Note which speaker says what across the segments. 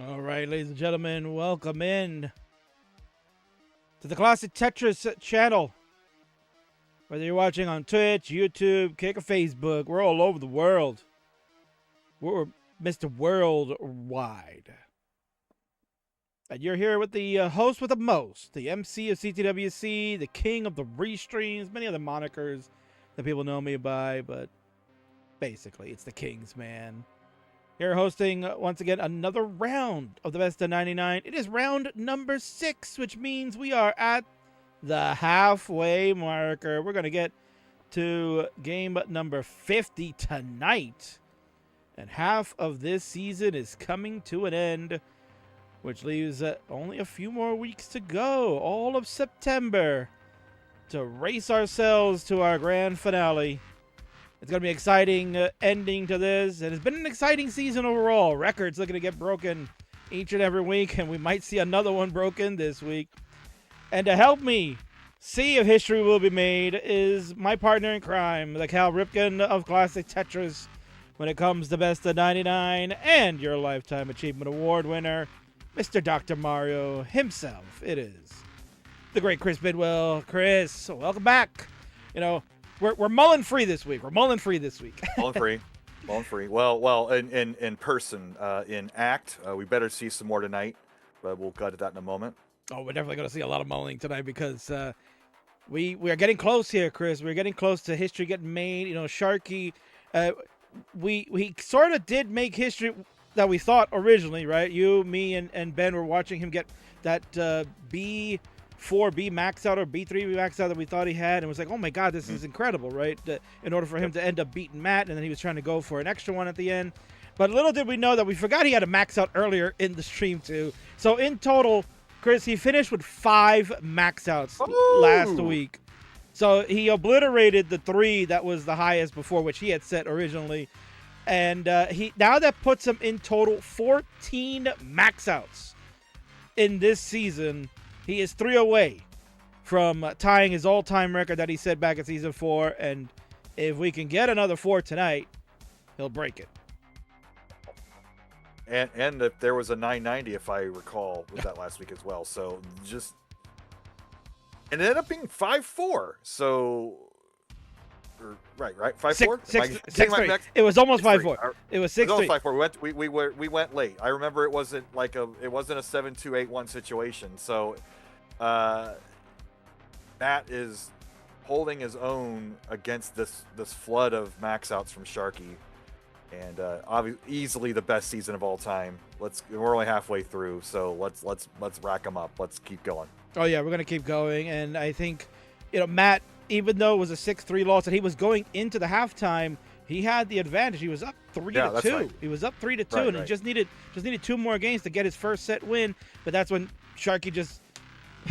Speaker 1: All right, ladies and gentlemen, welcome in to the Classic Tetris channel. Whether you're watching on Twitch, YouTube, Kick, or Facebook, we're all over the world. We're Mr. Worldwide. And you're here with the host with the most, the MC of CTWC, the king of the restreams, many other monikers that people know me by, but basically, it's the Kings, man. Here hosting, once again, another round of the best of 99. It is round number 6, which means we are at the halfway marker. We're going to get to game number 50 tonight. And half of this season is coming to an end, which leaves only a few more weeks to go. All of September to race ourselves to our grand finale. It's going to be an exciting ending to this, and it's been an exciting season overall. Records looking to get broken each and every week, and we might see another one broken this week. And to help me see if history will be made is my partner in crime, the Cal Ripken of Classic Tetris, when it comes to Best of 99, and your Lifetime Achievement Award winner, Mr. Dr. Mario himself. It is the great Chris Bidwell. Chris, welcome back. You know, We're mulling free this week. Mulling free.
Speaker 2: Mulling free. Well, in person, in act, we better see some more tonight, but we'll cut to that in a moment.
Speaker 1: Oh, we're definitely going to see a lot of mulling tonight because we are getting close here, Chris. We're getting close to history getting made. You know, Sharky, we sort of did make history that we thought originally, right? You, me, and Ben were watching him get that B4B max out or B3B max out that we thought he had, and was like, oh my god, this is incredible, right? In order for him to end up beating Matt, and then he was trying to go for an extra one at the end. But little did we know that we forgot he had a max out earlier in the stream too. So in total, Chris, he finished with 5 max outs last week. So he obliterated the 3 that was the highest before, which he had set originally. And he now that puts him in total 14 max outs in this season. He is 3 away from tying his all-time record that he set back in Season 4, and if we can get another 4 tonight, he'll break it.
Speaker 2: And if there was a 990, if I recall, with that last week as well. So just it ended up being 5-4. So right, 5-4.
Speaker 1: It was almost 5-4. It was 6-3.
Speaker 2: 5-4. We went late. I remember it wasn't a 7-2-8-1 situation. So Matt is holding his own against this flood of max outs from Sharky, and obviously easily the best season of all time. We're only halfway through, so let's rack them up. Let's keep going.
Speaker 1: Oh yeah, we're gonna keep going, and I think Matt, even though it was a 6-3 loss and he was going into the halftime, he had the advantage. He was up 3-2.
Speaker 2: Right.
Speaker 1: He was up 3-2,
Speaker 2: right,
Speaker 1: and he just needed 2 more games to get his first set win. But that's when Sharky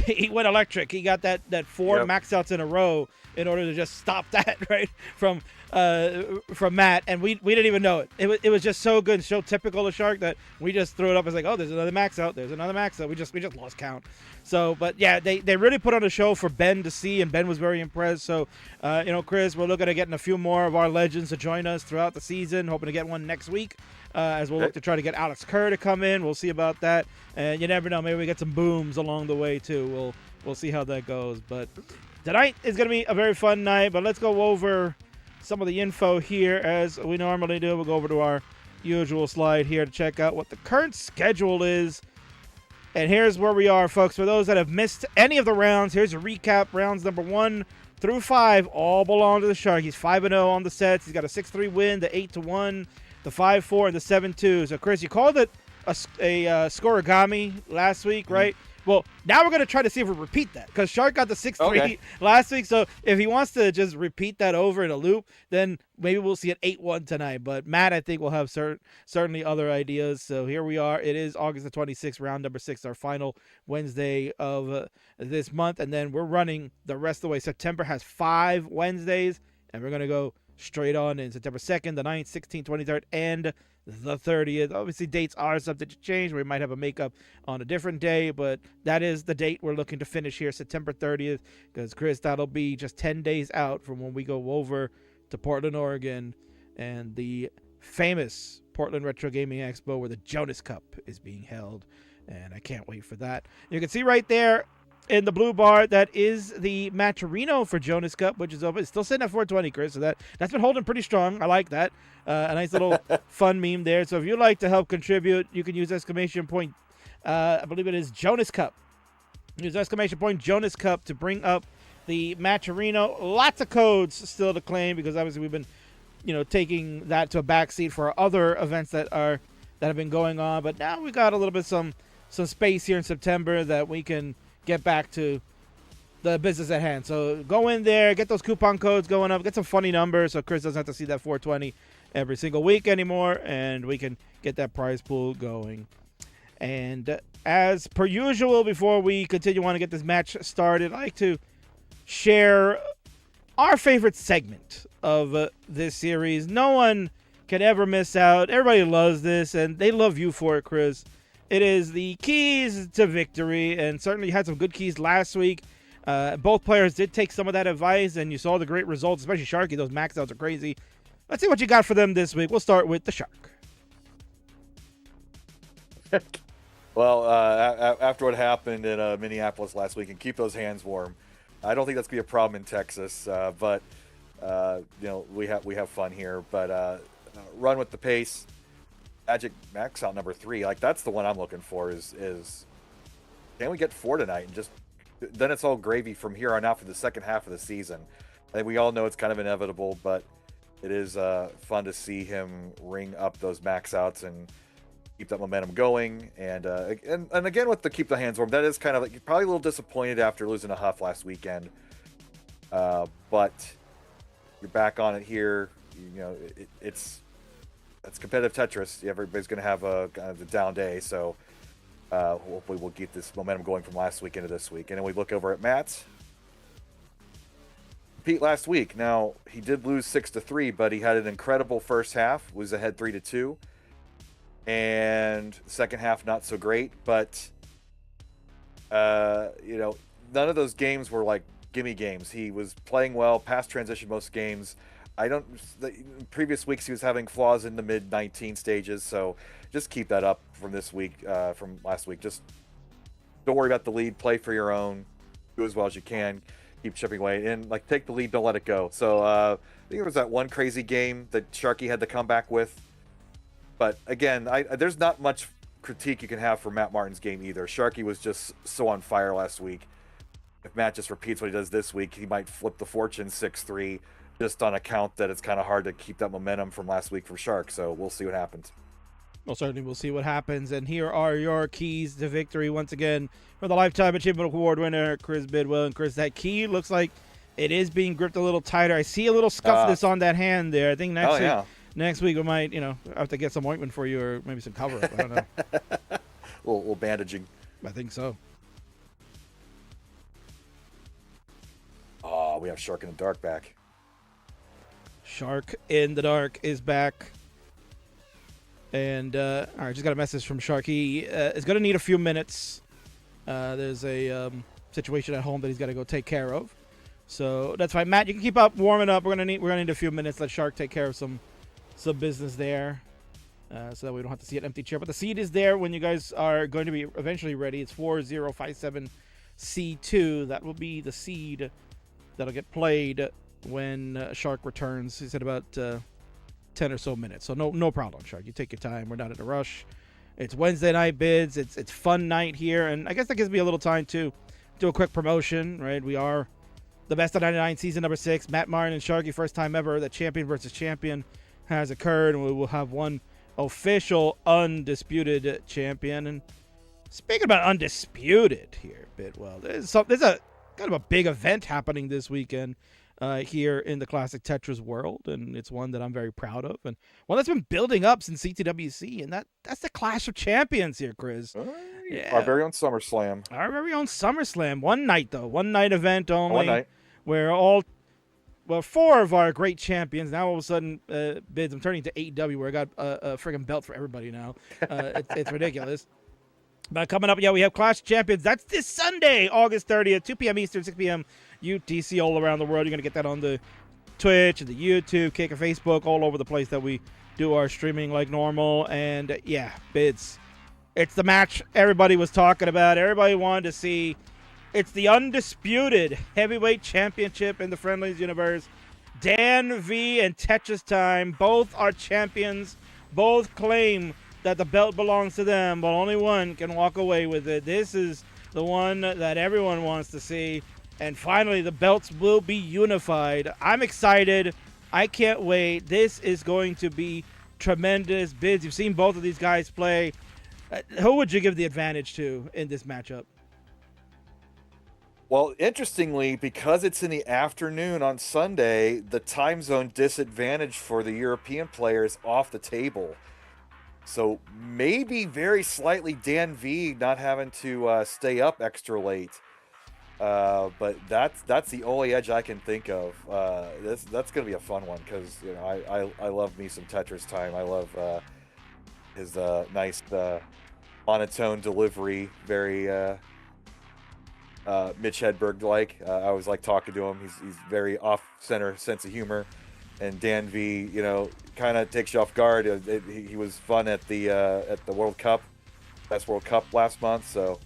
Speaker 1: he went electric. He got that 4 max outs in a row in order to just stop that right from Matt, and we didn't even know it. It was just so good and so typical of Shark that we just threw it up as like, oh, there's another max out. There's another max out. We just lost count. So, but yeah, they really put on a show for Ben to see, and Ben was very impressed. So, Chris, we're looking at getting a few more of our legends to join us throughout the season. Hoping to get one next week. As we'll look to try to get Alex Kerr to come in. We'll see about that. And you never know, maybe we get some booms along the way too. We'll see how that goes. But tonight is going to be a very fun night. But let's go over some of the info here as we normally do. We'll go over to our usual slide here to check out what the current schedule is. And here's where we are, folks. For those that have missed any of the rounds, here's a recap. Rounds number 1 through 5 all belong to the Shark. He's 5-0 on the sets. He's got a 6-3 win, the 8-1. The 5-4 and the 7-2. So, Chris, you called it a scoregami last week, right? Well, now we're going to try to see if we repeat that, because Shark got the 6-3 last week. So if he wants to just repeat that over in a loop, then maybe we'll see an 8-1 tonight. But Matt, I think, will have certainly other ideas. So here we are. It is August the 26th, round number 6, our final Wednesday of this month. And then we're running the rest of the way. September has 5 Wednesdays, and we're going to go straight on in September 2nd, the 9th, 16th, 23rd, and the 30th. Obviously, dates are subject to change. We might have a makeup on a different day, but that is the date we're looking to finish here, September 30th, because, Chris, that'll be just 10 days out from when we go over to Portland, Oregon, and the famous Portland Retro Gaming Expo, where the Jonas Cup is being held, and I can't wait for that. You can see right there in the blue bar, that is the Matcherino for Jonas Cup, which is open. It's still sitting at 420, Chris, so that's been holding pretty strong. I like that. A nice little fun meme there. So if you'd like to help contribute, you can use exclamation point, I believe it is Jonas Cup. Use exclamation point Jonas Cup to bring up the Matcherino. Lots of codes still to claim, because obviously we've been, taking that to a backseat for other events that have been going on. But now we got a little bit some space here in September that we can get back to the business at hand. So go in there, get those coupon codes going up, get some funny numbers so Chris doesn't have to see that 420 every single week anymore, and we can get that prize pool going. And as per usual, before we continue on to get this match started, I'd like to share our favorite segment of this series. No one can ever miss out. Everybody loves this, and they love you for it, Chris. It is the keys to victory, and certainly had some good keys last week. Both players did take some of that advice, and you saw the great results, especially Sharky. Those max outs are crazy. Let's see what you got for them this week. We'll start with the Shark.
Speaker 2: Well, after what happened in Minneapolis last week, and keep those hands warm. I don't think that's gonna be a problem in Texas, but we have fun here. But run with the pace. Magic max out number 3, like that's the one I'm looking for. Is can we get 4 tonight, and just then it's all gravy from here on out for the second half of the season. I think we all know it's kind of inevitable, but it is fun to see him ring up those max outs and keep that momentum going. And again with the keep the hands warm, that is kind of like probably a little disappointed after losing a Huff last weekend, but you're back on it here. It's competitive Tetris. Everybody's going to have a kind of a down day, so hopefully we'll get this momentum going from last week into this week. And then we look over at Matt's. Pete last week. Now, he did lose 6-3, but he had an incredible first half, was ahead 3-2. And second half, not so great. But, none of those games were like gimme games. He was playing well, past transition most games. In previous weeks he was having flaws in the mid-19 stages, so just keep that up from this week, from last week. Just don't worry about the lead, play for your own, do as well as you can, keep chipping away, and take the lead, don't let it go. So I think it was that one crazy game that Sharky had to come back with. But again, there's not much critique you can have for Matt Martin's game either. Sharky was just so on fire last week. If Matt just repeats what he does this week, he might flip the fortune 6-3. Just on account that it's kind of hard to keep that momentum from last week from Shark. So we'll see what happens.
Speaker 1: Well, certainly we'll see what happens. And here are your keys to victory once again for the Lifetime Achievement Award winner, Chris Bidwell. And Chris, that key looks like it is being gripped a little tighter. I see a little scuffness on that hand there. I think next week we might, have to get some ointment for you, or maybe some cover up. I don't know.
Speaker 2: a little bandaging.
Speaker 1: I think so.
Speaker 2: Oh, we have Shark in the Dark back.
Speaker 1: Shark in the Dark is back. And, all right, just got a message from Shark. He is going to need a few minutes. There's a situation at home that he's got to go take care of. So that's fine. Matt, you can keep up warming up. We're gonna need a few minutes. Let Shark take care of some business there. So that we don't have to see an empty chair. But the seed is there when you guys are going to be eventually ready. It's 4057C2. That will be the seed that'll get played when Shark returns. He said about 10 or so minutes. So no problem, Shark. You take your time. We're not in a rush. It's Wednesday night bids. It's fun night here. And I guess that gives me a little time to do a quick promotion, right? We are the Best of 99 season number 6. Matt Martin and Sharky, first time ever that champion versus champion has occurred. And we will have one official undisputed champion. And speaking about undisputed here, Bidwell, there's a kind of a big event happening this weekend here in the classic Tetris world, and it's one that I'm very proud of, and one that's been building up since CTWC, and that's the Clash of Champions here, Chris.
Speaker 2: Yeah. Our very own SummerSlam.
Speaker 1: Our very own SummerSlam. One night event only.
Speaker 2: One night.
Speaker 1: Where 4 of our great champions, now all of a sudden, bids, I'm turning to AEW where I got a friggin' belt for everybody now. It's ridiculous. But coming up, we have Clash of Champions. That's this Sunday, August 30th, 2 p.m. Eastern, 6 p.m. UTC all around the world. You're going to get that on the Twitch and the YouTube, Kick and Facebook, all over the place that we do our streaming like normal. And yeah, it's the match everybody was talking about. Everybody wanted to see. It's the undisputed heavyweight championship in the Friendlies universe. Dan V and Tetris Time, both are champions. Both claim that the belt belongs to them, but only one can walk away with it. This is the one that everyone wants to see. And finally, the belts will be unified. I'm excited. I can't wait. This is going to be tremendous. Bids, you've seen both of these guys play. Who would you give the advantage to in this matchup?
Speaker 2: Well, interestingly, because it's in the afternoon on Sunday, the time zone disadvantage for the European players off the table. So maybe very slightly Dan V not having to stay up extra late. But that's the only edge I can think of. That's gonna be a fun one because I love me some Tetris Time. I love his nice monotone delivery, very Mitch Hedberg like. I always like talking to him. He's very off-center sense of humor, and Dan V, kind of takes you off guard. He was fun at the World Cup, best World Cup last month. So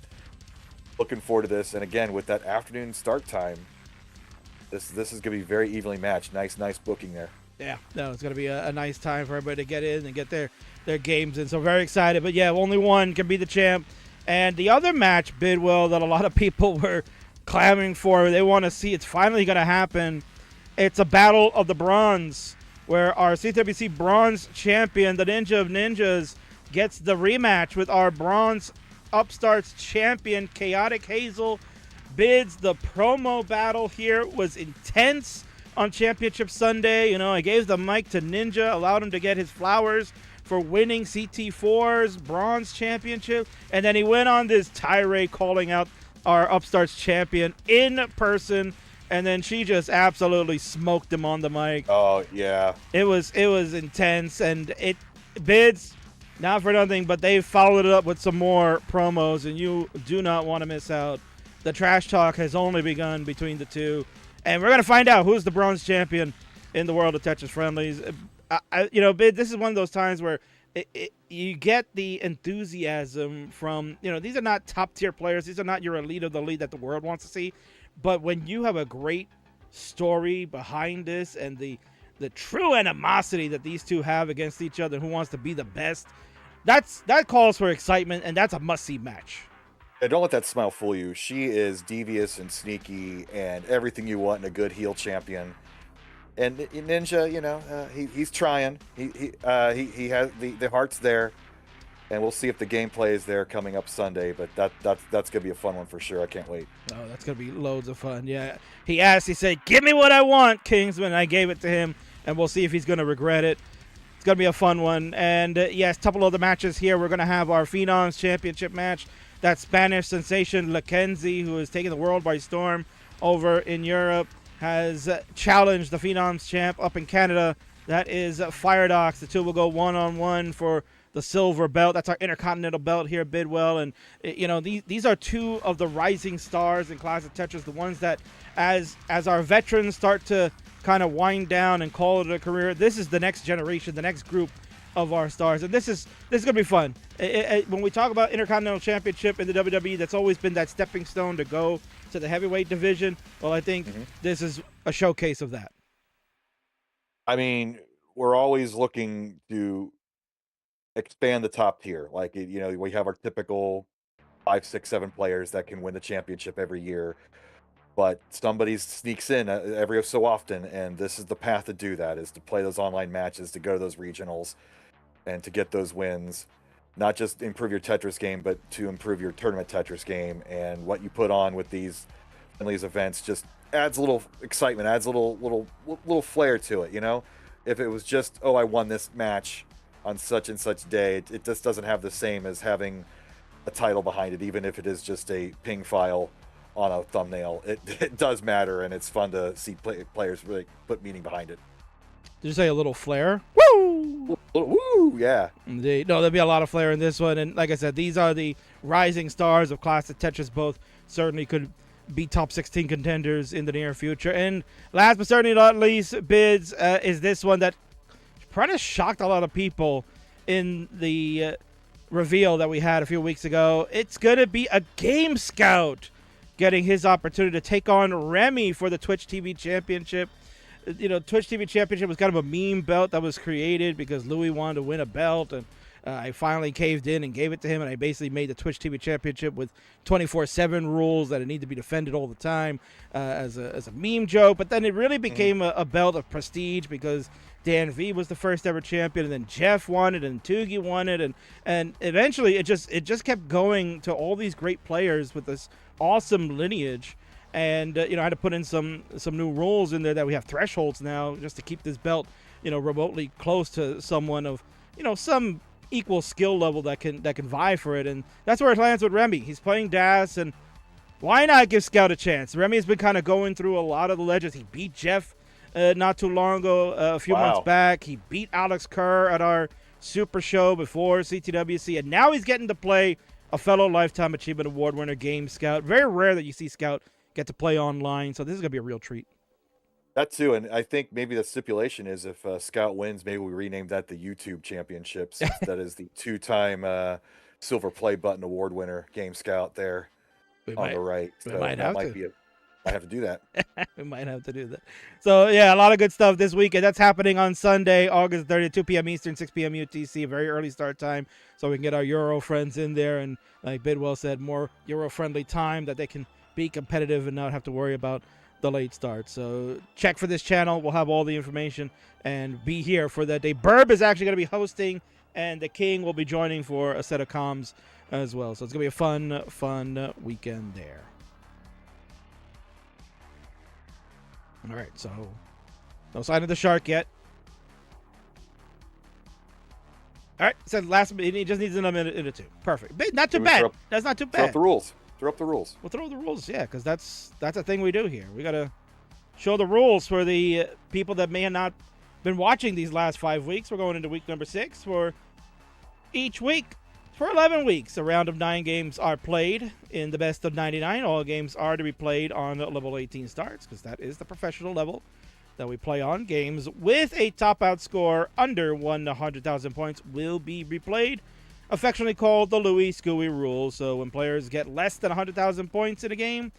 Speaker 2: looking forward to this. And again, with that afternoon start time, this is gonna be very evenly matched. Nice booking there.
Speaker 1: Yeah, no, it's gonna be a nice time for everybody to get in and get their games in. So very excited. But yeah, only one can be the champ. And the other match, Bidwell, that a lot of people were clamoring for, they want to see, it's finally going to happen. It's a battle of the bronze, where our CWC bronze champion, the Ninja of Ninjas, gets the rematch with our bronze upstarts champion, Chaotic Hazel. Bids, the promo battle here was intense on Championship Sunday. I gave the mic to Ninja, allowed him to get his flowers for winning CT4's bronze championship, and then he went on this tirade calling out our upstarts champion in person, and then she just absolutely smoked him on the mic.
Speaker 2: Oh yeah,
Speaker 1: it was intense, and it Bids, not for nothing, but they followed it up with some more promos, and you do not want to miss out. The trash talk has only begun between the two, and we're gonna find out who's the bronze champion in the world of Tetris Friendlies. Bid, this is one of those times where you get the enthusiasm from, these are not top tier players. These are not your elite of the elite that the world wants to see. But when you have a great story behind this and the true animosity that these two have against each other, who wants to be the best, that calls for excitement, and that's a must-see match.
Speaker 2: Yeah, don't let that smile fool you. She is devious and sneaky and everything you want in a good heel champion. And Ninja, he's trying. He has the heart's there, and we'll see if the gameplay is there coming up Sunday. But that's gonna be a fun one for sure. I can't wait.
Speaker 1: Oh, that's gonna be loads of fun. Yeah, he said, "Give me what I want, Kingsman." I gave it to him, and we'll see if he's gonna regret it. It's gonna be a fun one. And yes, a couple of the matches here. We're gonna have our Phenoms Championship match. That Spanish sensation Lackenzie, who is taking the world by storm over in Europe, has challenged the Phenoms champ up in Canada. That is Firedox. The two will go one-on-one for the silver belt. That's our Intercontinental belt here, Bidwell. And, these are two of the rising stars in Classic Tetris, the ones that, as our veterans start to kind of wind down and call it a career, this is the next generation, the next group of our stars. And this is going to be fun. When we talk about Intercontinental Championship in the WWE, that's always been that stepping stone to go to the heavyweight division. Well, I think this is a showcase of that.
Speaker 2: I mean, we're always looking to expand the top tier. Like, we have our typical 5, 6, 7 players that can win the championship every year, but somebody sneaks in every so often, and this is the path to do that, is to play those online matches, to go to those regionals, and to get those wins. Not just improve your Tetris game, but to improve your tournament Tetris game. And what you put on with these events just adds a little excitement, adds a little flair to it. If it was just, I won this match on such and such day, it just doesn't have the same as having a title behind it, even if it is just a ping file on a thumbnail. It does matter, and it's fun to see players really put meaning behind it.
Speaker 1: Did you say a little flair? Woo!
Speaker 2: Woo! Yeah.
Speaker 1: Indeed. No, there'll be a lot of flair in this one. And like I said, these are the rising stars of Classic Tetris. Both certainly could be top 16 contenders in the near future. And last but certainly not least, Bids, is this one that kind of shocked a lot of people in the reveal that we had a few weeks ago. It's going to be a Game Scout getting his opportunity to take on Remy for the Twitch TV Championship. You know, Twitch TV Championship was kind of a meme belt that was created because Louis wanted to win a belt, and I finally caved in and gave it to him, and I basically made the Twitch TV Championship with 24/7 rules that it need to be defended all the time as a meme joke. But then it really became a belt of prestige because Dan V was the first ever champion, and then Jeff won it, and Tugi won it, and eventually it just kept going to all these great players with this awesome lineage. And I had to put in some new rules in there that we have thresholds now just to keep this belt remotely close to someone of some equal skill level that can vie for it. And that's where it lands with Remy. He's playing Das, and why not give Scout a chance? Remy's been kind of going through a lot of the legends. He beat Jeff not too long ago, a few months back. He beat Alex Kerr at our Super Show before CTWC, and now he's getting to play a fellow Lifetime Achievement Award winner, Game Scout. Very rare that you see Scout get to play online, so this is going to be a real treat.
Speaker 2: That too, and I think maybe the stipulation is if Scout wins, maybe we rename that the YouTube Championship, since that is the two-time Silver Play Button Award winner, Game Scout there the right.
Speaker 1: We
Speaker 2: So
Speaker 1: might
Speaker 2: that
Speaker 1: have
Speaker 2: might
Speaker 1: to.
Speaker 2: be might have to do that.
Speaker 1: We might have to do that. So, yeah, a lot of good stuff this weekend. That's happening on Sunday, August 30th, 2 p.m. Eastern, 6 p.m. UTC, a very early start time, so we can get our Euro friends in there, and like Bidwell said, more Euro-friendly time that they can be competitive and not have to worry about the late start. So check for this channel. We'll have all the information and be here for that day. Burb is actually going to be hosting, and the King will be joining for a set of comms as well. So it's going to be a fun weekend there. All right, so no sign of the shark yet. All right, so last minute, he just needs another minute or two. Perfect. Not too bad. That's not too bad.
Speaker 2: Throw up the rules. Throw up the rules.
Speaker 1: We'll throw the rules, yeah, because that's a thing we do here. We got to show the rules for the people that may have not been watching these last 5 weeks. We're going into week number 6 for each week. For 11 weeks, a round of 9 games are played in the best of 99. All games are to be played on level 18 starts, because that is the professional level that we play on. Games with a top-out score under 100,000 points will be replayed, affectionately called the Louis Scooey rule. So when players get less than 100,000 points in a game,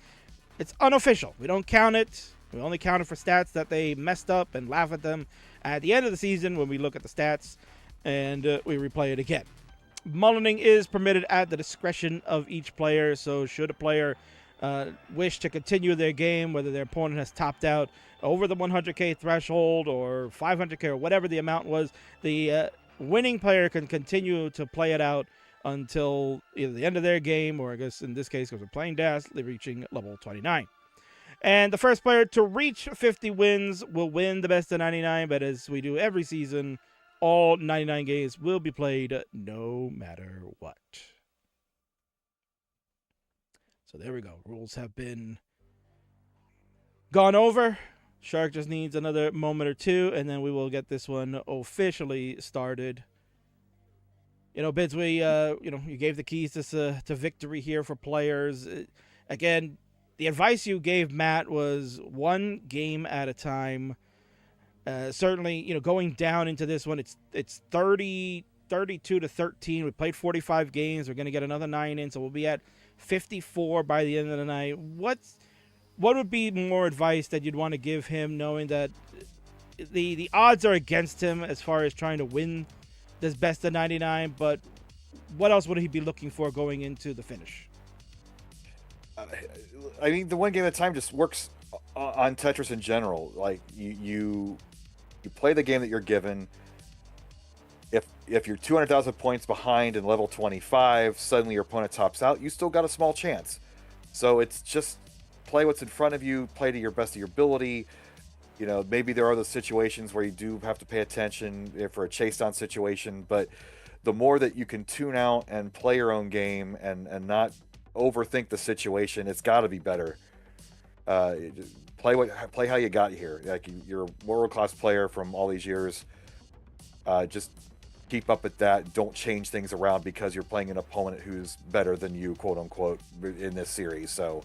Speaker 1: it's unofficial. We don't count it. We only count it for stats that they messed up and laugh at them at the end of the season when we look at the stats and we replay it again. Mullining is permitted at the discretion of each player, so should a player wish to continue their game, whether their opponent has topped out over the 100K threshold or 500K or whatever the amount was, the winning player can continue to play it out until either the end of their game, or I guess in this case, because we're playing DAS, they're reaching level 29. And the first player to reach 50 wins will win the best of 99, but as we do every season, all 99 games will be played no matter what. So there we go. Rules have been gone over. Shark just needs another moment or two, and then we will get this one officially started. Bids, you gave the keys to victory here for players. Again, the advice you gave Matt was one game at a time. Certainly, going down into this one, it's 32 to 13. We played 45 games. We're going to get another 9 in, so we'll be at 54 by the end of the night. What would be more advice that you'd want to give him, knowing that the odds are against him as far as trying to win this best of 99, but what else would he be looking for going into the finish?
Speaker 2: I mean, the one game at a time just works on Tetris in general. Like you play the game that you're given. If you're 200,000 points behind in level 25, suddenly your opponent tops out, you still got a small chance. So it's just play what's in front of you, play to your best of your ability. Maybe there are those situations where you do have to pay attention for a chase down situation, but the more that you can tune out and play your own game and not overthink the situation, it's got to be better. Play how you got here. Like, you're a world-class player from all these years. Just keep up at that. Don't change things around because you're playing an opponent who's better than you, quote unquote, in this series. So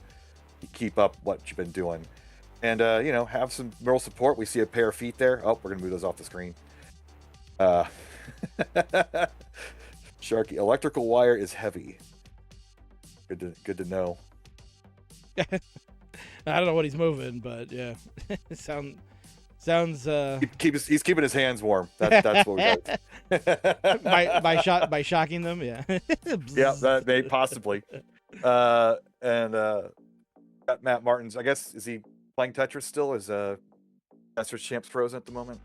Speaker 2: keep up what you've been doing. And, have some moral support. We see a pair of feet there. Oh, we're going to move those off the screen. Sharky, electrical wire is heavy. Good to know.
Speaker 1: I don't know what he's moving, but yeah, sounds.
Speaker 2: He's keeping his hands warm. That's what we got.
Speaker 1: by shocking them, yeah.
Speaker 2: Yeah, that may possibly. Got Matt Martin's. I guess, is he playing Tetris still? Is Masters Champs frozen at the moment?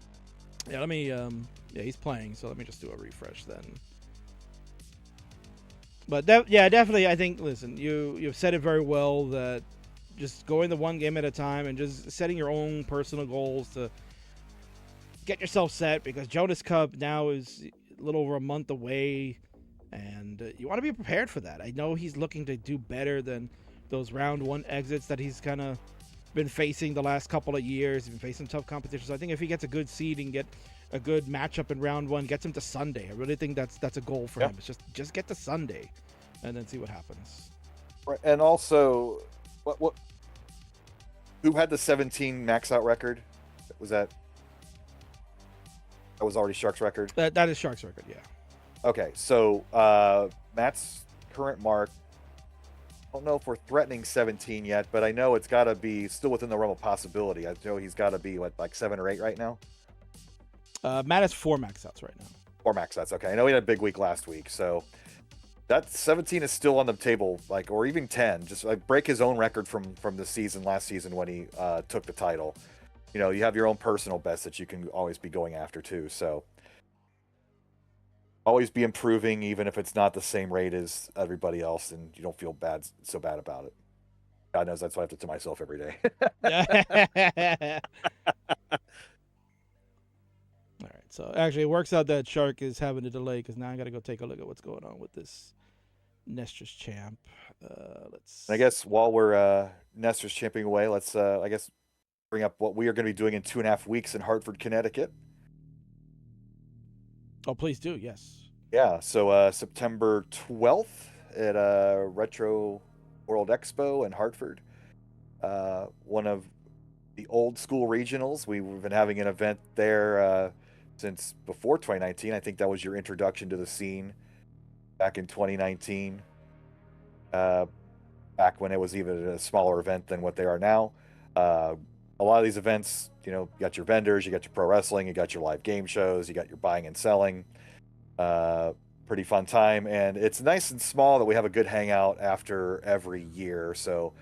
Speaker 1: Yeah, let me. Yeah, he's playing. So let me just do a refresh then. But definitely. I think. Listen, you've said it very well that just going the one game at a time and just setting your own personal goals to get yourself set, because Jonas Cup now is a little over a month away, and you want to be prepared for that. I know he's looking to do better than those round one exits that he's kind of been facing the last couple of years. He's been facing tough competition. So I think if he gets a good seed and get a good matchup in round one, gets him to Sunday. I really think that's a goal for him. It's just get to Sunday and then see what happens.
Speaker 2: Right. And also, who had the 17 max out record? That was already Shark's record?
Speaker 1: That is Shark's record, yeah.
Speaker 2: Okay, so Matt's current mark, I don't know if we're threatening 17 yet, but I know it's got to be still within the realm of possibility. I know he's got to be, like 7 or 8 right now?
Speaker 1: Matt has 4 max outs right now.
Speaker 2: 4 max outs, okay. I know he had a big week last week, so that 17 is still on the table, or even 10. Just break his own record from the season, last season, when he took the title. You have your own personal best that you can always be going after too. So always be improving, even if it's not the same rate as everybody else, and you don't feel so bad about it. God knows that's what I have to tell myself every day.
Speaker 1: All right. So actually, it works out that Shark is having a delay, because now I got to go take a look at what's going on with this Nestor's champ.
Speaker 2: I guess while we're Nestor's champing away, let's bring up what we are going to be doing in 2.5 weeks in Hartford, Connecticut.
Speaker 1: Oh, please do. Yes.
Speaker 2: Yeah. So September 12th at Retro World Expo in Hartford. One of the old school regionals. We've been having an event there since before 2019. I think that was your introduction to the scene back in 2019. Back when it was even a smaller event than what they are now. A lot of these events, you got your vendors, you got your pro wrestling, you got your live game shows, you got your buying and selling. Pretty fun time. And it's nice and small that we have a good hangout after every year. So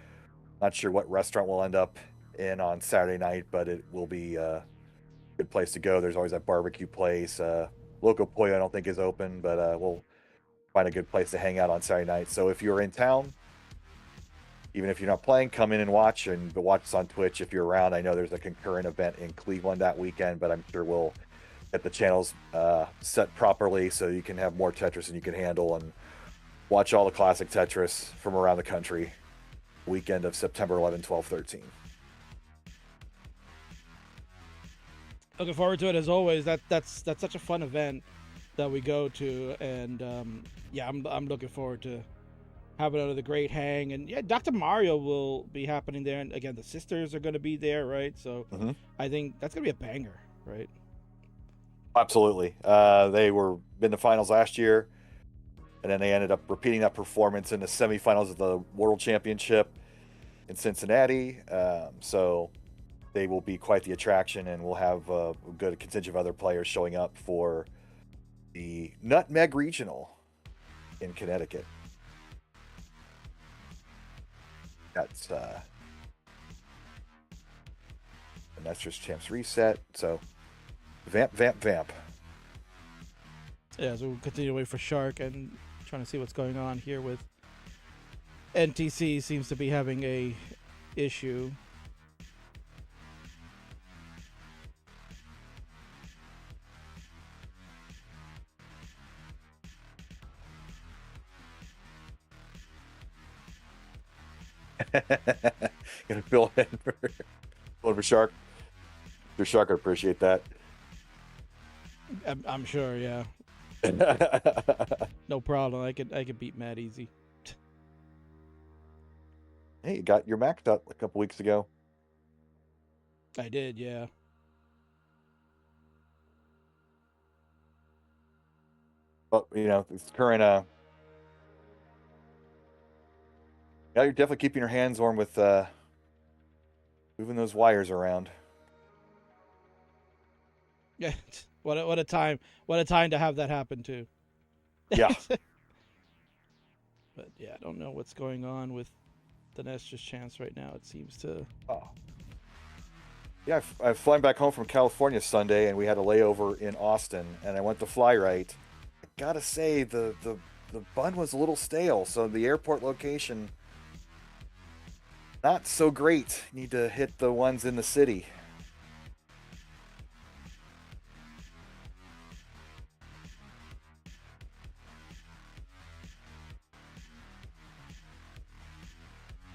Speaker 2: not sure what restaurant we'll end up in on Saturday night, but it will be a good place to go. There's always that barbecue place. Loco Pollo I don't think is open, but we'll find a good place to hang out on Saturday night. So if you're in town, even if you're not playing, come in and watch, and watch us on Twitch if you're around. I know there's a concurrent event in Cleveland that weekend, but I'm sure we'll get the channels set properly so you can have more Tetris than you can handle and watch all the classic Tetris from around the country. Weekend of September 11, 12, 13.
Speaker 1: Looking forward to it as always. That's such a fun event that we go to, and I'm looking forward to having another great hang. And yeah, Dr. Mario will be happening there, and again the sisters are going to be there, right? So I think that's going to be a banger, right?
Speaker 2: Absolutely. They were in the finals last year, and then they ended up repeating that performance in the semifinals of the World Championship in Cincinnati. So they will be quite the attraction, and we'll have a good contingent of other players showing up for the Nutmeg Regional in Connecticut. That's the Nestor's Champs reset. So vamp.
Speaker 1: Yeah, so we'll continue to wait for Shark and trying to see what's going on here with NTC. Seems to be having a issue.
Speaker 2: Gonna fill in for Shark. Your Shark, I appreciate that.
Speaker 1: I'm sure, yeah. No problem. I could beat Matt easy.
Speaker 2: Hey, you got your Mac up a couple weeks ago.
Speaker 1: I did, yeah.
Speaker 2: But this current yeah, you're definitely keeping your hands warm with moving those wires around.
Speaker 1: Yeah. What a time. What a time to have that happen too.
Speaker 2: Yeah.
Speaker 1: But yeah, I don't know what's going on with the Nestor's chance right now. It seems to.
Speaker 2: Oh. Yeah, I'm flying back home from California Sunday, and we had a layover in Austin, and I went to fly right. I gotta say, the bun was a little stale, so the airport location not so great. Need to hit the ones in the city.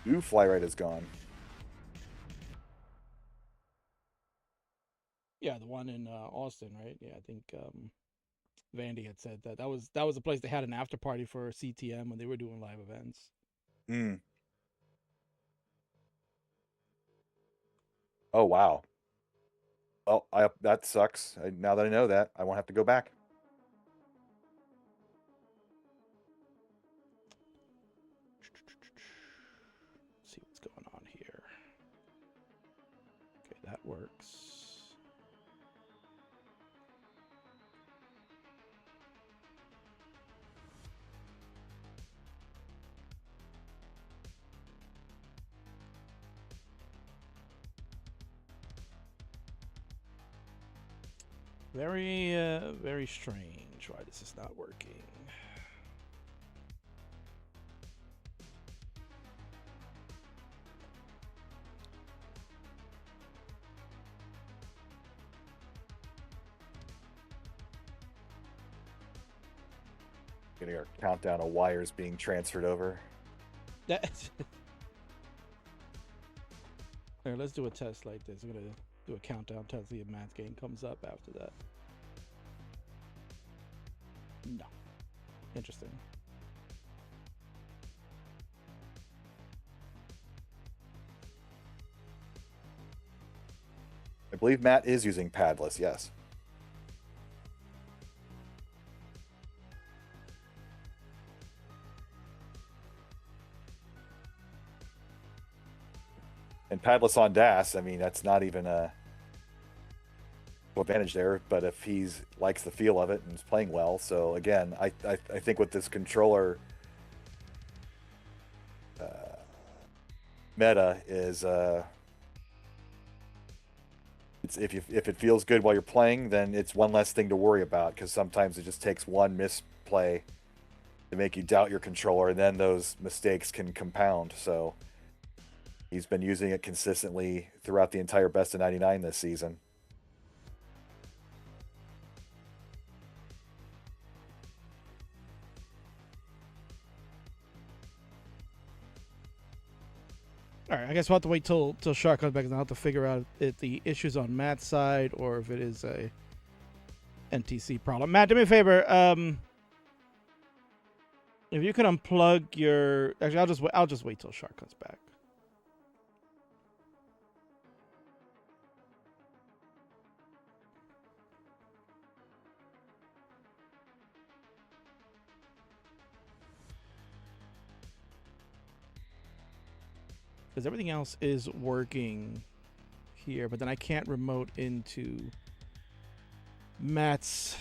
Speaker 2: Ooh, fly right is gone.
Speaker 1: Yeah, the one in Austin, right? Yeah, I think Vandy had said that was the place they had an after party for CTM when they were doing live events.
Speaker 2: Hmm. Oh wow. Oh, that sucks. Now that I know that, I won't have to go back.
Speaker 1: Let's see what's going on here. Okay, that works. Very strange why this is not working.
Speaker 2: Getting our countdown of wires being transferred over.
Speaker 1: That. Here, let's do a test like this. I'm gonna do a countdown test. See if Matt's game comes up after that. No. Interesting.
Speaker 2: I believe Matt is using padless, yes. And padless on DAS, I mean, that's not even a advantage there, but if he's likes the feel of it and is playing well. So again, I think with this controller meta is it's if it feels good while you're playing, then it's one less thing to worry about, because sometimes it just takes one misplay to make you doubt your controller, and then those mistakes can compound. So he's been using it consistently throughout the entire best of 99 this season.
Speaker 1: All right, I guess we'll have to wait till Shark comes back, and I'll have to figure out if the issue's on Matt's side or if it is a NTC problem. Matt, do me a favor. If you can unplug your, actually, I'll just wait till Shark comes back. Because everything else is working here, but then I can't remote into Matt's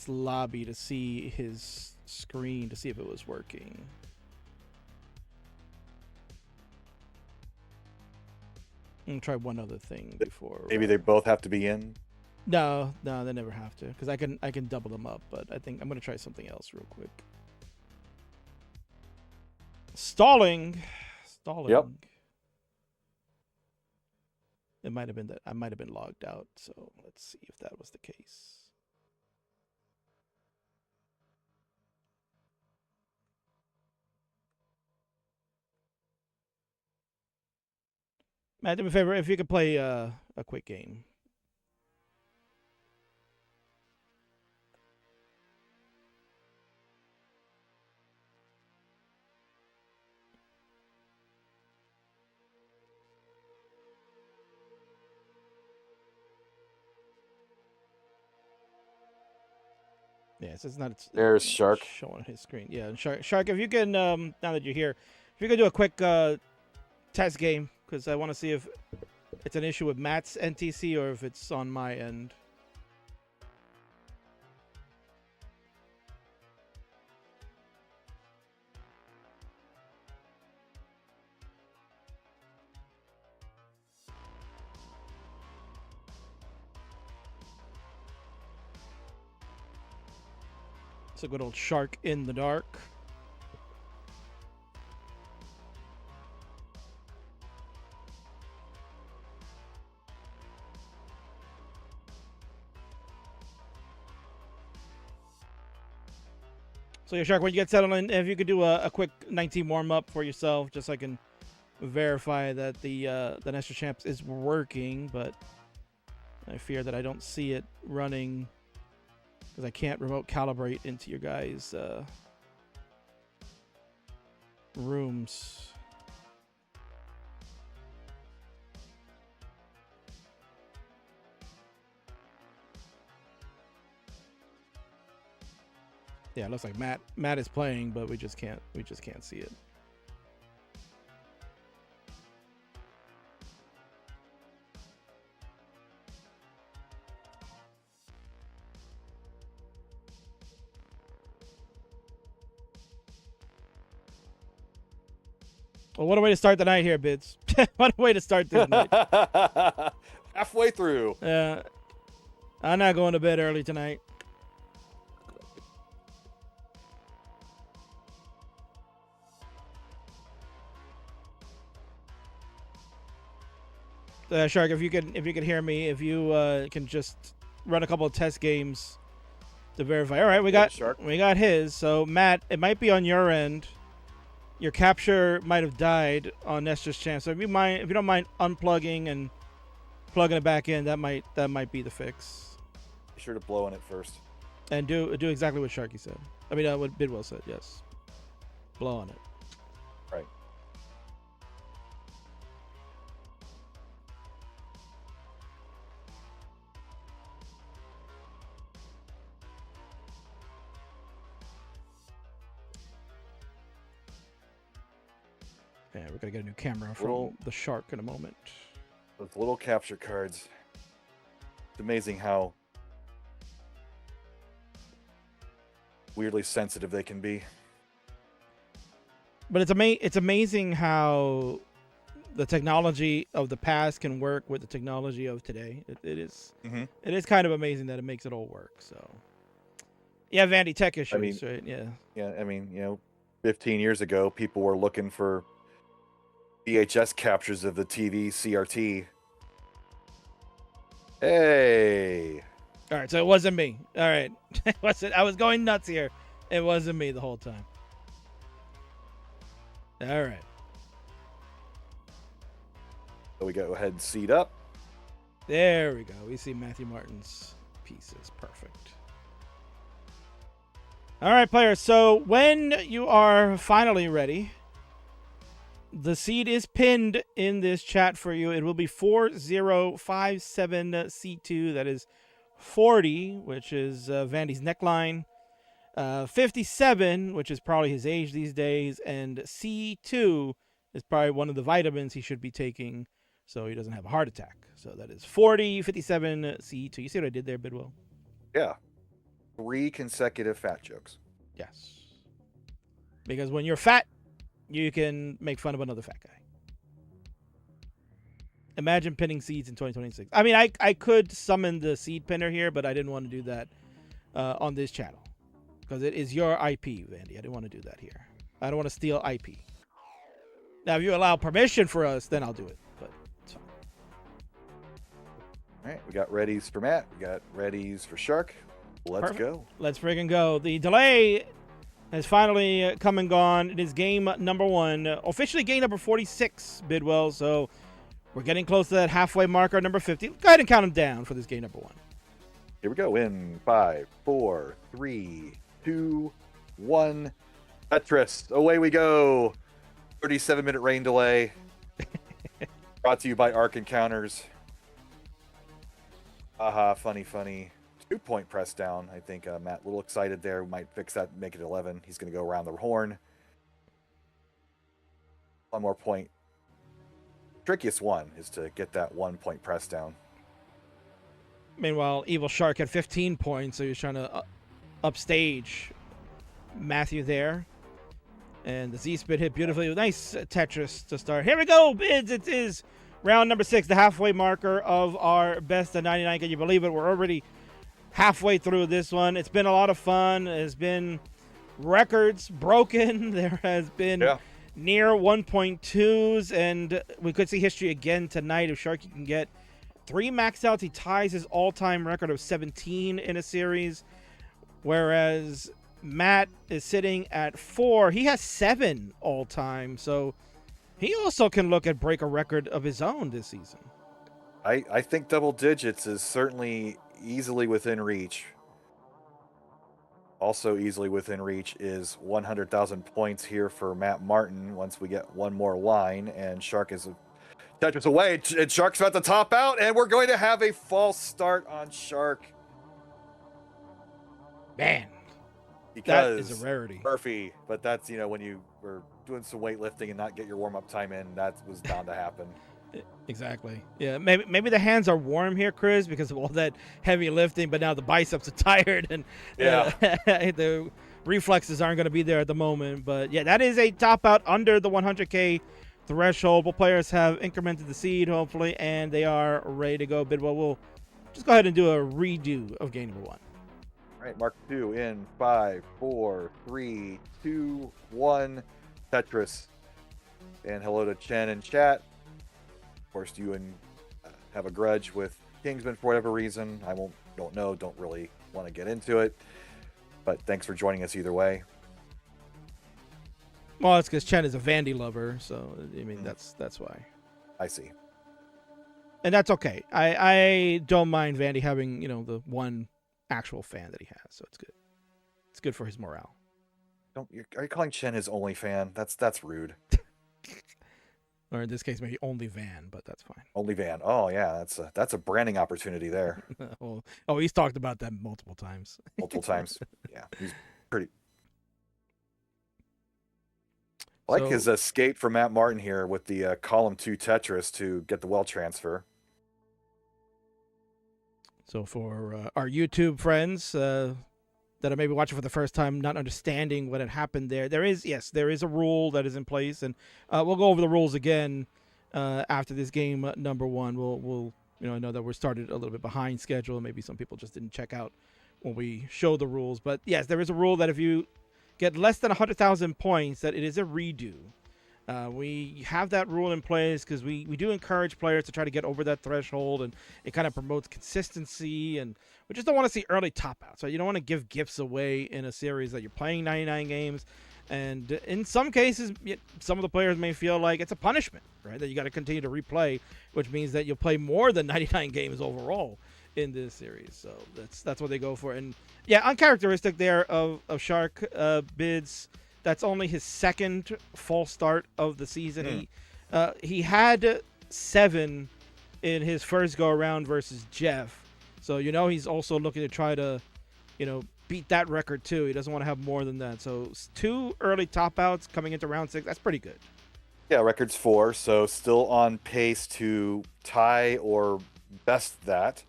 Speaker 1: lobby to see his screen to see if it was working. I'm gonna try one other thing before.
Speaker 2: Maybe they both have to be in.
Speaker 1: No, they never have to, because I can double them up. But I think I'm gonna try something else real quick. Stalling.
Speaker 2: Yep.
Speaker 1: It might have been that I might have been logged out. So let's see if that was the case. Matt, do me a favor, if you could play a quick game. Yes, it's not.
Speaker 2: There's Shark
Speaker 1: showing his screen. Yeah, Shark. If you can, now that you're here, if you could do a quick test game, because I want to see if it's an issue with Matt's NTC or if it's on my end. It's a good old Shark in the dark. So, yeah, Shark, when you get settled in, if you could do a quick 19 warm-up for yourself, just so I can verify that the Nestor Champs is working, but I fear that I don't see it running because I can't remote calibrate into your guys' rooms. Yeah, it looks like Matt is playing, but we just can't see it. Well, what a way to start the night here, Bids. What a way to start this night.
Speaker 2: Halfway through.
Speaker 1: I'm not going to bed early tonight. Shark, if you can hear me, if you can just run a couple of test games to verify. All right, we got his. So Matt, it might be on your end. Your capture might have died on Nestor's Champ. So if you don't mind unplugging and plugging it back in, that might be the fix.
Speaker 2: Be sure to blow on it first.
Speaker 1: And do exactly what Sharky said. I mean, what Bidwell said. Yes, blow on it.
Speaker 2: Right.
Speaker 1: Yeah, we're gonna get a new camera from the Shark in a moment.
Speaker 2: Those little capture cards. It's amazing how weirdly sensitive they can be.
Speaker 1: But it's amazing how the technology of the past can work with the technology of today. It is kind of amazing that it makes it all work. So, yeah, Vandy, tech issues, right? Yeah.
Speaker 2: Yeah, I mean, 15 years ago, people were looking for VHS captures of the TV CRT. Hey.
Speaker 1: All right, so it wasn't me. All right. I was going nuts here. It wasn't me the whole time. All right.
Speaker 2: So we go ahead and seat up.
Speaker 1: There we go. We see Matthew Martin's pieces. Perfect. All right, players. So when you are finally ready, the seed is pinned in this chat for you. It will be 4057C2. That is 40, which is Vandy's neckline. 57, which is probably his age these days. And C2 is probably one of the vitamins he should be taking so he doesn't have a heart attack. So that is 4057C2. You see what I did there, Bidwell?
Speaker 2: Yeah. 3 consecutive fat jokes.
Speaker 1: Yes. Because when you're fat, you can make fun of another fat guy. Imagine pinning seeds in 2026. I mean, I could summon the seed pinner here, but I didn't want to do that on this channel. Because it is your IP, Vandy. I didn't want to do that here. I don't want to steal IP. Now, if you allow permission for us, then I'll do it. But it's fine.
Speaker 2: All right, we got readies for Matt. We got readies for Shark. Let's go.
Speaker 1: Let's friggin' go. The delay has finally come and gone. It is game number 1. Officially game number 46, Bidwell. So we're getting close to that halfway marker, number 50. Go ahead and count them down for this game number 1.
Speaker 2: Here we go. In 5, 4, 3, 2, 1. Tetris. Away we go. 37-minute rain delay. Brought to you by Arc Encounters. Funny. 2-point press down. I think Matt a little excited there. We might fix that, make it 11. He's going to go around the horn. One more point. Trickiest one is to get that 1-point press down.
Speaker 1: Meanwhile, Evil Shark had 15 points, so he was trying to upstage Matthew there. And the Z-Spit hit beautifully. Nice Tetris to start. Here we go, bids. It is round number 6, the halfway marker of our best of 99. Can you believe it? We're already halfway through this one. It's been a lot of fun. There's been records broken. There has been near 1.2s, and we could see history again tonight if Sharky can get 3 max outs. He ties his all-time record of 17 in a series, whereas Matt is sitting at 4. He has 7 all-time, so he also can look at break a record of his own this season.
Speaker 2: I think double digits is certainly easily within reach. Also easily within reach is 100,000 points here for Matt Martin once we get one more line, and Shark is Tetris away, and Shark's about to top out, and we're going to have a false start on Shark.
Speaker 1: Man,
Speaker 2: because
Speaker 1: that is a rarity.
Speaker 2: Murphy, but that's, when you were doing some weightlifting and not get your warm-up time in, that was bound to happen.
Speaker 1: Exactly. Yeah, maybe the hands are warm here, Chris, because of all that heavy lifting, but now the biceps are tired, and the reflexes aren't going to be there at the moment. But yeah, that is a top out under the 100K threshold. Both players have incremented the seed, hopefully, and they are ready to go. Bidwell, we'll just go ahead and do a redo of game number 1.
Speaker 2: All right, mark 2 in 5, 4, 3, 2, 1. Tetris. And hello to Chen in chat. Of course, you and have a grudge with Kingsman for whatever reason. I don't really want to get into it. But thanks for joining us either way.
Speaker 1: Well, it's because Chen is a Vandy lover, so I mean that's why.
Speaker 2: I see.
Speaker 1: And that's okay. I don't mind Vandy having, the one actual fan that he has, so it's good. It's good for his morale.
Speaker 2: Are you calling Chen his only fan? That's rude.
Speaker 1: Or in this case, maybe only Van, but that's fine.
Speaker 2: Only Van. Oh yeah, that's a branding opportunity there.
Speaker 1: He's talked about that multiple times.
Speaker 2: Multiple times. Yeah, he's pretty. I like his escape from Matt Martin here with the column 2 Tetris to get the well transfer.
Speaker 1: So for our YouTube friends that are maybe watching for the first time, not understanding what had happened there is a rule that is in place, and we'll go over the rules again after this game number 1. We'll I know that we're started a little bit behind schedule, and maybe some people just didn't check out when we show the rules. But yes, there is a rule that if you get less than 100,000 points, that it is a redo. We have that rule in place because we do encourage players to try to get over that threshold, and it kind of promotes consistency, and we just don't want to see early top outs. So you don't want to give gifts away in a series that you're playing 99 games. And in some cases, some of the players may feel like it's a punishment, right? That you got to continue to replay, which means that you'll play more than 99 games overall in this series. So that's what they go for. And yeah, uncharacteristic there of Shark bids. That's only his second false start of the season. He had 7 in his first go around versus Jeff. So he's also looking to try to, beat that record too. He doesn't want to have more than that. So 2 early top outs coming into round 6. That's pretty good.
Speaker 2: Yeah, record's 4, so still on pace to tie or best that.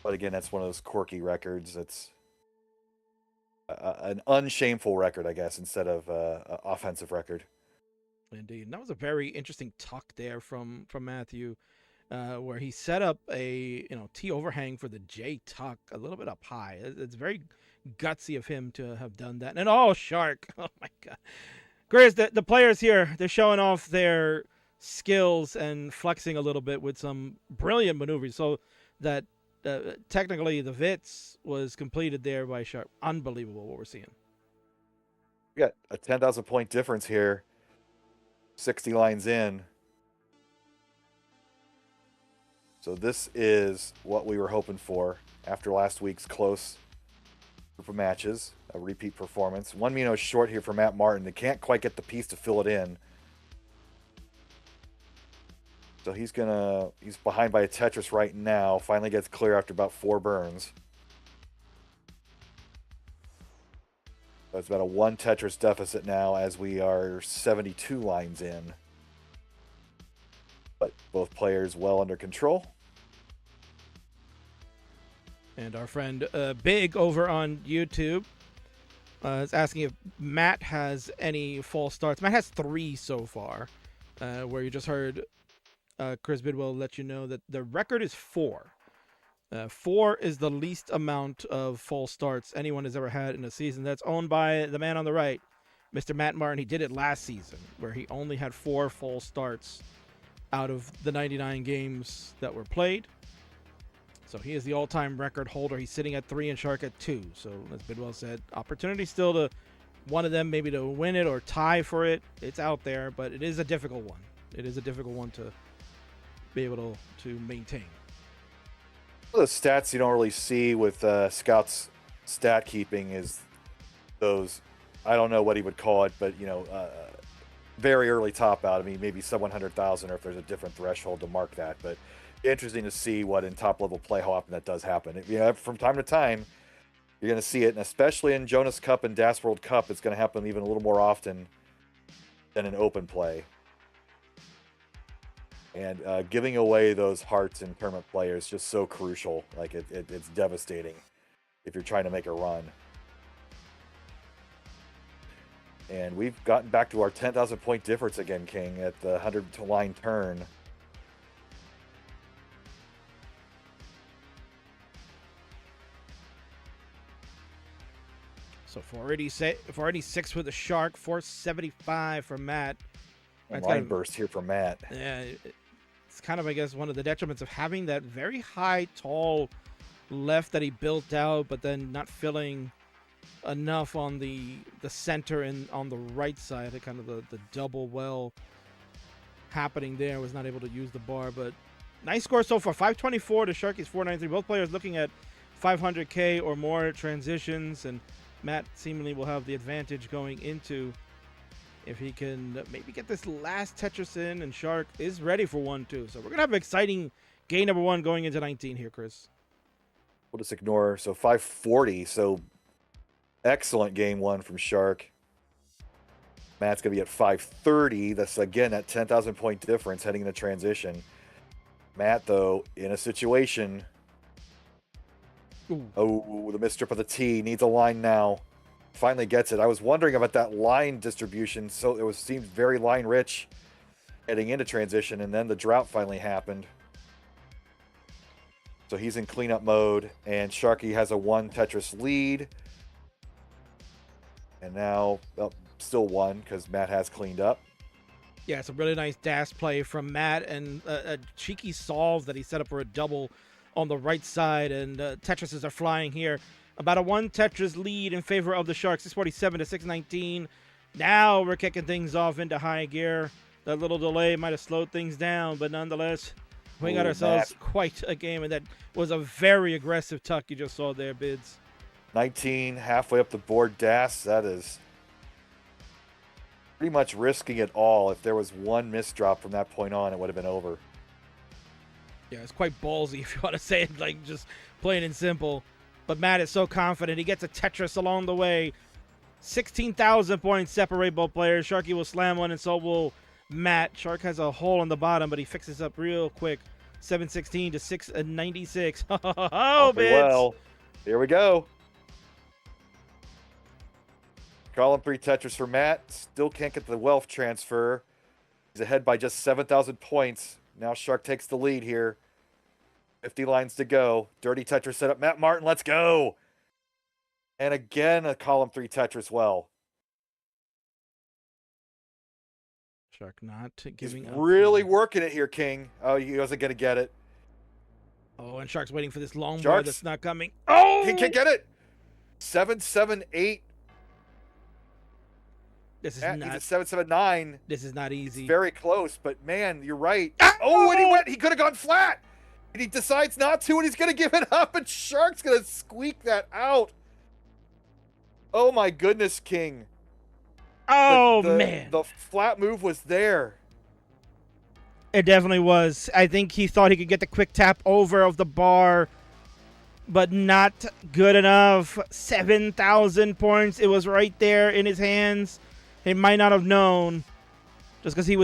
Speaker 2: But again, that's one of those quirky records. It's an unshameful record, I guess, instead of an offensive record.
Speaker 1: Indeed. And that was a very interesting tuck there from Matthew, where he set up a T overhang for the J tuck a little bit up high. It's very gutsy of him to have done that. And Shark. Oh my God. Chris, the players here, they're showing off their skills and flexing a little bit with some brilliant maneuvers. So that technically the Vits was completed there by Shark. Unbelievable what we're seeing.
Speaker 2: We got a 10,000 point difference here. 60 lines in. So this is what we were hoping for after last week's close group of matches, a repeat performance. 1 minute short here for Matt Martin. They can't quite get the piece to fill it in. So he's behind by a Tetris right now. Finally gets clear after about 4 burns. So it's about a 1 Tetris deficit now as we are 72 lines in. But both players well under control.
Speaker 1: And our friend Big over on YouTube is asking if Matt has any false starts. Matt has 3 so far, where you just heard Chris Bidwell let you know that the record is 4. 4 is the least amount of false starts anyone has ever had in a season. That's owned by the man on the right, Mr. Matt Martin. He did it last season, where he only had 4 false starts out of the 99 games that were played. So he is the all-time record holder. He's sitting at 3 and Shark at 2. So as Bidwell said, opportunity still to one of them maybe to win it or tie for it. It's out there, but it is a difficult one. It is a difficult one to be able to maintain.
Speaker 2: One of the stats you don't really see with Scout's stat keeping is those, I don't know what he would call it, but very early top out. I mean, maybe sub 100,000, or if there's a different threshold to mark that. But interesting to see what in top level play, how often that does happen. From time to time, you're going to see it, and especially in Jonas Cup and Das World Cup, it's going to happen even a little more often than in open play. And giving away those hearts in tournament play is just so crucial. Like it's devastating if you're trying to make a run. And we've gotten back to our 10,000 point difference again, King, at the 100 line turn.
Speaker 1: So 486 with the Shark, 475 for Matt.
Speaker 2: Line burst here for Matt.
Speaker 1: Yeah, it's kind of, I guess, one of the detriments of having that very high, tall left that he built out, but then not filling enough on the center and on the right side. Kind of the double well happening there. Was not able to use the bar, but nice score so far. 524 to Sharky's 493. Both players looking at 500K or more transitions, and Matt seemingly will have the advantage going into if he can maybe get this last Tetris in, and Shark is ready for 1-2. So we're going to have an exciting game number 1 going into 19 here, Chris.
Speaker 2: We'll just ignore. So 540. So excellent game 1 from Shark. Matt's going to be at 530. That's, again, that 10,000 point difference heading into transition. Matt, though, in a situation. Ooh. Oh, the mistrip of the tee. Needs a line now. Finally gets it. I was wondering about that line distribution. So it seemed very line rich heading into transition, and then the drought finally happened. So he's in cleanup mode, and Sharky has a 1 Tetris lead. And now still 1 because Matt has cleaned up.
Speaker 1: Yeah, it's a really nice dash play from Matt, and a cheeky solve that he set up for a double on the right side, and Tetrises are flying here. About a 1 Tetris lead in favor of the Sharks, 647 to 619. Now we're kicking things off into high gear. That little delay might have slowed things down, but nonetheless, we got ourselves quite a game, and that was a very aggressive tuck you just saw there, Bids.
Speaker 2: 19, halfway up the board, Das. That is pretty much risking it all. If there was 1 misdrop from that point on, it would have been over.
Speaker 1: Yeah, it's quite ballsy, if you want to say it, like just plain and simple. But Matt is so confident. He gets a Tetris along the way. 16,000 points separate both players. Sharky will slam one, and so will Matt. Shark has a hole on the bottom, but he fixes up real quick. 716 to 696. Oh, Bids.
Speaker 2: Well, here we go. Column 3 Tetris for Matt. Still can't get the wealth transfer. He's ahead by just 7,000 points. Now Shark takes the lead here. 50 lines to go. Dirty Tetris set up. Matt Martin, let's go. And again, a column 3 Tetris well.
Speaker 1: Shark not giving up.
Speaker 2: Really working it here, King. Oh, he wasn't going to get it.
Speaker 1: Oh, and Shark's waiting for this long bar that's not coming.
Speaker 2: Oh! He can't get it. 778.
Speaker 1: This is
Speaker 2: Matt,
Speaker 1: not.
Speaker 2: he's at 779.
Speaker 1: This is not easy.
Speaker 2: It's very close, but man, you're right. Oh, and he went. He could have gone flat. And he decides not to, and he's going to give it up, and Shark's going to squeak that out. Oh, my goodness, King.
Speaker 1: Oh, man.
Speaker 2: The flat move was there.
Speaker 1: It definitely was. I think he thought he could get the quick tap over of the bar, but not good enough. 7,000 points. It was right there in his hands. He might not have known, just because he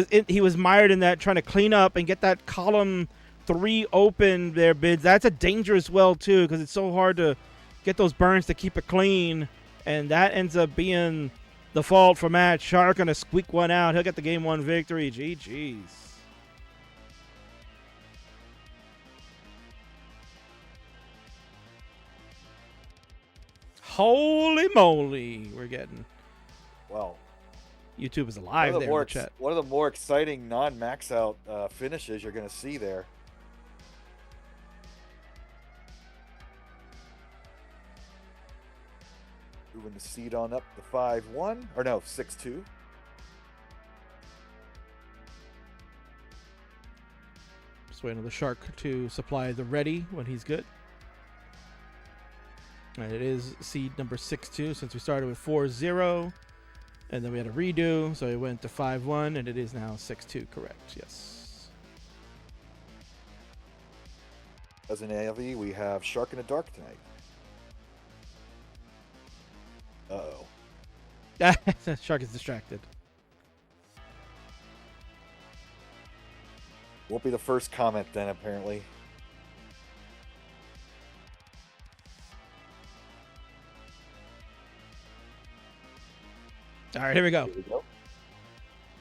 Speaker 1: was mired in that, trying to clean up and get that column 3 open there, Bids. That's a dangerous well, too, because it's so hard to get those burns to keep it clean. And that ends up being the fault for Matt. Shark going to squeak one out. He'll get the game 1 victory. GG's. Holy moly, we're getting.
Speaker 2: Well,
Speaker 1: YouTube is alive there in the chat.
Speaker 2: One of the more exciting non-max out finishes you're going to see there. Moving the seed on up to 5-1, or no, 6-2.
Speaker 1: Just waiting on the Shark to supply the ready when he's good. And it is seed number 6-2 since we started with 4-0. And then we had a redo, so it went to 5-1, and it is now 6-2, correct, yes.
Speaker 2: As an ALV, we have Shark in the Dark tonight. Uh-oh.
Speaker 1: Shark is distracted.
Speaker 2: Won't be the first comment then, apparently.
Speaker 1: All right, here we go.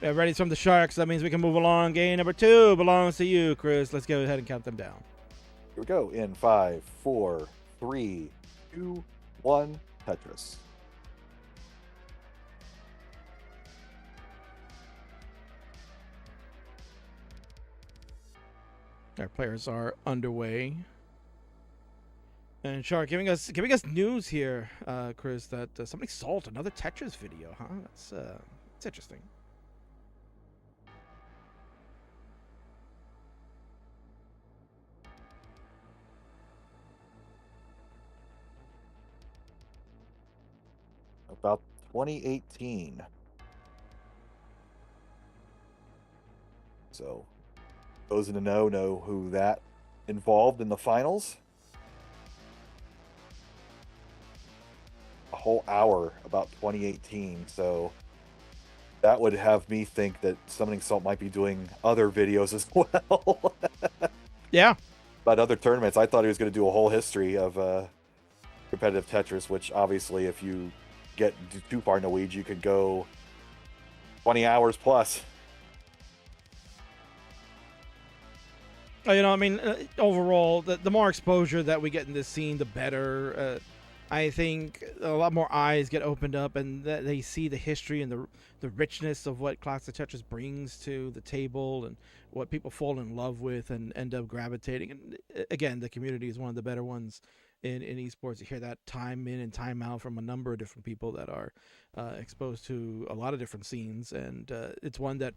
Speaker 1: Yeah, ready from the Sharks. That means we can move along. Game number 2 belongs to you, Chris. Let's go ahead and count them down.
Speaker 2: Here we go. In 5, 4, 3, 2, 1. Tetris.
Speaker 1: Our players are underway. And Shark giving us news here, Chris, that somebody sold another Tetris video, huh? That's interesting.
Speaker 2: About 2018. So, those in the know who that involved in the finals. A whole hour about 2018, so that would have me think that Summoning Salt might be doing other videos as well.
Speaker 1: Yeah.
Speaker 2: About other tournaments. I thought he was going to do a whole history of competitive Tetris, which obviously if you get too far in the weeds, you could go 20 hours plus.
Speaker 1: You know, I mean, overall, the more exposure that we get in this scene, the better. I think a lot more eyes get opened up, and they see the history and the richness of what Classic Tetris brings to the table, and what people fall in love with and end up gravitating. And again, the community is one of the better ones in esports. You hear that time in and time out from a number of different people that are exposed to a lot of different scenes, and it's one that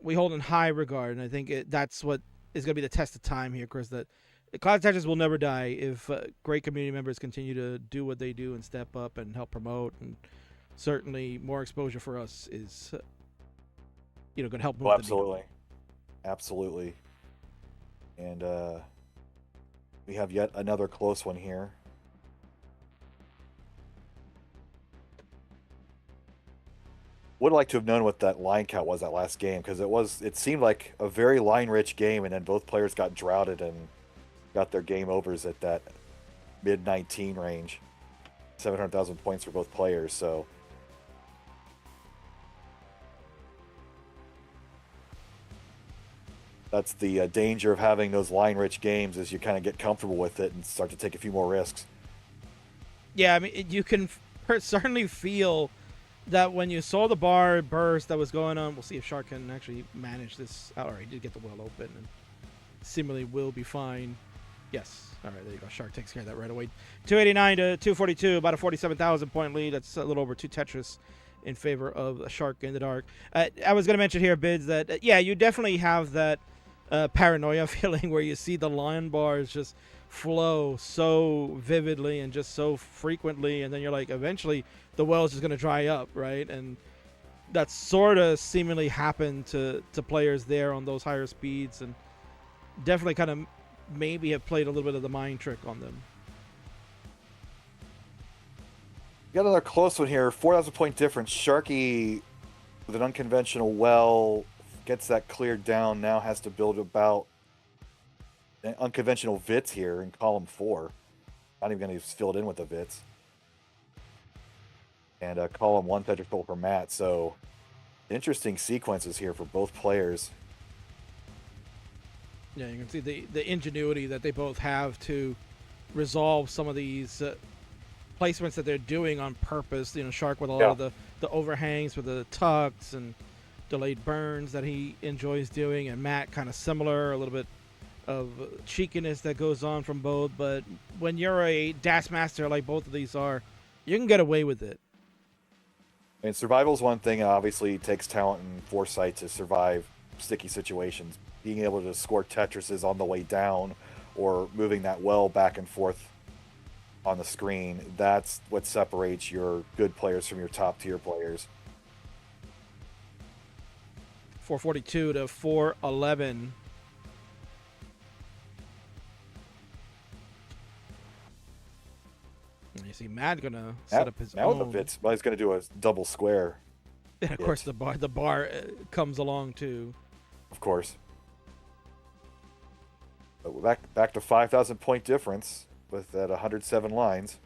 Speaker 1: we hold in high regard. And I think that's what is going to be the test of time here, Chris, that Classic Tetris will never die if great community members continue to do what they do and step up and help promote. And certainly more exposure for us is, going to help move the needle.
Speaker 2: Absolutely. And we have yet another close one here. Would like to have known what that line count was that last game, because it seemed like a very line-rich game, and then both players got droughted and got their game overs at that mid-19 range. 700,000 points for both players, so that's the danger of having those line-rich games, is you kind of get comfortable with it and start to take a few more risks.
Speaker 1: Yeah, I mean, you can certainly feel that when you saw the bar burst that was going on. We'll see if Shark can actually manage this. All right, he did get the well open, and seemingly will be fine. Yes. All right, there you go. Shark takes care of that right away. 289 to 242, about a 47,000 point lead. That's a little over 2 Tetris in favor of Shark in the Dark. I was going to mention here, Bids, that, yeah, you definitely have that paranoia feeling where you see the line bars just flow so vividly and just so frequently, and then you're like, eventually the well is just going to dry up, right? And that sort of seemingly happened to players there on those higher speeds, and definitely kind of maybe have played a little bit of the mind trick on them.
Speaker 2: Got another close one here. 4,000 point difference. Sharky with an unconventional well gets that cleared down. Now has to build about an unconventional Vits here in column 4. Not even going to fill it in with the Vits. And column 1 Pedro for Matt. So interesting sequences here for both players.
Speaker 1: Yeah, you can see the ingenuity that they both have to resolve some of these placements that they're doing on purpose. You know, Shark with a lot of the overhangs with the tucks and delayed burns that he enjoys doing, and Matt kind of similar, a little bit of cheekiness that goes on from both. But when you're a dash master like both of these are, you can get away with it.
Speaker 2: And survival is one thing. Obviously, it takes talent and foresight to survive sticky situations. Being able to score Tetrises on the way down or moving that well back and forth on the screen, that's what separates your good players from your top tier players.
Speaker 1: 442 to 411. You see Matt gonna set up his own.
Speaker 2: With the Vits, well, he's gonna do a double square.
Speaker 1: And of course the bar comes along too.
Speaker 2: Of course. But we're back to 5,000 point difference with that 107 lines.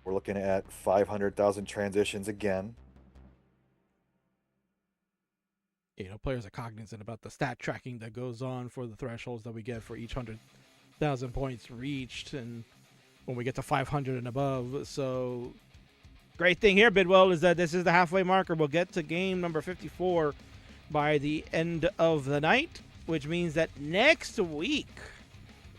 Speaker 2: We're looking at 500,000 transitions again.
Speaker 1: You know, players are cognizant about the stat tracking that goes on for the thresholds that we get for each 100,000 points reached, and when we get to 500 and above. So, great thing here, Bidwell, is that this is the halfway marker. We'll get to game number 54 by the end of the night, which means that next week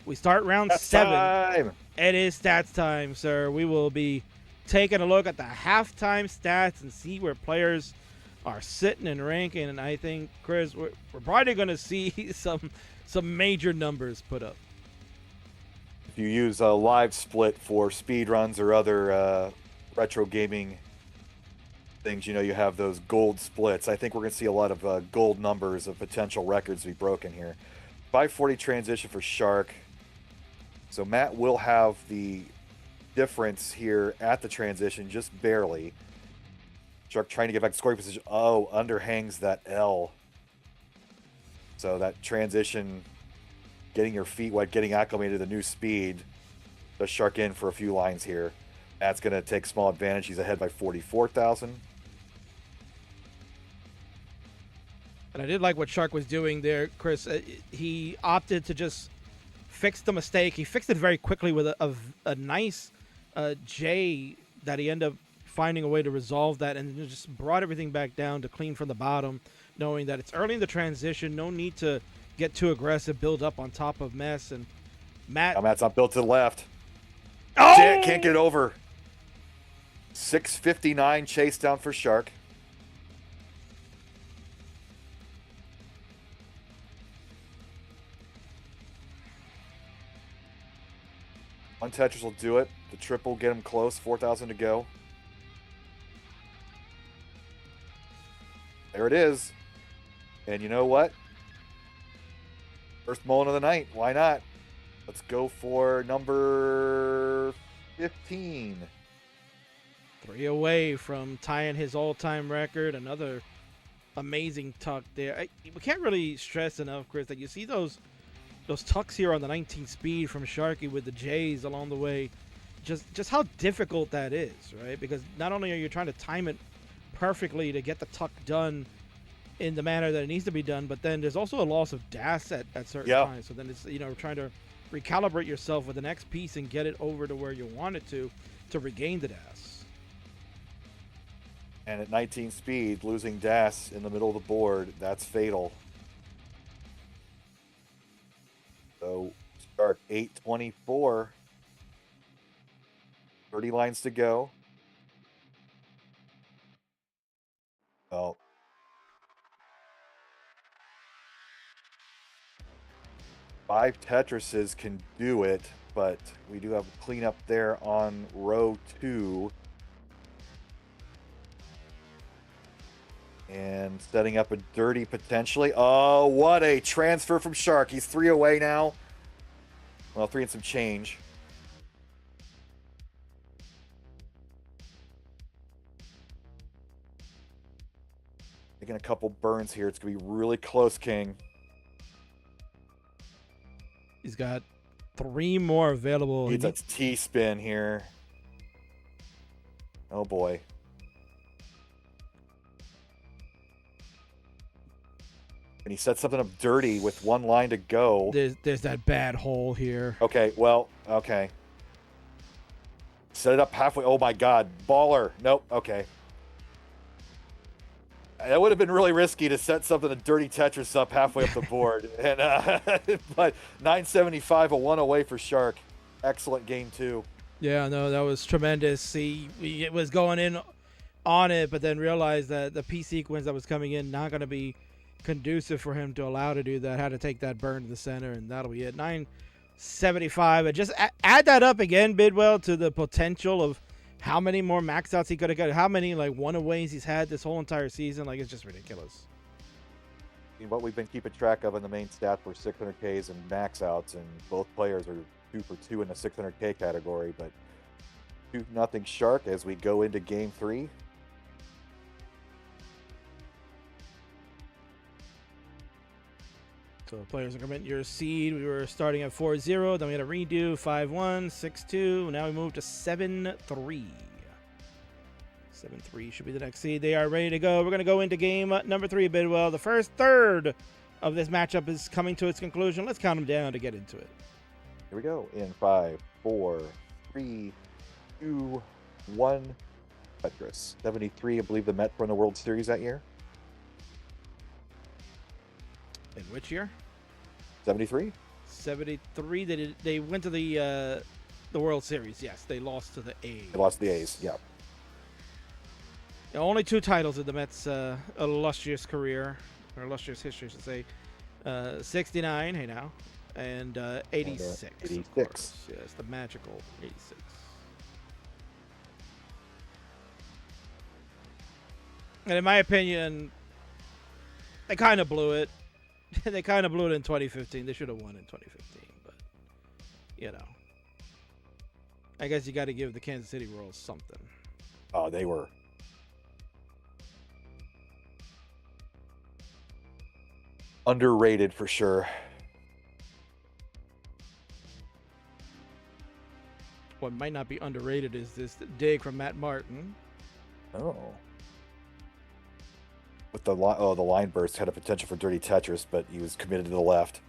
Speaker 1: we start round 7.
Speaker 2: Time.
Speaker 1: It is stats time, sir. We will be taking a look at the halftime stats and see where players are sitting and ranking. And I think, Chris, we're probably going to see some major numbers put up.
Speaker 2: If you use a live split for speed runs or other retro gaming things, you know, you have those gold splits. I think we're going to see a lot of gold numbers of potential records be broken here. 540 transition for Shark. So Matt will have the difference here at the transition, just barely. Shark trying to get back to scoring position. Oh, underhangs that L. So that transition, getting your feet wet, getting acclimated to the new speed, does Shark in for a few lines here. Matt's going to take small advantage. He's ahead by 44,000.
Speaker 1: And I did like what Shark was doing there, Chris. He opted to just fix the mistake. He fixed it very quickly with a nice J that he ended up finding a way to resolve that, and just brought everything back down to clean from the bottom, knowing that it's early in the transition. No need to get too aggressive, build up on top of mess. And Matt's
Speaker 2: not built to the left.
Speaker 1: Oh!
Speaker 2: Can't get over. 659 chase down for Shark. One Tetris will do it. The triple get him close. 4,000 to go. There it is. And you know what? First mulligan of the night. Why not? Let's go for number 15.
Speaker 1: 3 away from tying his all-time record. Another amazing tuck there. We can't really stress enough, Chris, that you see those tucks here on the 19 speed from Sharky with the J's along the way. Just how difficult that is, right? Because not only are you trying to time it perfectly to get the tuck done in the manner that it needs to be done, but then there's also a loss of DAS at certain times. So then it's, you know, trying to recalibrate yourself with the next piece and get it over to where you want it to regain the DAS.
Speaker 2: And at 19 speed, losing DAS in the middle of the board, that's fatal. So start 824. 30 lines to go. Well, five Tetrises can do it. but we do have cleanup there on row 2. And setting up a dirty potentially. Oh, what a transfer from Shark. He's 3 away now. Well, 3 and some change. Taking a couple burns here. It's going to be really close, King.
Speaker 1: He's got 3 more available.
Speaker 2: Needs that T-spin here. Oh, boy. And he set something up dirty with 1 line to go.
Speaker 1: There's that bad hole here.
Speaker 2: Okay, well, okay. Set it up halfway. Oh, my God. Baller. Nope. Okay. That would have been really risky to set something a dirty Tetris up halfway up the board. And but 975, a 1 away for Shark. Excellent game, too.
Speaker 1: Yeah, no, that was tremendous. He was going in on it, but then realized that the P sequence that was coming in not going to be conducive for him to allow to do that. Had to take that burn to the center, and that'll be it. 975. And just add that up again, Bidwell, to the potential of how many more max outs he could have got, how many like 1-aways he's had this whole entire season. Like, it's just ridiculous.
Speaker 2: What we've been keeping track of in the main stats were 600Ks and max outs, and both players are 2 for 2 in the 600K category. But 2-0 Shark as we go into game 3.
Speaker 1: So players are coming your seed. We were starting at 4-0. Then we had a redo 5-1, 6-2. Now we move to 7-3. 7-3 should be the next seed. They are ready to go. We're going to go into game number 3, Bidwell. The first third of this matchup is coming to its conclusion. Let's count them down to get into it.
Speaker 2: Here we go. In 5, 4, 3, 2, 1. Tetris. 73, I believe the Mets won the World Series that year.
Speaker 1: In which year?
Speaker 2: 73.
Speaker 1: 73. They went to the World Series. Yes, they lost to the A's.
Speaker 2: They lost to the A's. Yeah.
Speaker 1: Only 2 titles in the Mets' illustrious career, or illustrious history, I should say. 69. Hey now, and 86.
Speaker 2: 86.
Speaker 1: Yes, the magical 86. And in my opinion, they kind of blew it. They kind of blew it in 2015. They should have won in 2015, but you know, I guess you got to give the Kansas City Royals something.
Speaker 2: Oh, they were underrated for sure.
Speaker 1: What might not be underrated is this dig from Matt Martin.
Speaker 2: Oh. With the line burst had a potential for dirty Tetris, but he was committed to the left.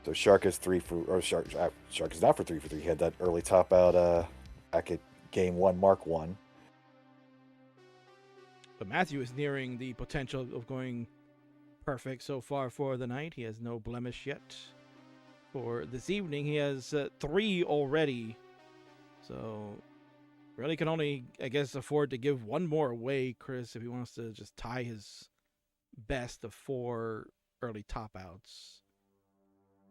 Speaker 2: So Shark is 3 for, or Shark is not for 3 for 3. He had that early top out back at game 1, Mark 1.
Speaker 1: But Matthew is nearing the potential of going perfect so far for the night. He has no blemish yet. For this evening, he has 3 already. So really can only, I guess, afford to give 1 more away, Chris, if he wants to just tie his best of 4 early top outs.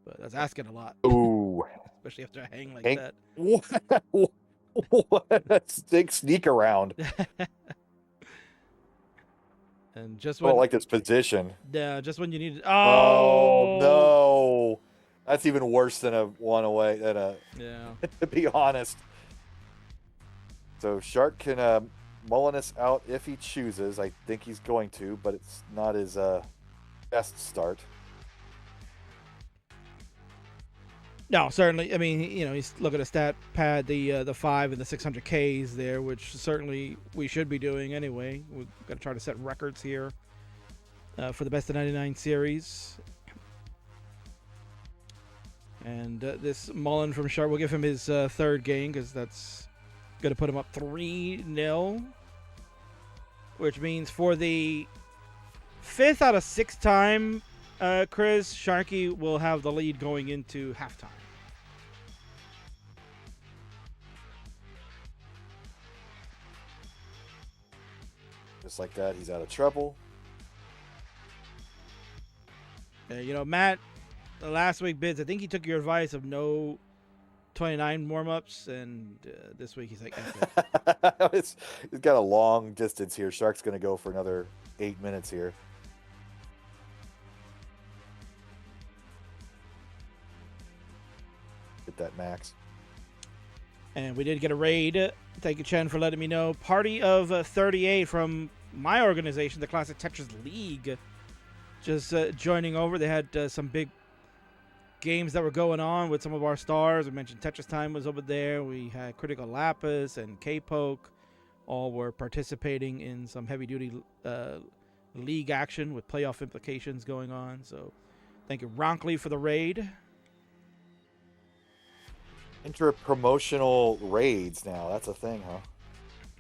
Speaker 1: But that's asking a lot.
Speaker 2: Ooh.
Speaker 1: Especially after a hang like that.
Speaker 2: What a sneak around.
Speaker 1: And just
Speaker 2: when I don't like this position.
Speaker 1: Yeah, just when you need it.
Speaker 2: Oh no. That's even worse than a 1 away. Yeah. To be honest. So Shark can mullen us out if he chooses. I think he's going to, but it's not his best start.
Speaker 1: No, certainly. I mean, you know, he's looking at stat pad, the 5 and the 600Ks there, which certainly we should be doing anyway. We've got to try to set records here for the best of 99 series. And this Mullen from Shark, we'll give him his 3rd game because that's going to put him up 3-0, which means for the 5th out of 6 time, Chris, Sharky will have the lead going into halftime.
Speaker 2: Just like that, he's out of trouble.
Speaker 1: You know, Matt the last week bids, I think he took your advice of no 29 warm-ups, and this week he's like,
Speaker 2: He's got a long distance here. Shark's going to go for another 8 minutes here. Get that max.
Speaker 1: And we did get a raid. Thank you, Chen, for letting me know. Party of 38 from my organization, the Classic Tetris League, just joining over. They had some big games that were going on with some of our stars. We mentioned Tetris Time was over there. We had Critical Lapis and K-Poke. All were participating in some heavy-duty league action with playoff implications going on. So thank you, Ronkley, for the raid.
Speaker 2: Inter-promotional raids now. That's a thing, huh?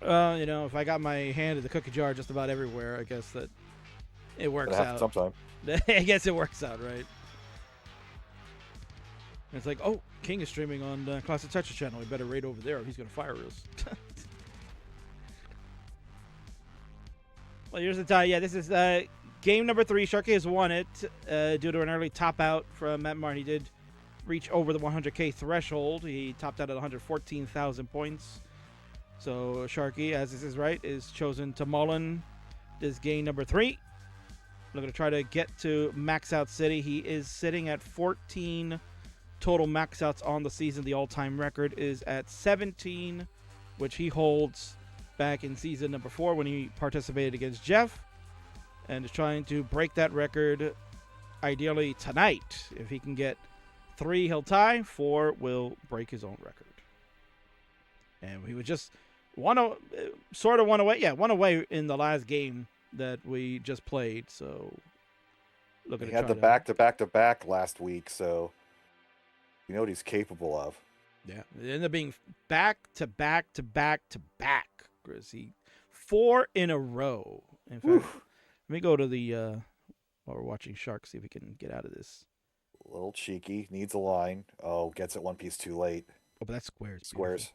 Speaker 1: If I got my hand in the cookie jar just about everywhere, I guess that it works out.
Speaker 2: Sometime.
Speaker 1: I guess it works out, right? And it's like, oh, King is streaming on Classic Tetris channel. We better raid over there or he's going to fire us. Well, here's the time. Yeah, this is game number 3. Sharky has won it due to an early top out from Matt Martin. He did reach over the 100K threshold. He topped out at 114,000 points. So Sharky, as this is right, is chosen to mullen this game number 3. Looking to try to get to max out city. He is sitting at 14 total max outs on the season. The all-time record is at 17, which he holds back in season number 4 when he participated against Jeff, and is trying to break that record ideally tonight. If he can get 3, he'll tie. 4 will break his own record. And he was just one away. Yeah, one away in the last game that we just played. So
Speaker 2: he had the back-to-back last week, so you know what he's capable of.
Speaker 1: Yeah, it ended up being back-to-back, Chris. 4 in a row. In fact, let me go to the while we're watching Shark, see if we can get out of this.
Speaker 2: A little cheeky, needs a line. Oh, gets it one piece too late.
Speaker 1: Oh, but that's squares.
Speaker 2: Squares.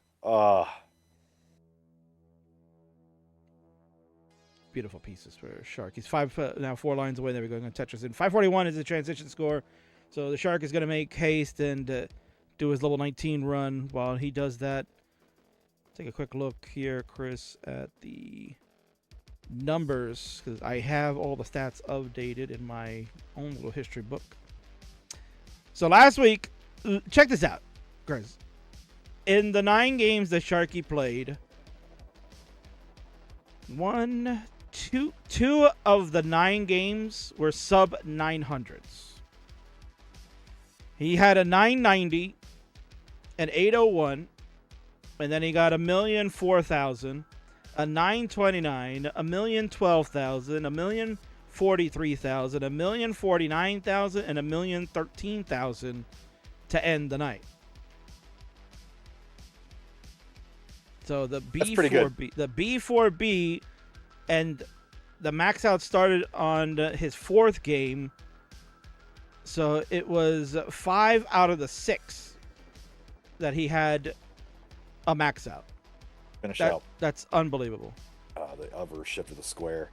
Speaker 1: Beautiful pieces for Shark. He's 4 lines away. There we go. Going to Tetris in. 541 is the transition score. So the Shark is going to make haste and do his level 19 run. While he does that, take a quick look here, Chris, at the numbers, because I have all the stats updated in my own little history book. So last week, check this out, Chris. In the 9 games that Sharky played, two of the 9 games were sub 900s. He had a 990, an 801, and then he got 1,004,000, a 929, 1,012,000, 1,043,000, 1,049,000, and 1,013,000 to end the night. So the B4B, and the max out started on his 4th game. So it was 5 out of the 6 that he had a max out.
Speaker 2: Finish out.
Speaker 1: That's unbelievable.
Speaker 2: The other shift to the square.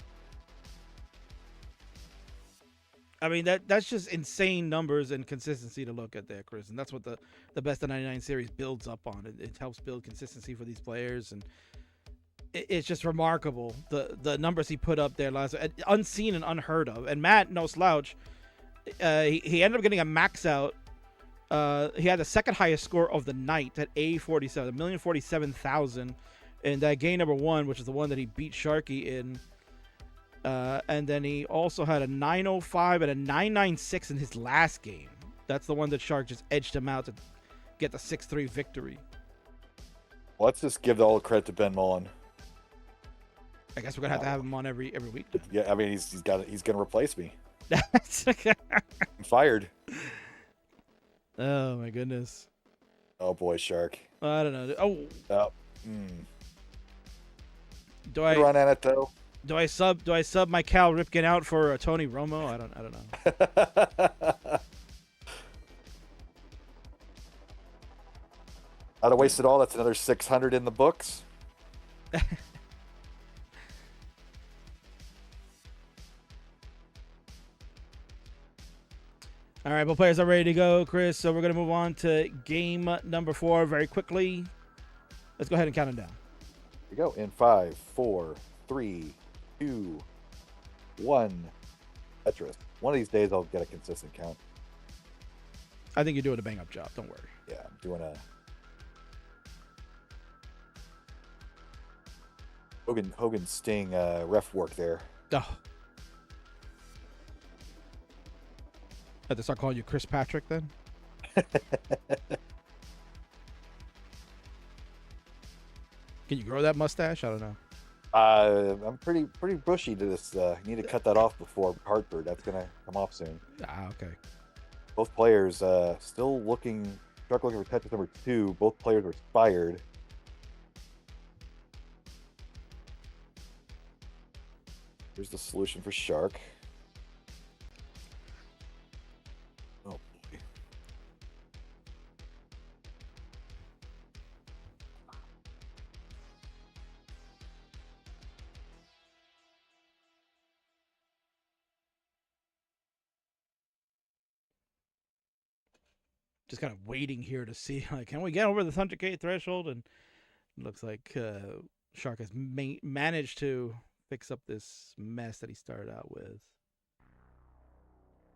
Speaker 1: I mean, that's just insane numbers and consistency to look at there, Chris. And that's what the Best of 99 series builds up on. It helps build consistency for these players. And it's just remarkable, the numbers he put up there last week. Unseen and unheard of. And Matt, no slouch, he ended up getting a max out. He had the second highest score of the night at A47, 1,047,000 in that game number 1, which is the one that he beat Sharky in. And then he also had a 905 and a 996 in his last game. That's the one that Shark just edged him out to get the 6-3 victory.
Speaker 2: Let's just give all the credit to Ben Mullen.
Speaker 1: I guess we're gonna have him on every week.
Speaker 2: Yeah, I mean he's gonna replace me. I'm fired.
Speaker 1: Oh my goodness.
Speaker 2: Oh boy, Shark.
Speaker 1: I don't know. Do I
Speaker 2: run at it though?
Speaker 1: Do I sub my Cal Ripken out for Tony Romo? I don't know.
Speaker 2: I'd have wasted all. That's another 600 in the books.
Speaker 1: All right, both players are ready to go, Chris. So we're going to move on to game number 4 very quickly. Let's go ahead and count it down.
Speaker 2: Here we go. In 5, 4, 3, 2, 1. Tetris. One of these days I'll get a consistent count.
Speaker 1: I think you're doing a bang-up job. Don't worry.
Speaker 2: Yeah, I'm doing a Hogan Sting ref work there.
Speaker 1: Oh. Have to start calling you Chris Patrick then? Can you grow that mustache? I don't know.
Speaker 2: I'm pretty bushy to this. Need to cut that off before Hartford. That's gonna come off soon.
Speaker 1: Okay.
Speaker 2: Both players still looking. Shark looking for Tetris number 2. Both players were expired. Here's the solution for Shark. Oh boy.
Speaker 1: Just kind of waiting here to see, like, can we get over the 100K threshold? And it looks like Shark has managed to fix up this mess that he started out with.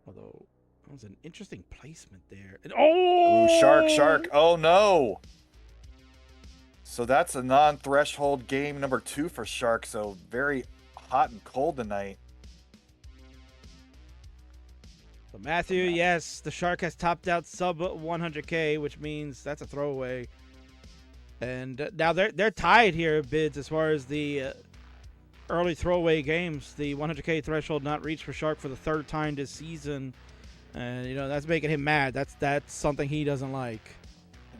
Speaker 1: Although, that was an interesting placement there. And,
Speaker 2: Ooh, Shark. Oh, no. So that's a non-threshold game number 2 for Shark. So very hot and cold tonight.
Speaker 1: So Matthew, yes, the Shark has topped out sub 100K, which means that's a throwaway. And now they're tied here, Bids, as far as the early throwaway games. The 100K threshold not reached for Shark for the 3rd time this season. And, you know, that's making him mad. That's something he doesn't like.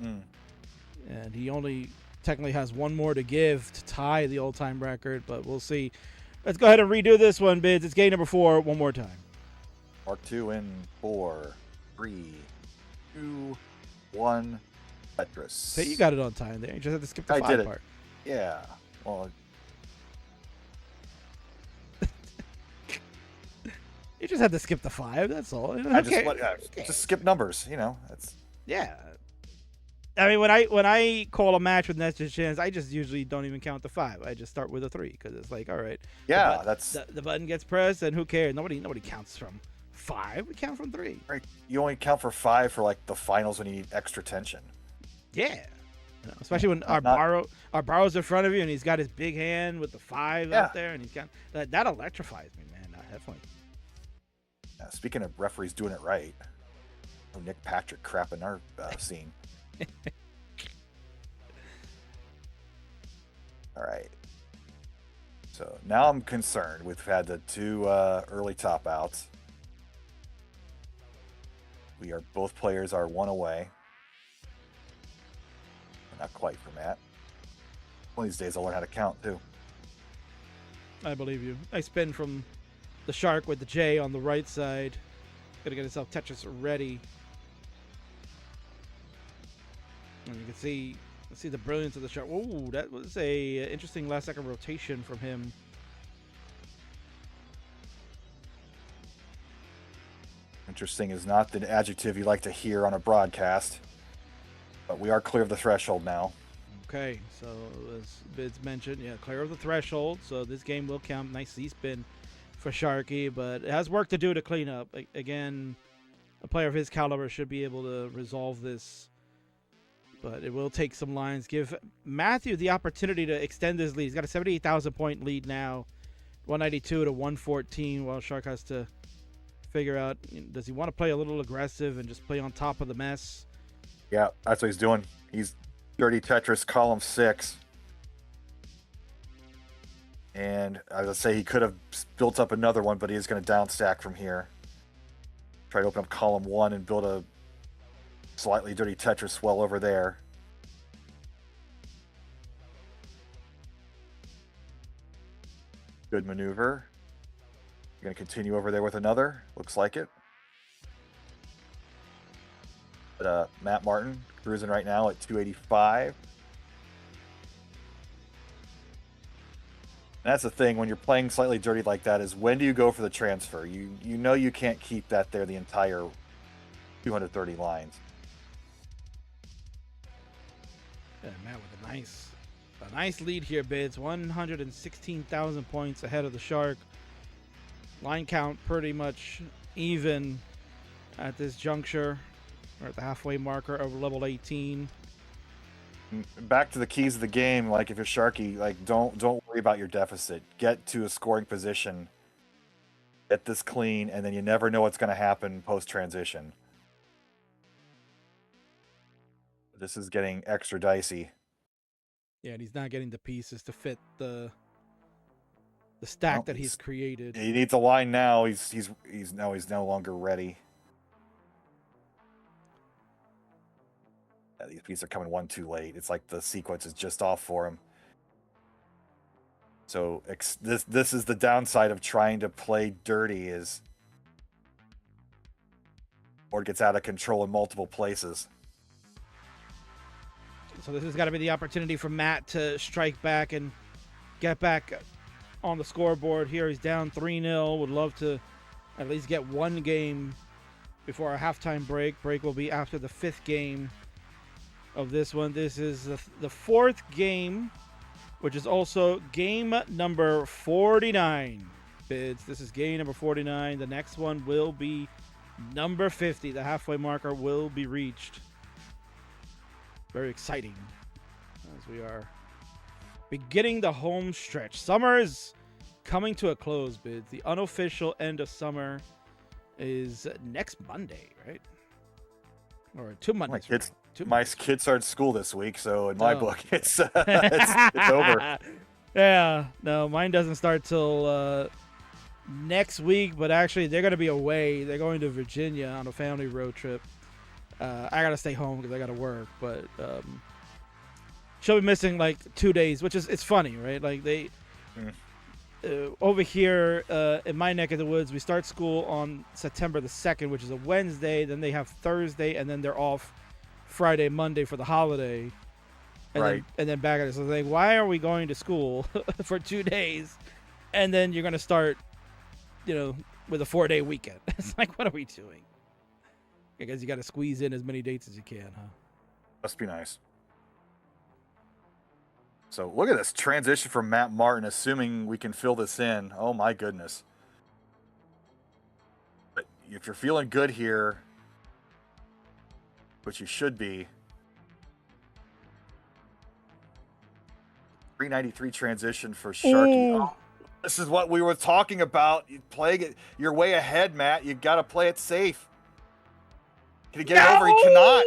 Speaker 1: And he only technically has one more to give to tie the all-time record, but we'll see. Let's go ahead and redo this one, Bids. It's game number 4 one more time.
Speaker 2: Mark 2 in 4, 3, 2, 1. Tetris.
Speaker 1: Hey, you got it on time there. You just have to skip the 5 part.
Speaker 2: Yeah. Well,
Speaker 1: you just have to skip the 5. That's all.
Speaker 2: Just skip numbers. You know, that's.
Speaker 1: Yeah. I mean, when I call a match with Nestor Chance, I just usually don't even count the 5. I just start with a 3 because it's like, all right.
Speaker 2: Yeah,
Speaker 1: the button gets pressed, and who cares? Nobody counts from 5. We count from 3.
Speaker 2: Right. You only count for 5 for like the finals when you need extra tension.
Speaker 1: Yeah. You know, especially when Barro's in front of you and he's got his big hand with the 5 out there, and he's got that electrifies me, man. Definitely.
Speaker 2: Yeah, speaking of referees doing it right, Nick Patrick crap in our scene. All right. So now I'm concerned. We've had the 2 early top outs. Both players are 1 away. Not quite for Matt. One of these days I'll learn how to count too.
Speaker 1: I believe you. I spin from the Shark with the J on the right side. Gotta get himself Tetris ready. And you can see the brilliance of the Shark. Ooh, that was a interesting last second rotation from him.
Speaker 2: Interesting is not the adjective you like to hear on a broadcast, but we are clear of the threshold now.
Speaker 1: Okay, so as Bids mentioned, yeah, clear of the threshold, so this game will count. Nice Z-spin for Sharky, but it has work to do to clean up. Again, a player of his caliber should be able to resolve this, but it will take some lines. Give Matthew the opportunity to extend his lead. He's got a 78,000 point lead now, 192 to 114, while Shark has to figure out, does he want to play a little aggressive and just play on top of the mess?
Speaker 2: Yeah, that's what he's doing. He's Dirty Tetris column 6. And as I say, he could have built up another one, but he is going to down stack from here. Try to open up column 1 and build a slightly Dirty Tetris well over there. Good maneuver. Going to continue over there with another. Looks like it. But Matt Martin cruising right now at 285. And that's the thing when you're playing slightly dirty like that, is when do you go for the transfer? You know you can't keep that there the entire 230 lines.
Speaker 1: Yeah, Matt with a nice lead here, Bids. 116,000 points ahead of the Shark. Line count pretty much even at this juncture. We're at the halfway marker of level 18.
Speaker 2: Back to the keys of the game. Like if you're Sharky, like don't worry about your deficit. Get to a scoring position. Get this clean, and then you never know what's going to happen post transition. This is getting extra dicey.
Speaker 1: Yeah, and he's not getting the pieces to fit the stack that he's created.
Speaker 2: He needs a line now. He's no longer ready. These pieces are coming one too late. It's like the sequence is just off for him. So this is the downside of trying to play dirty, is board gets out of control in multiple places.
Speaker 1: So this has got to be the opportunity for Matt to strike back and get back on the scoreboard here. He's down 3-0. Would love to at least get one game before our halftime break. Break will be after the 5th game of this one. This is the 4th game, which is also game number 49. Bids. This is game number 49. The next one will be number 50. The halfway marker will be reached. Very exciting as we are beginning the home stretch. Summer is coming to a close, Bids. The unofficial end of summer is next Monday, right? Or 2 Mondays.
Speaker 2: My kids started school this week, so in my book, it's over.
Speaker 1: Yeah, no, mine doesn't start till next week, but actually they're going to be away. They're going to Virginia on a family road trip. I got to stay home because I got to work, but she'll be missing like 2 days, which is, it's funny, right? Like they, over here in my neck of the woods, we start school on September the 2nd, which is a Wednesday. Then they have Thursday, and then they're off Friday, Monday for the holiday. And then back at it. So like, why are we going to school for 2 days? And then you're going to start, with a 4-day weekend. It's like, what are we doing? I guess you got to squeeze in as many dates as you can, huh?
Speaker 2: Must be nice. So look at this transition from Matt Martin, assuming we can fill this in. Oh my goodness. But if you're feeling good here, which you should be, 393 transition for Sharky. Oh, this is what we were talking about. You play it, you're way ahead, Matt. You got to play it safe. Can he get it over? He cannot.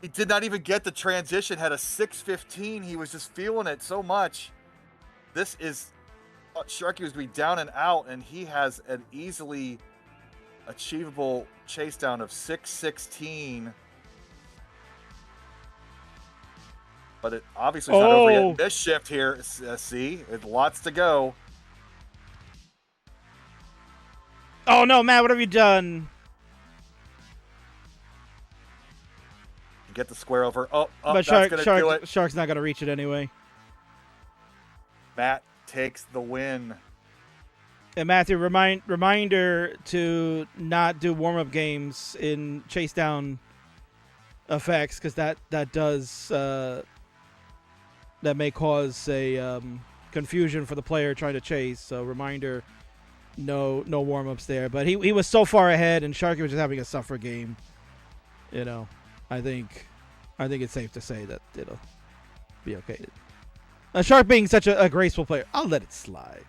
Speaker 2: He did not even get the transition. Had a 6:15. He was just feeling it so much. This is Sharky was going to be down and out, and he has an easily achievable chase down of 6:16. But it obviously is not over yet. This shift here, see, it's lots to go.
Speaker 1: Oh no, Matt, what have you done?
Speaker 2: Get the square over. Oh,
Speaker 1: but Shark's not gonna reach it anyway.
Speaker 2: Matt takes the win.
Speaker 1: And Matthew, reminder to not do warm-up games in chase down effects, because that does that may cause a confusion for the player trying to chase. So reminder, no warm-ups there. But he was so far ahead, and Sharky was just having a suffer game. I think it's safe to say that it'll be okay. Shark being such a graceful player, I'll let it slide.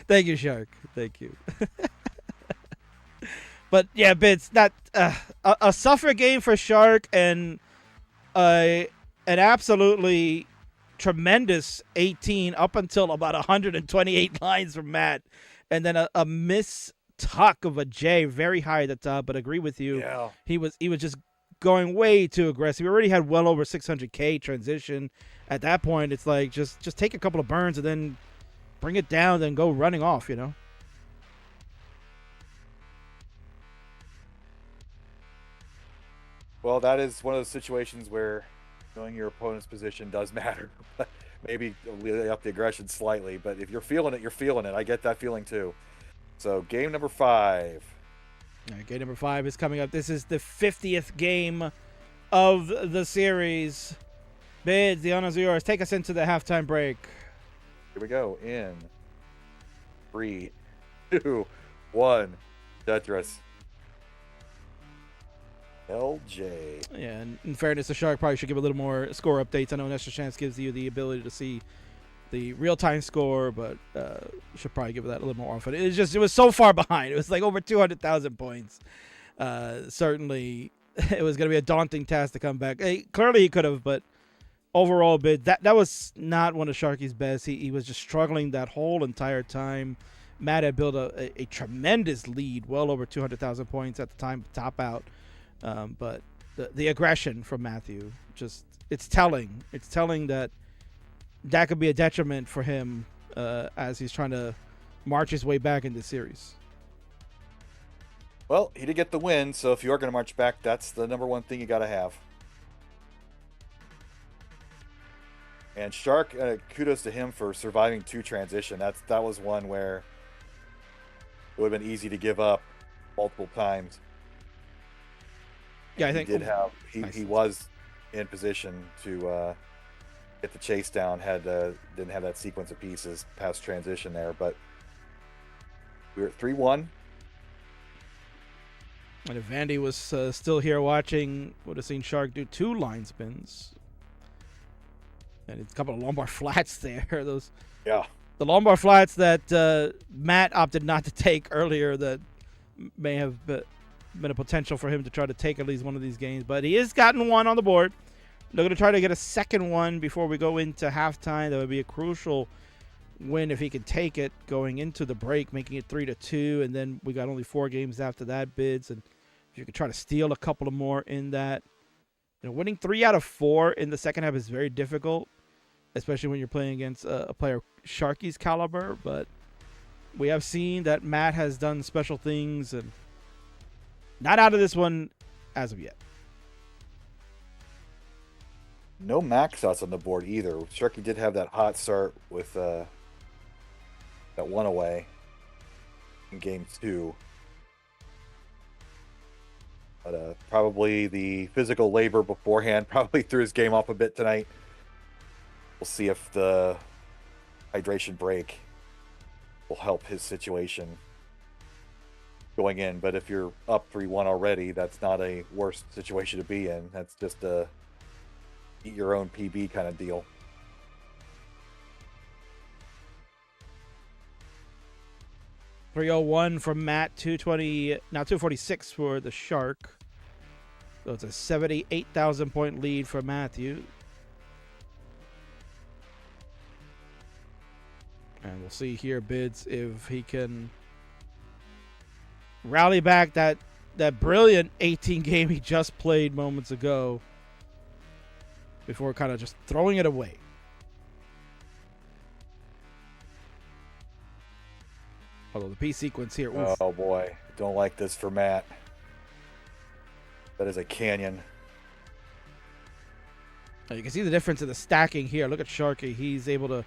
Speaker 1: Thank you, Shark. Thank you. But yeah, Bits, that a suffer game for Shark, and an absolutely tremendous 18 up until about 128 lines from Matt, and then a miss tuck of a J very high at the top. But agree with you,
Speaker 2: yeah.
Speaker 1: He was just going way too aggressive. We already had well over 600k transition. At that point, it's like just take a couple of burns and then bring it down, then go running off.
Speaker 2: Well, that is one of those situations where knowing your opponent's position does matter. Maybe up the aggression slightly, but if you're feeling it, you're feeling it. I get that feeling too. So game number 5.
Speaker 1: All right, game number 5 is coming up. This is the 50th game of the series. Bids, the honors are yours. Take us into the halftime break.
Speaker 2: Here we go. In 3, 2, 1. Tetris. LJ.
Speaker 1: Yeah, and in fairness, the Shark probably should give a little more score updates. I know an extra chance gives you the ability to see the real-time score, but should probably give that a little more often. It was so far behind. It was like over 200,000 points. Certainly, it was going to be a daunting task to come back. Clearly, he could have, but overall, bid that was not one of Sharky's best. He was just struggling that whole entire time. Matt had built a tremendous lead, well over 200,000 points at the time to top out. But the aggression from Matthew, it's telling. It's telling that could be a detriment for him as he's trying to march his way back in the series.
Speaker 2: Well, he did get the win, so if you are going to march back, that's the number one thing you got to have. And Shark, kudos to him for surviving 2 transition. That was one where it would have been easy to give up multiple times.
Speaker 1: Yeah, I think
Speaker 2: he was in position to get the chase down. Didn't have that sequence of pieces past transition there, but we were at 3-1.
Speaker 1: And if Vandy was still here watching, would have seen Shark do 2 line spins. And it's a couple of lumbar flats there. The lumbar flats that Matt opted not to take earlier that may have been a potential for him to try to take at least one of these games. But he has gotten one on the board. They're going to try to get a second one before we go into halftime. That would be a crucial win if he can take it going into the break, making it 3-2. And then we got only 4 games after that, Bids. And if you could try to steal a couple of more in that. Winning 3 out of 4 in the second half is very difficult, especially when you're playing against a player Sharky's caliber. But we have seen that Matt has done special things, and not out of this one as of yet.
Speaker 2: No max outs on the board either. Sharky did have that hot start with that one away in game 2. But probably the physical labor beforehand probably threw his game off a bit tonight. We'll see if the hydration break will help his situation going in. But if you're up 3-1 already, that's not a worse situation to be in. That's just a eat your own PB kind of deal.
Speaker 1: .301 from Matt, 220, now 246 for the Shark. So it's a 78,000 point lead for Matthew. And we'll see here, Bids, if he can rally back that brilliant 18 game he just played moments ago before kind of just throwing it away. Although the P sequence here. Oof.
Speaker 2: Oh boy, don't like this for Matt. That is a canyon.
Speaker 1: You can see the difference in the stacking here. Look at Sharky. He's able to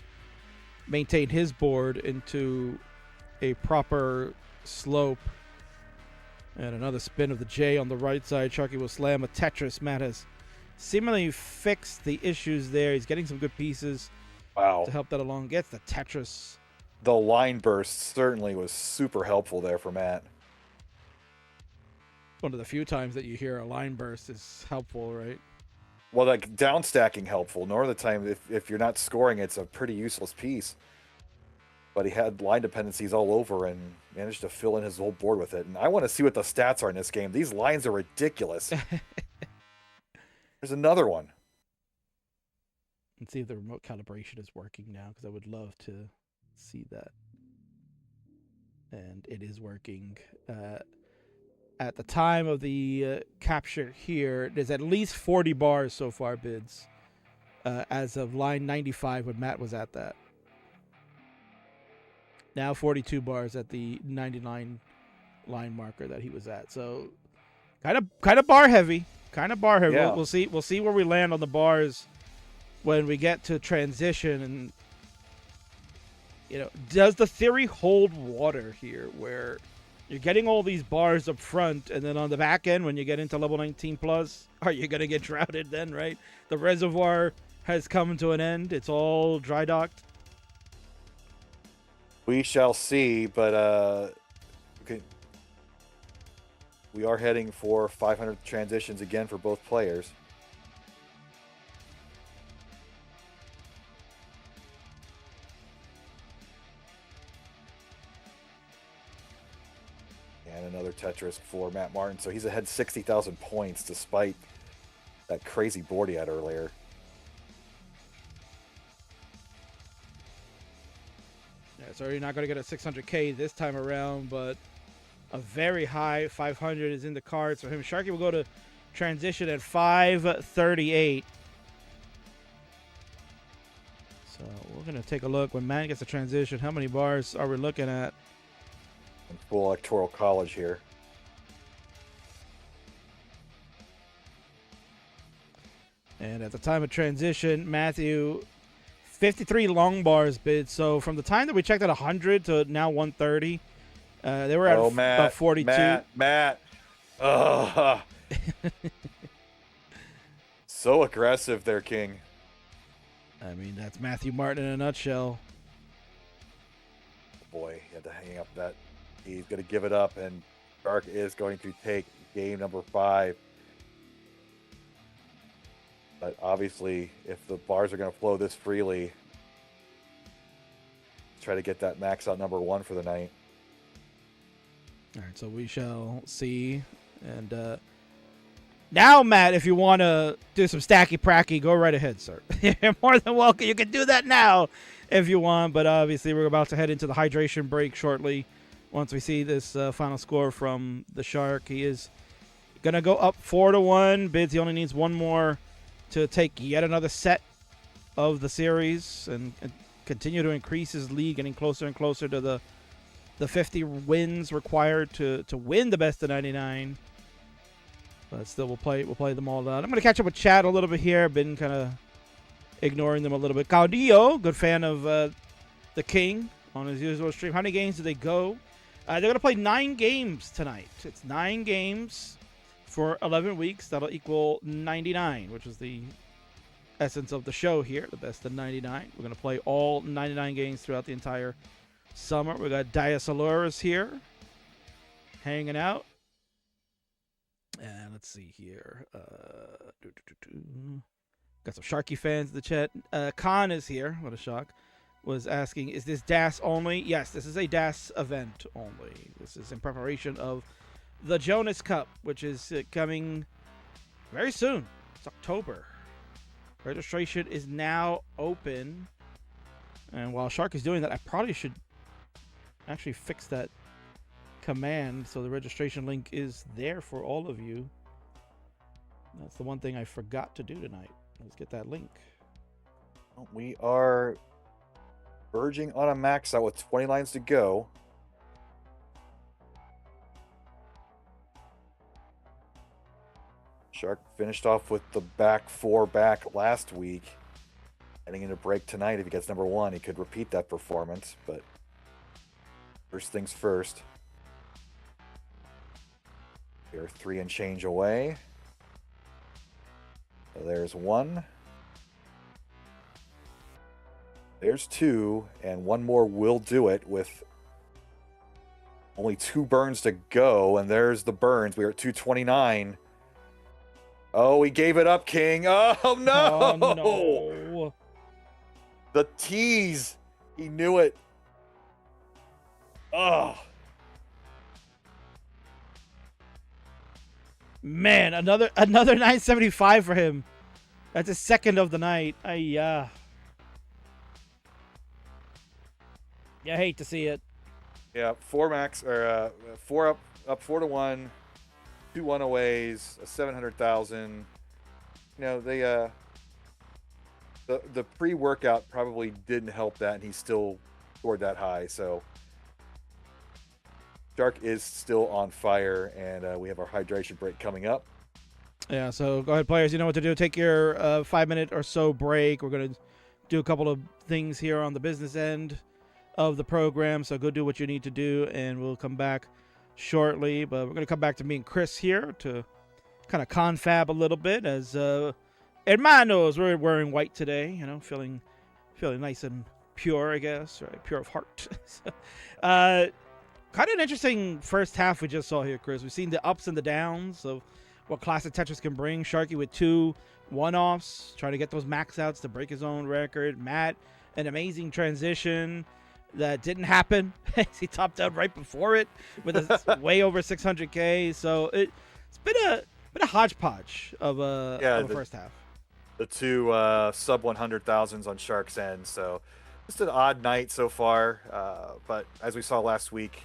Speaker 1: maintain his board into a proper slope. And another spin of the J on the right side. Sharky will slam a Tetris. Matt has seemingly fixed the issues there. He's getting some good pieces to help that along. Gets the Tetris.
Speaker 2: The line burst certainly was super helpful there for Matt.
Speaker 1: One of the few times that you hear a line burst is helpful, right?
Speaker 2: Well, like down stacking helpful. Nor the time if you're not scoring, it's a pretty useless piece. But he had line dependencies all over and managed to fill in his whole board with it. And I want to see what the stats are in this game. These lines are ridiculous. There's another one.
Speaker 1: Let's see if the remote calibration is working now, because I would love to see that. And it is working. At the time of the capture here, there's at least 40 bars so far, Bids, as of line 95 when Matt was at that. Now 42 bars at the 99 line marker that he was at. So kind of bar heavy. Yeah. We'll see where we land on the bars when we get to transition. And does the theory hold water here where You're getting all these bars up front, and then on the back end, when you get into level 19 plus, are you going to get droughted then, right? The reservoir has come to an end. It's all dry docked.
Speaker 2: We shall see, but okay. We are heading for 500 transitions again for both players. And another Tetris for Matt Martin. So he's ahead 60,000 points despite that crazy board he had earlier.
Speaker 1: Yeah, so you're not going to get a 600K this time around, but a very high 500 is in the cards for him. Sharky will go to transition at 538. So we're going to take a look. When Matt gets a transition, how many bars are we looking at?
Speaker 2: In full electoral college here.
Speaker 1: And at the time of transition, Matthew, 53 long bars bid. So from the time that we checked at 100 to now 130, they were at about 42.
Speaker 2: Matt. Ugh. So aggressive there, King.
Speaker 1: I mean, that's Matthew Martin in a nutshell.
Speaker 2: Boy, he had to hang up that. He's going to give it up, and Shark is going to take game number 5. But obviously, if the bars are going to flow this freely, try to get that max out number 1 for the night.
Speaker 1: All right, so we shall see. And now, Matt, if you want to do some stacky-pracky, go right ahead, sir. You're more than welcome. You can do that now if you want, but obviously we're about to head into the hydration break shortly. Once we see this final score from the Shark, he is going to go up 4-1. Bids, he only needs one more to take yet another set of the series and continue to increase his lead, getting closer and closer to the 50 wins required to win the best of 99. But still, we'll play them all out. I'm going to catch up with chat a little bit here. Been kind of ignoring them a little bit. Caudillo, good fan of the King on his usual stream. How many games do they go? They're going to play 9 games tonight. It's 9 games for 11 weeks. That'll equal 99, which is the essence of the show here, the best of 99. We're going to play all 99 games throughout the entire summer. We got Diasaluras here hanging out. And let's see here. Got some Sharky fans in the chat. Khan is here. What a shock. Was asking, is this DAS only? Yes, this is a DAS event only. This is in preparation of the Jonas Cup, which is coming very soon. It's October. Registration is now open. And while Shark is doing that, I probably should actually fix that command so the registration link is there for all of you. That's the one thing I forgot to do tonight. Let's get that link.
Speaker 2: We are verging on a max out with 20 lines to go. Shark finished off with the back 4 back last week. Heading into break tonight, if he gets number 1, he could repeat that performance, but first things first. They're 3 and change away. So there's 1. There's 2, and 1 more will do it with only 2 burns to go, and there's the burns. We are at 229. Oh, he gave it up, King. Oh, no!
Speaker 1: Oh, no.
Speaker 2: The tease. He knew it. Oh.
Speaker 1: Man, another 975 for him. That's his second of the night. You hate to see it.
Speaker 2: Yeah, 4 max or 4 up 4-1, 2 1-aways, a 700,000. You know, they the pre-workout probably didn't help that, and he still scored that high. So Shark is still on fire, and we have our hydration break coming up.
Speaker 1: Yeah, so go ahead, players. You know what to do. Take your 5-minute or so break. We're going to do a couple of things here on the business end of the program, so go do what you need to do, and we'll come back shortly. But we're going to come back to me and Chris here to kind of confab a little bit as hermanos. We're wearing white today, you know, feeling nice and pure, I guess, right? Pure of heart. So, kind of an interesting first half we just saw here, Chris. We've seen the ups and the downs of what Classic Tetris can bring. Sharky with 2 one-offs, trying to get those max outs to break his own record. Matt, an amazing transition that didn't happen. He topped out right before it with a way over 600K. So it's been a hodgepodge of a first half.
Speaker 2: The 2 sub 100,000s on Shark's end. So just an odd night so far. But as we saw last week,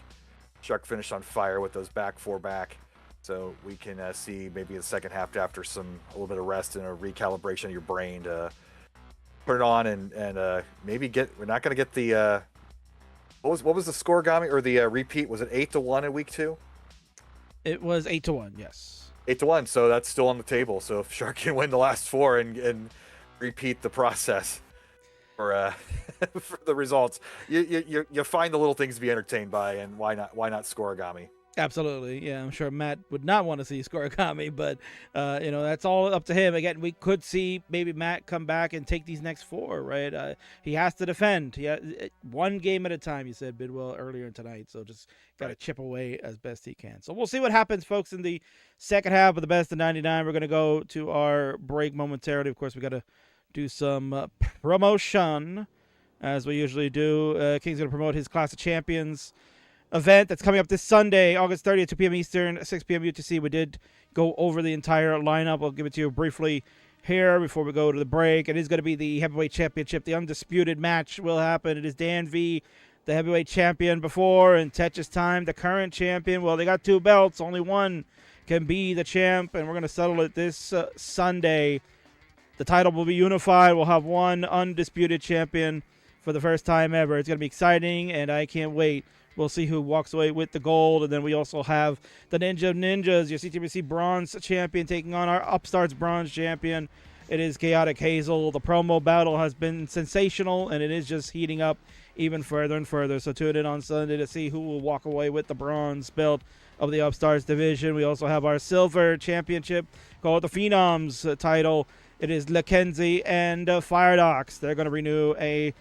Speaker 2: Shark finished on fire with those back 4 back. So we can see maybe the second half after a little bit of rest and a recalibration of your brain to put it on and maybe we're not going to get the what was the scoregami or the repeat? Was it 8-1 in week 2?
Speaker 1: It was 8-1, yes.
Speaker 2: 8-1, so that's still on the table. So if Shark can win the last 4 and repeat the process for for the results, you find the little things to be entertained by, and why not scoregami?
Speaker 1: Absolutely. Yeah, I'm sure Matt would not want to see scoregami, but that's all up to him. Again, we could see maybe Matt come back and take these next 4, right? He has to defend. One game at a time, you said, Bidwell, earlier tonight, so just got to chip away as best he can. So we'll see what happens, folks, in the second half of the Best of 99. We're going to go to our break momentarily. Of course, we got to do some promotion, as we usually do. King's going to promote his Class of Champions event that's coming up this Sunday, August 30th, 2 p.m. Eastern, 6 p.m. UTC. We did go over the entire lineup. I'll give it to you briefly here before we go to the break. It is going to be the Heavyweight Championship. The undisputed match will happen. It is Dan V, the Heavyweight Champion before, and Tetris Time, the current champion. Well, they got 2 belts. Only one can be the champ, and we're going to settle it this Sunday. The title will be unified. We'll have one undisputed champion for the first time ever. It's going to be exciting, and I can't wait. We'll see who walks away with the gold. And then we also have the Ninja of Ninjas, your CTBC Bronze Champion, taking on our Upstarts Bronze Champion. It is Chaotic Hazel. The promo battle has been sensational, and it is just heating up even further and further. So tune in on Sunday to see who will walk away with the bronze belt of the Upstarts division. We also have our Silver Championship called the Phenoms title. It is Lakenzie and Firedox. They're going to renew a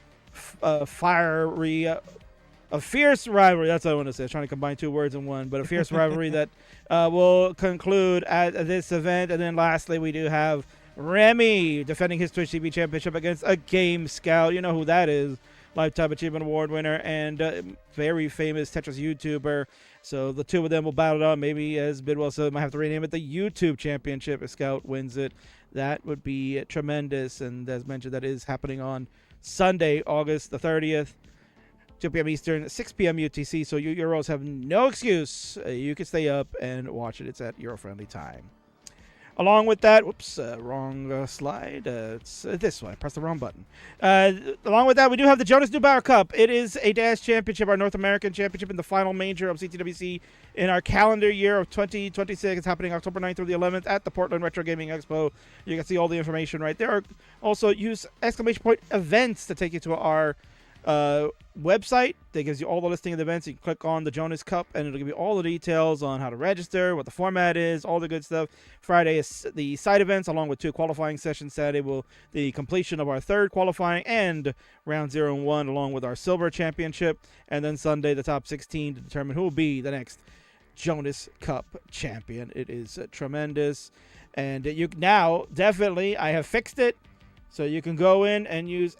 Speaker 1: fierce rivalry. That's what I want to say. I was trying to combine 2 words in one, but a fierce rivalry that will conclude at this event. And then lastly, we do have Remy defending his Twitch TV championship against a Game Scout. You know who that is. Lifetime Achievement Award winner and very famous Tetris YouTuber. So the 2 of them will battle it out. Maybe, as Bidwell said, might have to rename it the YouTube Championship if Scout wins it. That would be tremendous. And as mentioned, that is happening on Sunday, August the 30th. 2 p.m. Eastern, 6 p.m. UTC, so you Euros have no excuse. You can stay up and watch it. It's at Euro-friendly time. Along with that, wrong slide. It's this way. I pressed the wrong button. Along with that, we do have the Jonas Cup. It is a dash championship, our North American championship, in the final major of CTWC in our calendar year of 2026. It's happening October 9th through the 11th at the Portland Retro Gaming Expo. You can see all the information right there. Also, use !point events to take you to our website that gives you all the listing of the events. You can click on the Jonas Cup and it'll give you all the details on how to register, what the format is, all the good stuff. Friday is the side events along with 2 qualifying sessions. Saturday will the completion of our 3rd qualifying and round 0 and 1 along with our silver championship. And then Sunday, the top 16 to determine who will be the next Jonas Cup champion. It is tremendous. And you now definitely, I have fixed it. So you can go in and use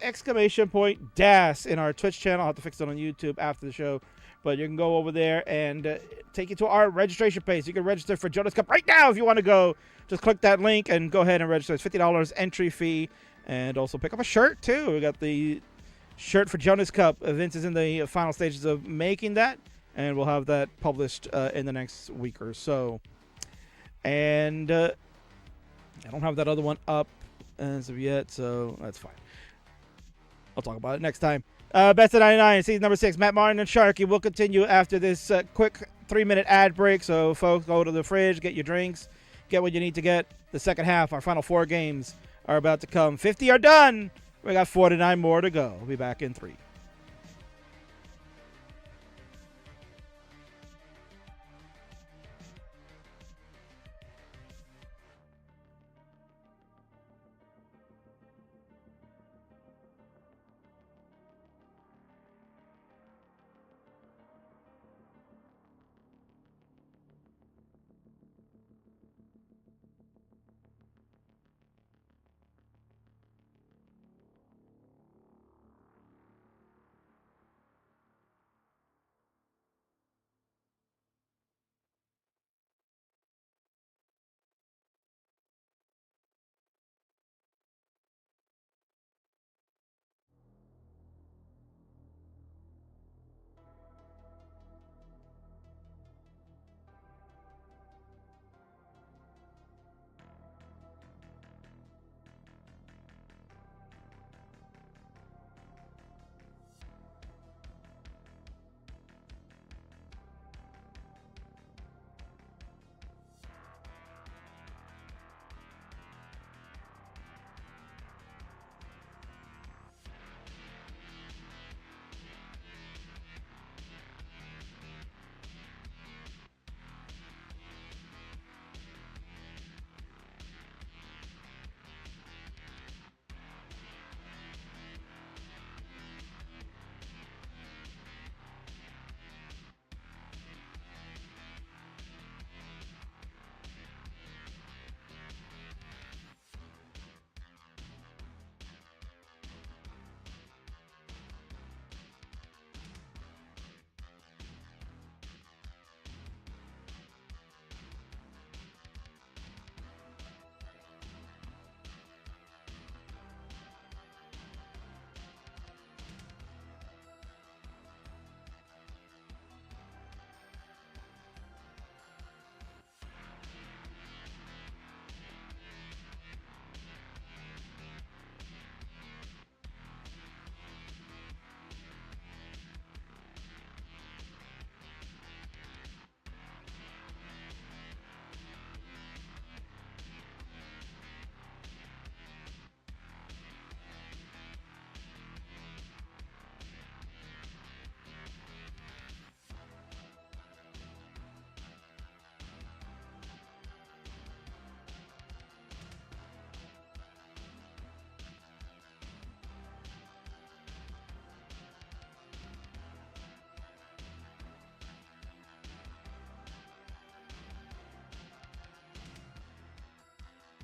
Speaker 1: !DAS in our Twitch channel. I'll have to fix it on YouTube after the show. But you can go over there and take you to our registration page. You can register for Jonas Cup right now if you want to go. Just click that link and go ahead and register. It's $50 entry fee. And also pick up a shirt, too. We got the shirt for Jonas Cup. Vince is in the final stages of making that. And we'll have that published in the next week or so. And I don't have that other one up as of yet, so that's fine. I'll talk about it next time. Best of 99, season number 6. Matt Martin and Sharky will continue after this quick 3-minute ad break. So, folks, go to the fridge, get your drinks, get what you need to get. The second half, our final 4 games are about to come. 50 are done. We got 49 more to go. We'll be back in 3.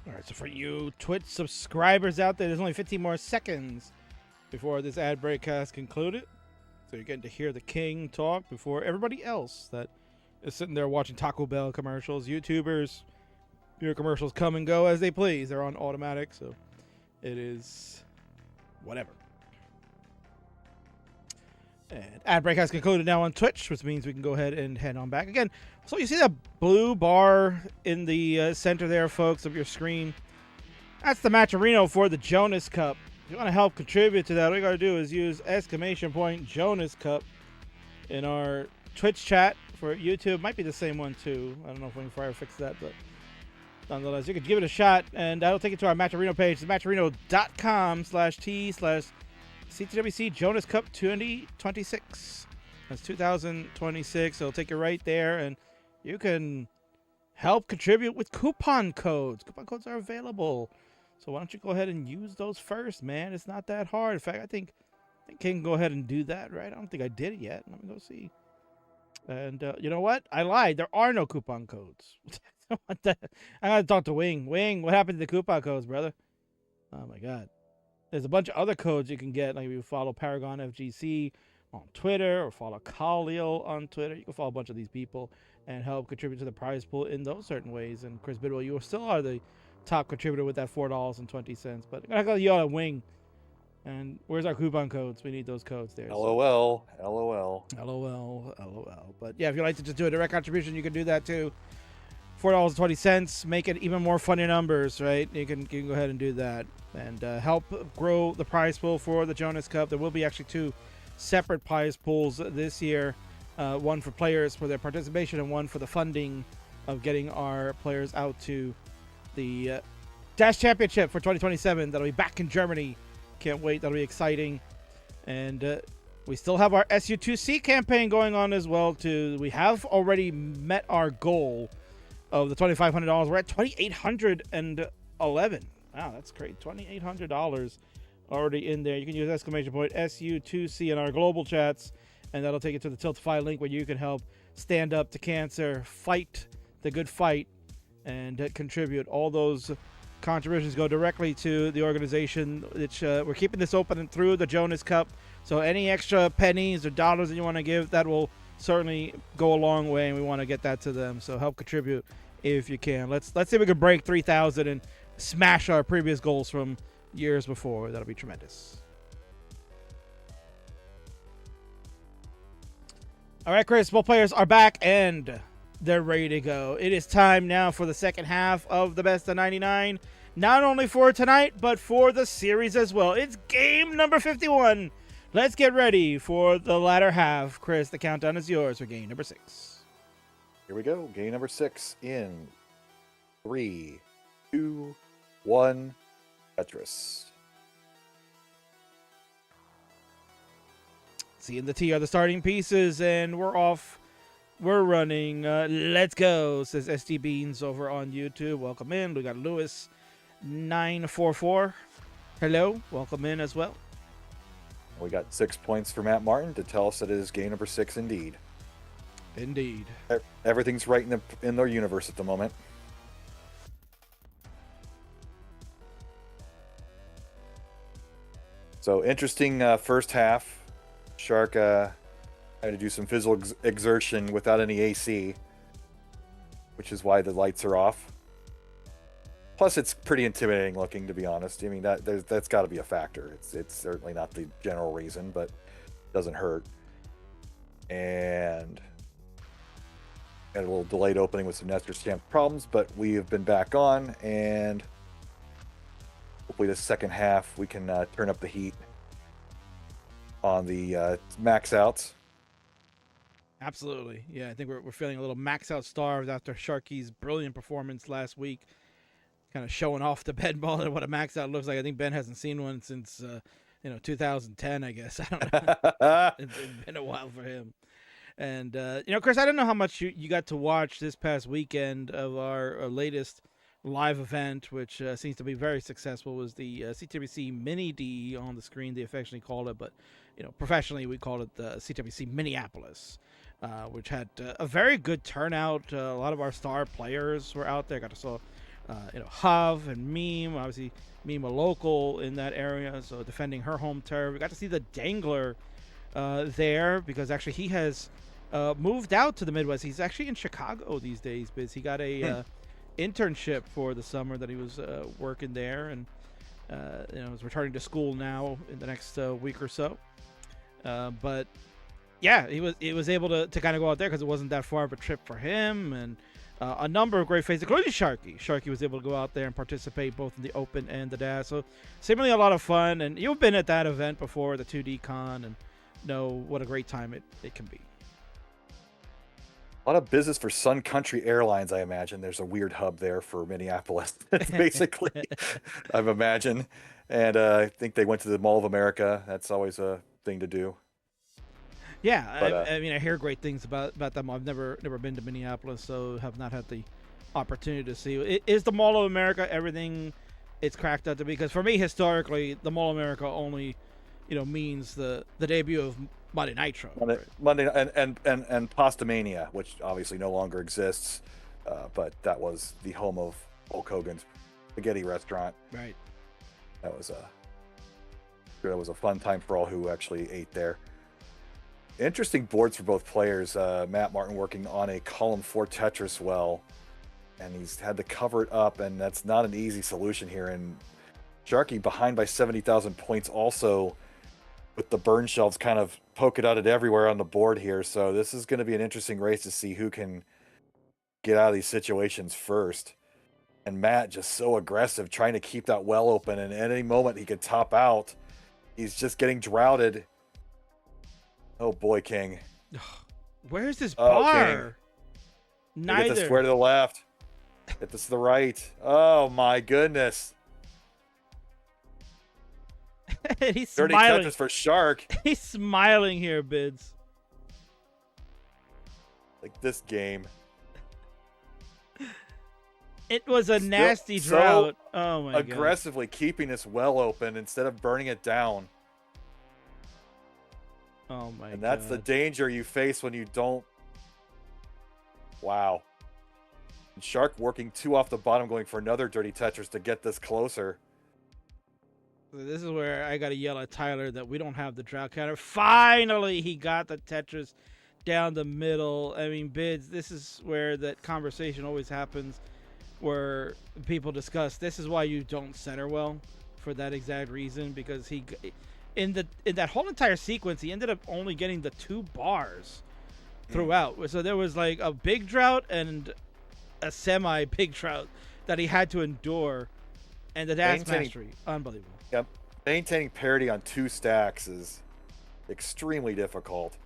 Speaker 1: All right, so for you Twitch subscribers out there, there's only 15 more seconds before this ad break has concluded. So you're getting to hear the king talk before everybody else that is sitting there watching Taco Bell commercials. YouTubers, your commercials come and go as they please. They're on automatic, so it is whatever. And ad break has concluded now on Twitch, which means we can go ahead and head on back. Again, so you see that blue bar in the center there, folks, of your screen? That's the Matcherino for the Jonas Cup. If you want to help contribute to that, all you got to do is use !Jonas Cup in our Twitch chat for YouTube. Might be the same one, too. I don't know if Wing Fire fixed that, but nonetheless, you could give it a shot, and that'll take you to our Matcherino page. It's matcherino.com/t/CTWC Jonas Cup 2026. That's 2026. It'll take you right there, and you can help contribute with coupon codes. Coupon codes are available. So why don't you go ahead and use those first, man? It's not that hard. In fact, I think King can go ahead and do that, right? I don't think I did it yet. Let me go see. And you know what? I lied. There are no coupon codes. What the? I gotta talk to Wing. Wing, what happened to the coupon codes, brother? Oh my God. There's a bunch of other codes you can get. Like if you follow Paragon FGC on Twitter or follow Khalil on Twitter, you can follow a bunch of these people and help contribute to the prize pool in those certain ways. And Chris Bidwell, you still are the top contributor with that $4.20. But I'm gonna go yell at Wing. And where's our coupon codes? We need those codes there.
Speaker 2: LOL.
Speaker 1: But yeah, if you'd like to just do a direct contribution, you can do that too. $4.20. Make it even more funny numbers, right? You can go ahead and do that and help grow the prize pool for the Jonas Cup. There will be actually 2 separate prize pools this year. One for players for their participation and one for the funding of getting our players out to the Dash Championship for 2027. That'll be back in Germany. Can't wait. That'll be exciting. And we still have our SU2C campaign going on as well, too. We have already met our goal of the $2,500. We're at $2,811. Wow, that's great. $2,800 already in there. You can use !SU2C in our global chats, and that'll take you to the Tiltify link where you can help stand up to cancer, fight the good fight, and contribute. All those contributions go directly to the organization. We're keeping this open through the Jonas Cup, so any extra pennies or dollars that you want to give, that will certainly go a long way, and we want to get that to them. So help contribute if you can. Let's see if we can break 3,000 and smash our previous goals from years before. That'll be tremendous. All right, Chris, both players are back and they're ready to go. It is time now for the second half of the Best of 99. Not only for tonight, but for the series as well. It's game number 51. Let's get ready for the latter half. Chris, the countdown is yours for game number 6.
Speaker 2: Here we go. Game number 6 in 3, 2, 1. Tetris.
Speaker 1: C and the T are the starting pieces, and we're off. We're running. Let's go, says SD Beans over on YouTube. Welcome in. We got Lewis 944. Hello. Welcome in as well.
Speaker 2: We got 6 points for Matt Martin to tell us that it is game number 6 indeed.
Speaker 1: Indeed.
Speaker 2: Everything's right in their universe at the moment. So interesting first half. Shark had to do some physical exertion without any AC, which is why the lights are off. Plus, it's pretty intimidating looking, to be honest. I mean, that's got to be a factor. It's certainly not the general reason, but it doesn't hurt. And had a little delayed opening with some Nestor Stamp problems, but we have been back on, and hopefully the second half we can turn up the heat on the max outs.
Speaker 1: Absolutely. Yeah, I think we're feeling a little max out starved after Sharky's brilliant performance last week. Kind of showing off the Ben ball and what a max out looks like. I think Ben hasn't seen one since 2010, I guess. I don't know. It's been a while for him. And Chris, I don't know how much you got to watch this past weekend of our latest live event, which seems to be very successful. Was the CTWC Mini D on the screen, they affectionately called it, but professionally we called it the CTWC Minneapolis, which had a very good turnout. A lot of our star players were out there. Got to saw Huv and Meme. Obviously, Meme a local in that area, so defending her home turf. We got to see the Dangler there because actually he has moved out to the Midwest. He's actually in Chicago these days, because he got a internship for the summer that he was working there, and is returning to school now in the next week or so. But yeah, he was able to kind of go out there because it wasn't that far of a trip for him, and a number of great faces, including Sharky. Sharky was able to go out there and participate both in the Open and the Dash. So seemingly a lot of fun, and you've been at that event before, the 2D Con, and know what a great time it can be.
Speaker 2: A lot of business for Sun Country Airlines, I imagine. There's a weird hub there for Minneapolis, basically, I've imagined. And I think they went to the Mall of America. That's always a thing to do.
Speaker 1: Yeah, but, I mean, I hear great things about them. I've never been to Minneapolis, so have not had the opportunity to see. Is the Mall of America everything it's cracked up to be? Because for me, historically, the Mall of America only, means the debut of Monday Nitro.
Speaker 2: Monday and Pastamania, which obviously no longer exists, but that was the home of Hulk Hogan's spaghetti restaurant.
Speaker 1: Right.
Speaker 2: That was a fun time for all who actually ate there. Interesting boards for both players. Matt Martin working on a column 4 Tetris well, and he's had to cover it up, and that's not an easy solution here. And Sharky behind by 70,000 points also, with the burn shelves kind of poking out everywhere on the board here. So this is going to be an interesting race to see who can get out of these situations first. And Matt just so aggressive, trying to keep that well open, and at any moment he could top out. He's just getting droughted. Oh boy, King.
Speaker 1: Where's this bar?
Speaker 2: King. Neither. Get the square to the left. Get this to the right. Oh my goodness.
Speaker 1: He's
Speaker 2: dirty
Speaker 1: smiling.
Speaker 2: Tetris for Shark.
Speaker 1: He's smiling here, Bids.
Speaker 2: Like this game.
Speaker 1: It was a nasty drought. Oh my god.
Speaker 2: Aggressively keeping this well open instead of burning it down.
Speaker 1: Oh my god.
Speaker 2: And that's the danger you face when you don't. Wow. And Shark working 2 off the bottom, going for another dirty Tetris to get this closer.
Speaker 1: This is where I gotta yell at Tyler that we don't have the drought counter. Finally, he got the Tetris down the middle. I mean, Bids, this is where that conversation always happens, where people discuss this is why you don't center well, for that exact reason, because he in that whole entire sequence he ended up only getting the 2 bars throughout. So there was like a big drought and a semi big drought that he had to endure, and the dash mastery, unbelievable.
Speaker 2: Yep, maintaining parity on 2 stacks is extremely difficult.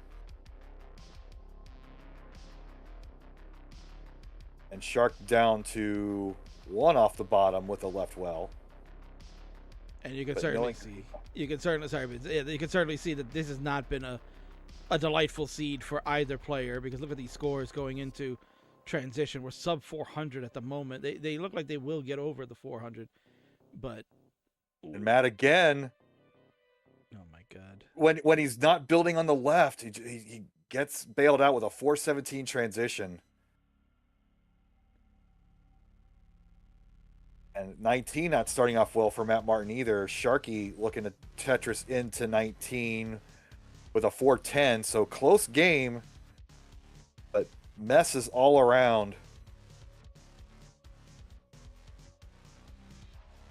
Speaker 2: And Shark down to 1 off the bottom with a left well.
Speaker 1: And you can certainly see. You can certainly see that this has not been a delightful seed for either player, because look at these scores going into transition. We're sub 400 at the moment. They look like they will get over the 400, but.
Speaker 2: And Matt again.
Speaker 1: Oh my god.
Speaker 2: When he's not building on the left, he gets bailed out with a 417 transition. And 19 not starting off well for Matt Martin either. Sharky looking to Tetris into 19 with a 410. So close game, but messes all around.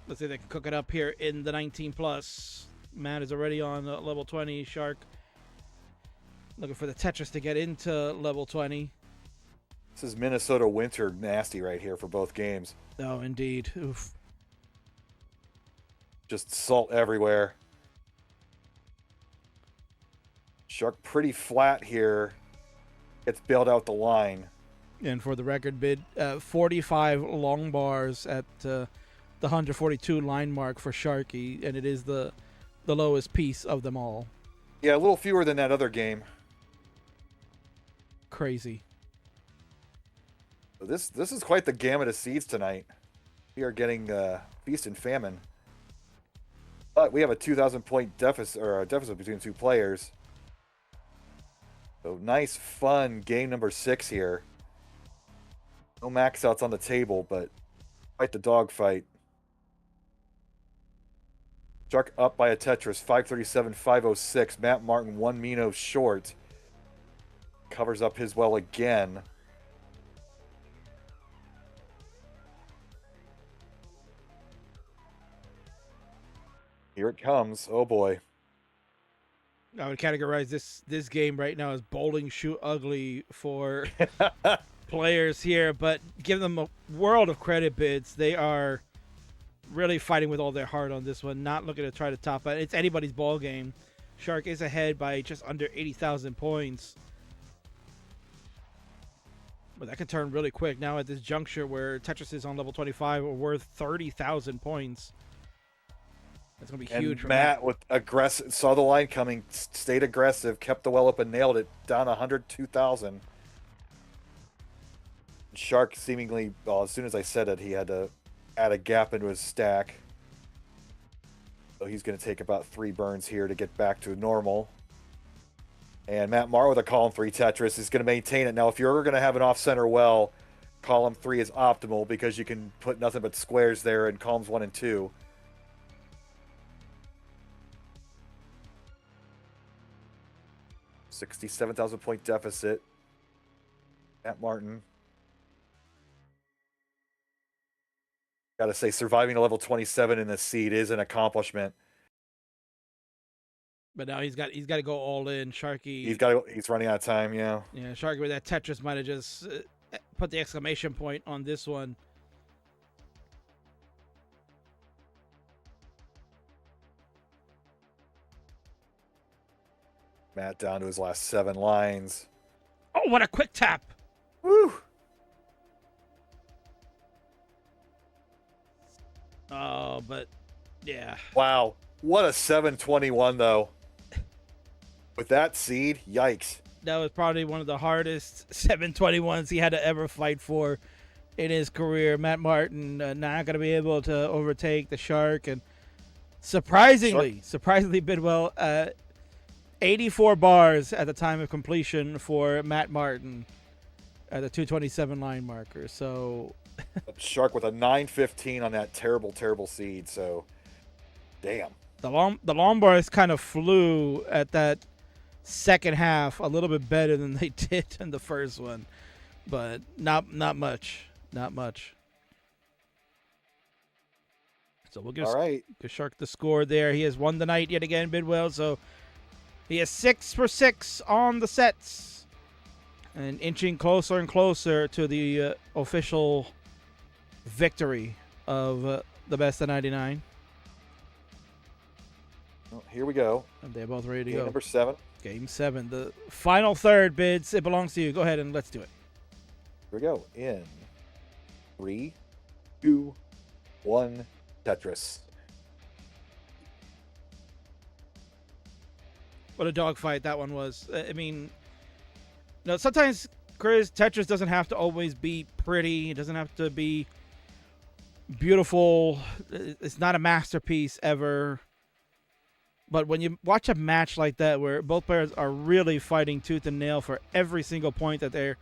Speaker 1: Let's see if they can cook it up here in the 19 plus. Matt is already on level 20. Shark looking for the Tetris to get into level 20.
Speaker 2: This is Minnesota winter nasty right here for both games.
Speaker 1: Oh, indeed. Oof.
Speaker 2: Just salt everywhere. Shark pretty flat here. Gets bailed out the line.
Speaker 1: And for the record, Bid, 45 long bars at the 142 line mark for Sharky, and it is the lowest piece of them all.
Speaker 2: Yeah, a little fewer than that other game.
Speaker 1: Crazy.
Speaker 2: So this is quite the gamut of seeds tonight. We are getting feast and famine. But we have a 2,000 point deficit, or a deficit between 2 players. So nice, fun game number 6 here. No max outs on the table, but Fight the dogfight. Shark up by a Tetris, 537, 506. Matt Martin, 1 Mino short. Covers up his well again. Here it comes. Oh boy.
Speaker 1: I would categorize this game right now as bowling shoe ugly for players here, but give them a world of credit, Bids. They are really fighting with all their heart on this one, not looking to try to top it. It's anybody's ball game. Shark is ahead by just under 80,000 points. But that can turn really quick now at this juncture where Tetris is on level 25 or worth 30,000 points. That's going to be huge.
Speaker 2: And Matt with aggressive, saw the line coming, stayed aggressive, kept the well up and nailed it down 102,000. Shark seemingly, well, as soon as I said it, he had to add a gap into his stack. So he's going to take about 3 burns here to get back to normal. And Matt Marr with a column 3 Tetris is going to maintain it. Now, if you're ever going to have an off-center well, column 3 is optimal because you can put nothing but squares there in columns 1 and 2. $67,000 point deficit. Matt Martin. Gotta say, surviving to level 27 in this seed is an accomplishment.
Speaker 1: But now he's got to go all in. Sharky.
Speaker 2: He's running out of time. Yeah.
Speaker 1: Yeah. Sharky with that Tetris might have just put the exclamation point on this one.
Speaker 2: Matt down to his last 7 lines.
Speaker 1: Oh, what a quick tap!
Speaker 2: Woo!
Speaker 1: Oh, but yeah.
Speaker 2: Wow. What a 721 though. With that seed, yikes.
Speaker 1: That was probably one of the hardest 721s he had to ever fight for in his career. Matt Martin not going to be able to overtake the Shark. And surprisingly Bidwell, 84 bars at the time of completion for Matt Martin at the 227 line marker. So
Speaker 2: Shark with a 915 on that terrible, terrible seed. So, damn.
Speaker 1: The long bars kind of flew at that second half a little bit better than they did in the first one, but not much. So we'll give Shark the score there. He has won the night yet again, Bidwell. So he has 6 for 6 on the sets and inching closer and closer to the official victory of the best of 99.
Speaker 2: Well, here we go.
Speaker 1: And they're both ready to
Speaker 2: Game
Speaker 1: go.
Speaker 2: Number 7.
Speaker 1: Game 7. The final third, Bids. It belongs to you. Go ahead and let's do it.
Speaker 2: Here we go. In 3, 2, 1, Tetris.
Speaker 1: What a dogfight that one was. I mean, sometimes, Chris, Tetris doesn't have to always be pretty. It doesn't have to be beautiful. It's not a masterpiece ever. But when you watch a match like that where both players are really fighting tooth and nail for every single point that they're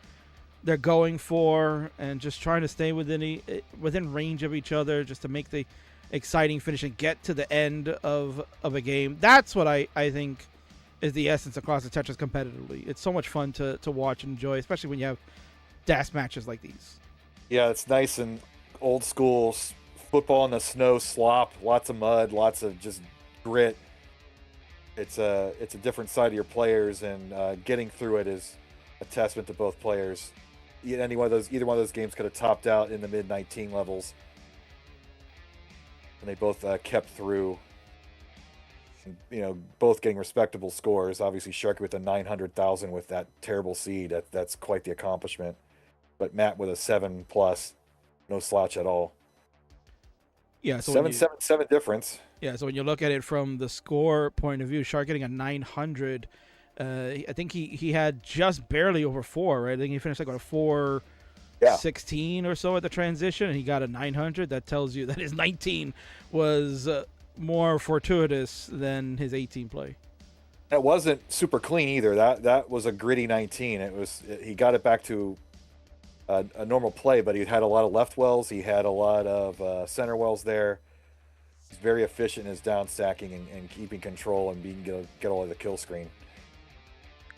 Speaker 1: going for and just trying to stay within range of each other just to make the exciting finish and get to the end of a game, that's what I think is the essence of Classic Tetris competitively. It's so much fun to watch and enjoy, especially when you have DAS matches like these.
Speaker 2: Yeah, it's nice and old school football in the snow slop, lots of mud, lots of just grit. It's a different side of your players, and getting through it is a testament to both players. Either one of those games could have topped out in the mid-19 levels, and they both kept through. Both getting respectable scores. Obviously, Sharky with a 900,000 with that terrible seed. That's quite the accomplishment. But Matt with a 7+, no slouch at all.
Speaker 1: Yeah, so
Speaker 2: 7 difference.
Speaker 1: Yeah, so when you look at it from the score point of view, Shark getting a 900. I think he had just barely over 4, right? I think he finished like on a 416 or so at the transition, and he got a 900. That tells you that his 19 was more fortuitous than his 18 play.
Speaker 2: It wasn't super clean either. That was a gritty 19. He got it back to a normal play, but he had a lot of left wells. He had a lot of center wells there. He's very efficient in his down stacking and keeping control and being get all of the kill screen.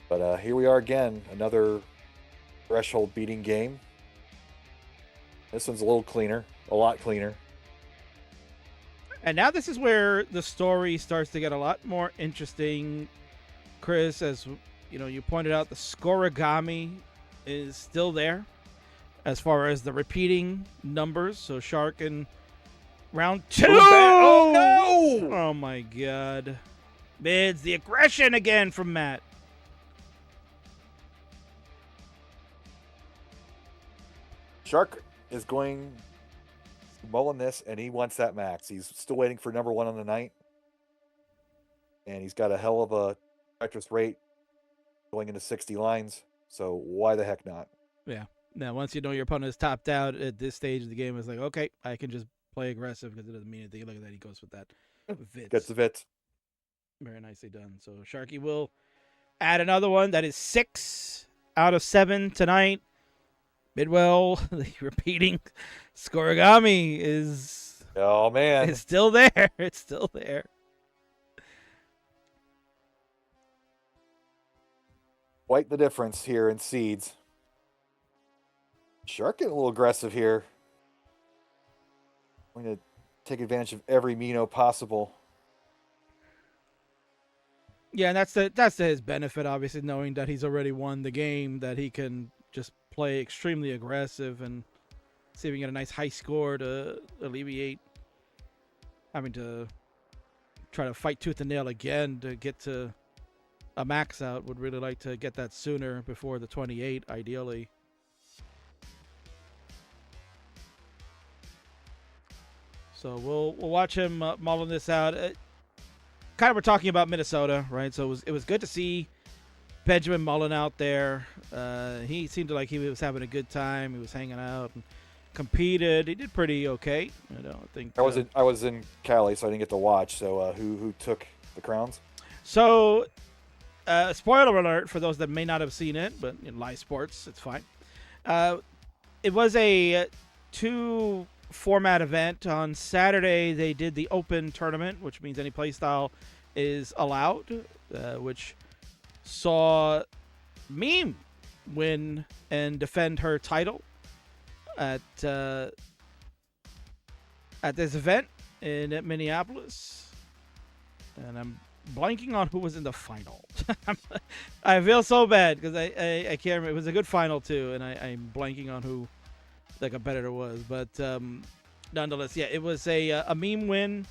Speaker 2: But here we are again, another threshold beating game. This one's a little cleaner, a lot cleaner.
Speaker 1: And now this is where the story starts to get a lot more interesting, Chris. As you know, you pointed out, the scorigami is still there as far as the repeating numbers. So Shark in round 2.
Speaker 2: Oh no!
Speaker 1: Oh my God. Mids, the aggression again from Matt.
Speaker 2: Shark is going mulling this, and he wants that max. He's still waiting for number 1 on the night. And he's got a hell of a Tetris rate going into 60 lines. So why the heck not?
Speaker 1: Yeah. Now, once you know your opponent is topped out at this stage of the game, it's like, okay, I can just play aggressive because it doesn't mean anything. Look at that. He goes with that Vitz.
Speaker 2: Gets the Vitz.
Speaker 1: Very nicely done. So Sharky will add another one. That is 6 out of 7 tonight. Bidwell, the repeating scorigami is...
Speaker 2: Oh, man.
Speaker 1: It's still there. It's still there.
Speaker 2: Quite the difference here in seeds. Shark getting a little aggressive here. I'm going to take advantage of every Mino possible.
Speaker 1: Yeah, and that's to his benefit, obviously, knowing that he's already won the game, that he can just play extremely aggressive and see if we can get a nice high score to alleviate having to try to fight tooth and nail again to get to a max out. Would really like to get that sooner before the 28, ideally. So we'll watch him mulling this out. Kind of we're talking about Minnesota, right? So it was good to see Benjamin Mullen out there. He seemed like he was having a good time. He was hanging out and competed. He did pretty okay. I think
Speaker 2: I was in Cali, so I didn't get to watch. So who took the crowns?
Speaker 1: So spoiler alert for those that may not have seen it, but in live sports, it's fine. It was a 2-format event. On Saturday, they did the open tournament, which means any play style is allowed, which saw Meme win and defend her title at this event in Minneapolis. And I'm blanking on who was in the final. I feel so bad because I can't remember. It was a good final too, and I'm blanking on who the competitor was. But nonetheless, yeah, it was a Meme win.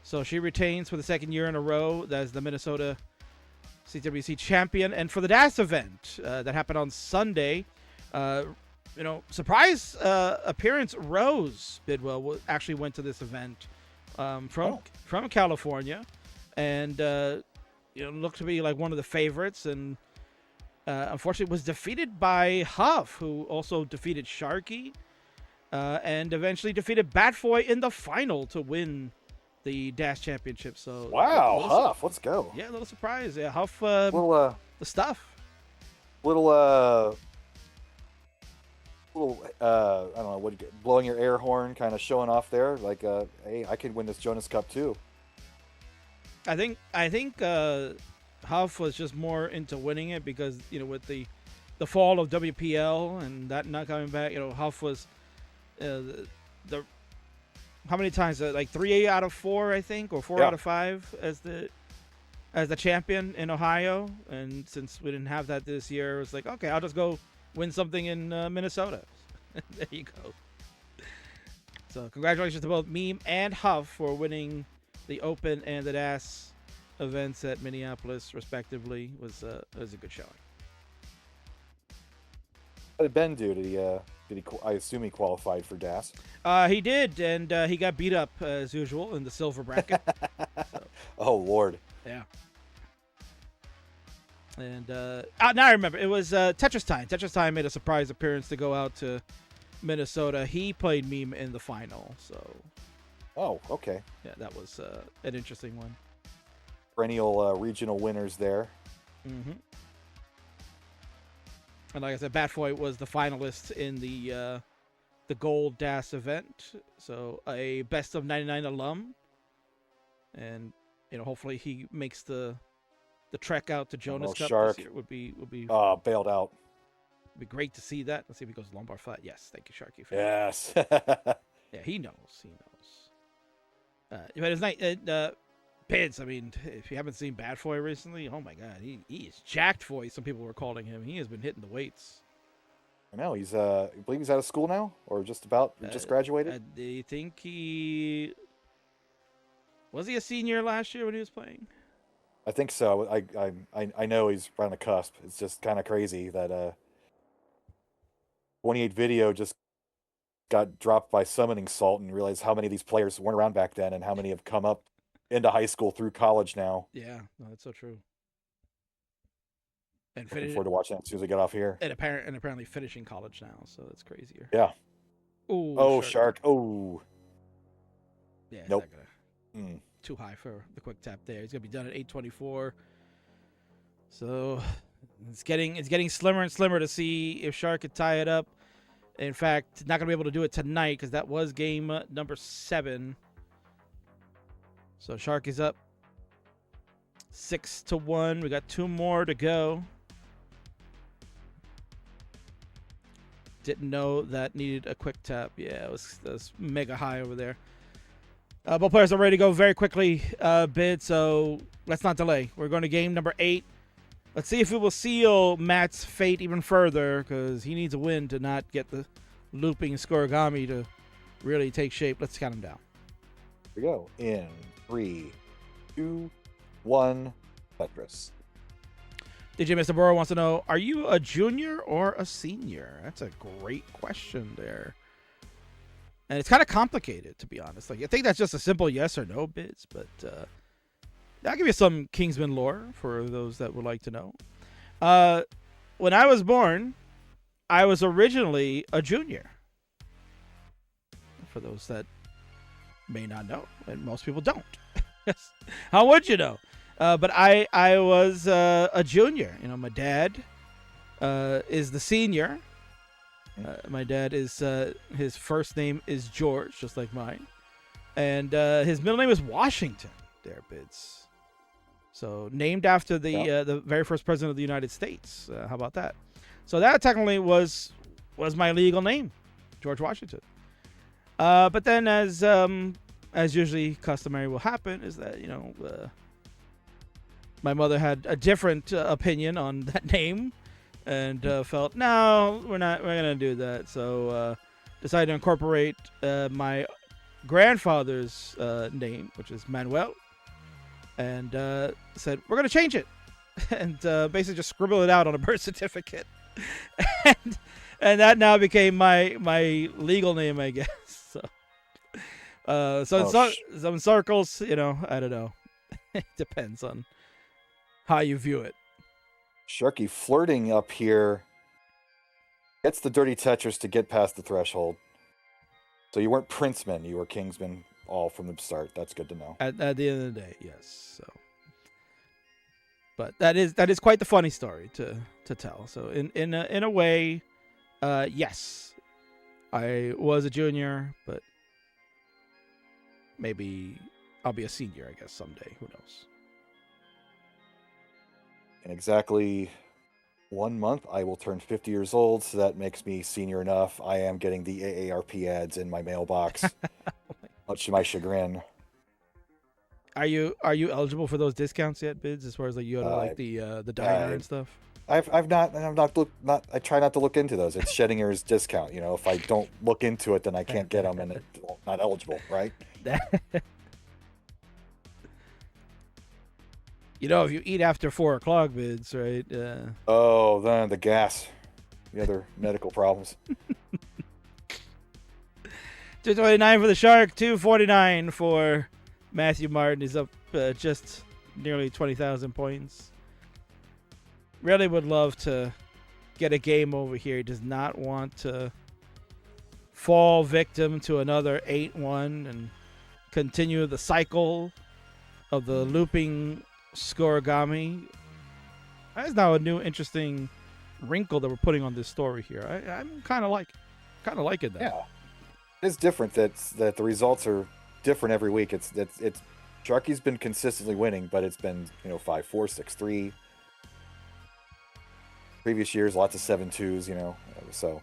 Speaker 1: So she retains for the second year in a row as the Minnesota CWC champion. And for the DAS event that happened on Sunday, surprise appearance, Rose Bidwell actually went to this event from California, and looked to be like one of the favorites, and unfortunately was defeated by Huff, who also defeated Sharky, and eventually defeated Batfoy in the final to win the Dash Championship. So
Speaker 2: wow, Huff, let's go.
Speaker 1: Yeah, a little surprise. Yeah, Huff,
Speaker 2: the
Speaker 1: stuff.
Speaker 2: I don't know, what blowing your air horn, kind of showing off there, like, hey, I could win this Jonas Cup too.
Speaker 1: I think Huff was just more into winning it because with the fall of WPL and that not coming back, Huff was the how many times like 3 out of 4, I think, or 4 out of 5 as the champion in Ohio. And since we didn't have that this year, it was like, okay, I'll just go win something in Minnesota. There you go. So congratulations to both Meme and Huff for winning the Open and the DAS events at Minneapolis, respectively. Was a good showing.
Speaker 2: What did Ben do? Did he? I assume he qualified for DAS.
Speaker 1: He did, and he got beat up as usual in the silver bracket. So,
Speaker 2: oh Lord.
Speaker 1: Yeah. And now I remember, it was Tetris Time. Tetris Time made a surprise appearance to go out to Minnesota. He played Meme in the final, so.
Speaker 2: Oh, okay.
Speaker 1: Yeah, that was an interesting one.
Speaker 2: Perennial regional winners there.
Speaker 1: Mm-hmm. And like I said, Batfoy was the finalist in the Gold DAS event. So a best of 99 alum. And, hopefully he makes the trek out to Jonas Cup
Speaker 2: Shark.
Speaker 1: this year. Would be
Speaker 2: bailed out.
Speaker 1: Would be great to see that. Let's see if he goes lumbar flat. Yes, thank you, Sharky.
Speaker 2: Yes.
Speaker 1: Yeah, he knows. But it's nice. Pids, I mean, if you haven't seen Batfoy recently, oh my God, he is jacked Foy. Some people were calling him. He has been hitting the weights.
Speaker 2: I know he's. I believe he's out of school now, or just graduated.
Speaker 1: Do you think was he a senior last year when he was playing?
Speaker 2: I think so. I know he's right on the cusp. It's just kind of crazy that 28 video just got dropped by summoning salt and realized how many of these players weren't around back then and how many have come up into high school through college now.
Speaker 1: Yeah, no, that's so true. And
Speaker 2: looking forward to watching that as soon as we get off here.
Speaker 1: And apparently finishing college now, so that's crazier.
Speaker 2: Yeah.
Speaker 1: Ooh,
Speaker 2: oh, Shark. Oh.
Speaker 1: Yeah.
Speaker 2: Nope.
Speaker 1: Too high for the quick tap there. He's gonna be done at 8:24. So it's getting slimmer and slimmer to see if Shark could tie it up. In fact, not gonna be able to do it tonight because that was game number 7. So Shark is up 6-1. We got 2 more to go. Didn't know that needed a quick tap. Yeah, it was mega high over there. Both players are ready to go very quickly, Bid, so let's not delay. We're going to game number 8. Let's see if we will seal Matt's fate even further, because he needs a win to not get the looping scoregami to really take shape. Let's count him down.
Speaker 2: Here we go. In 3, 2, 1, Tetris.
Speaker 1: DJ Mr. Burrow wants to know, are you a junior or a senior? That's a great question there. And it's kind of complicated, to be honest. Like, I think that's just a simple yes or no bids, but I'll give you some Kingsman lore for those that would like to know. When I was born, I was originally a junior. For those that may not know, and most people don't. How would you know? But I was a junior. My dad is the senior. My dad is his first name is George, just like mine, and his middle name is Washington. There, bids. So named after the very first president of the United States. How about that? So that technically was my legal name, George Washington. But then, as usually customary will happen, is that my mother had a different opinion on that name. And felt, no, we're gonna do that. So decided to incorporate my grandfather's name, which is Manuel, and said we're gonna change it, and basically just scribble it out on a birth certificate, and that now became my legal name, I guess. So some circles, I don't know. It depends on how you view it.
Speaker 2: Sharky flirting up here gets the dirty Tetris to get past the threshold. So you weren't Princeman, you were Kingsman all from the start. That's good to know.
Speaker 1: At the end of the day, yes. So, but that is quite the funny story to tell. So in a way, yes, I was a junior, but maybe I'll be a senior, I guess, someday. Who knows?
Speaker 2: In exactly 1 month, I will turn 50 years old, so that makes me senior enough. I am getting the AARP ads in my mailbox, much to my chagrin.
Speaker 1: Are you eligible for those discounts yet, bids? As far as like you go to like the diner and stuff.
Speaker 2: I try not to look into those. It's Schrodinger's discount. If I don't look into it, then I can't get them, and it's not eligible, right?
Speaker 1: If you eat after 4 o'clock, bids, right?
Speaker 2: Oh, then the gas, the other medical problems.
Speaker 1: 229 for the Shark, 249 for Matthew Martin. He's up just nearly 20,000 points. Really would love to get a game over here. He does not want to fall victim to another 8-1 and continue the cycle of the looping scoregami. That is now a new interesting wrinkle that we're putting on this story here. I'm kind of liking that.
Speaker 2: Yeah, it's different that the results are different every week. It's Sharky's been consistently winning, but it's been 5-4, 6-3. Previous years, lots of 7-2s. So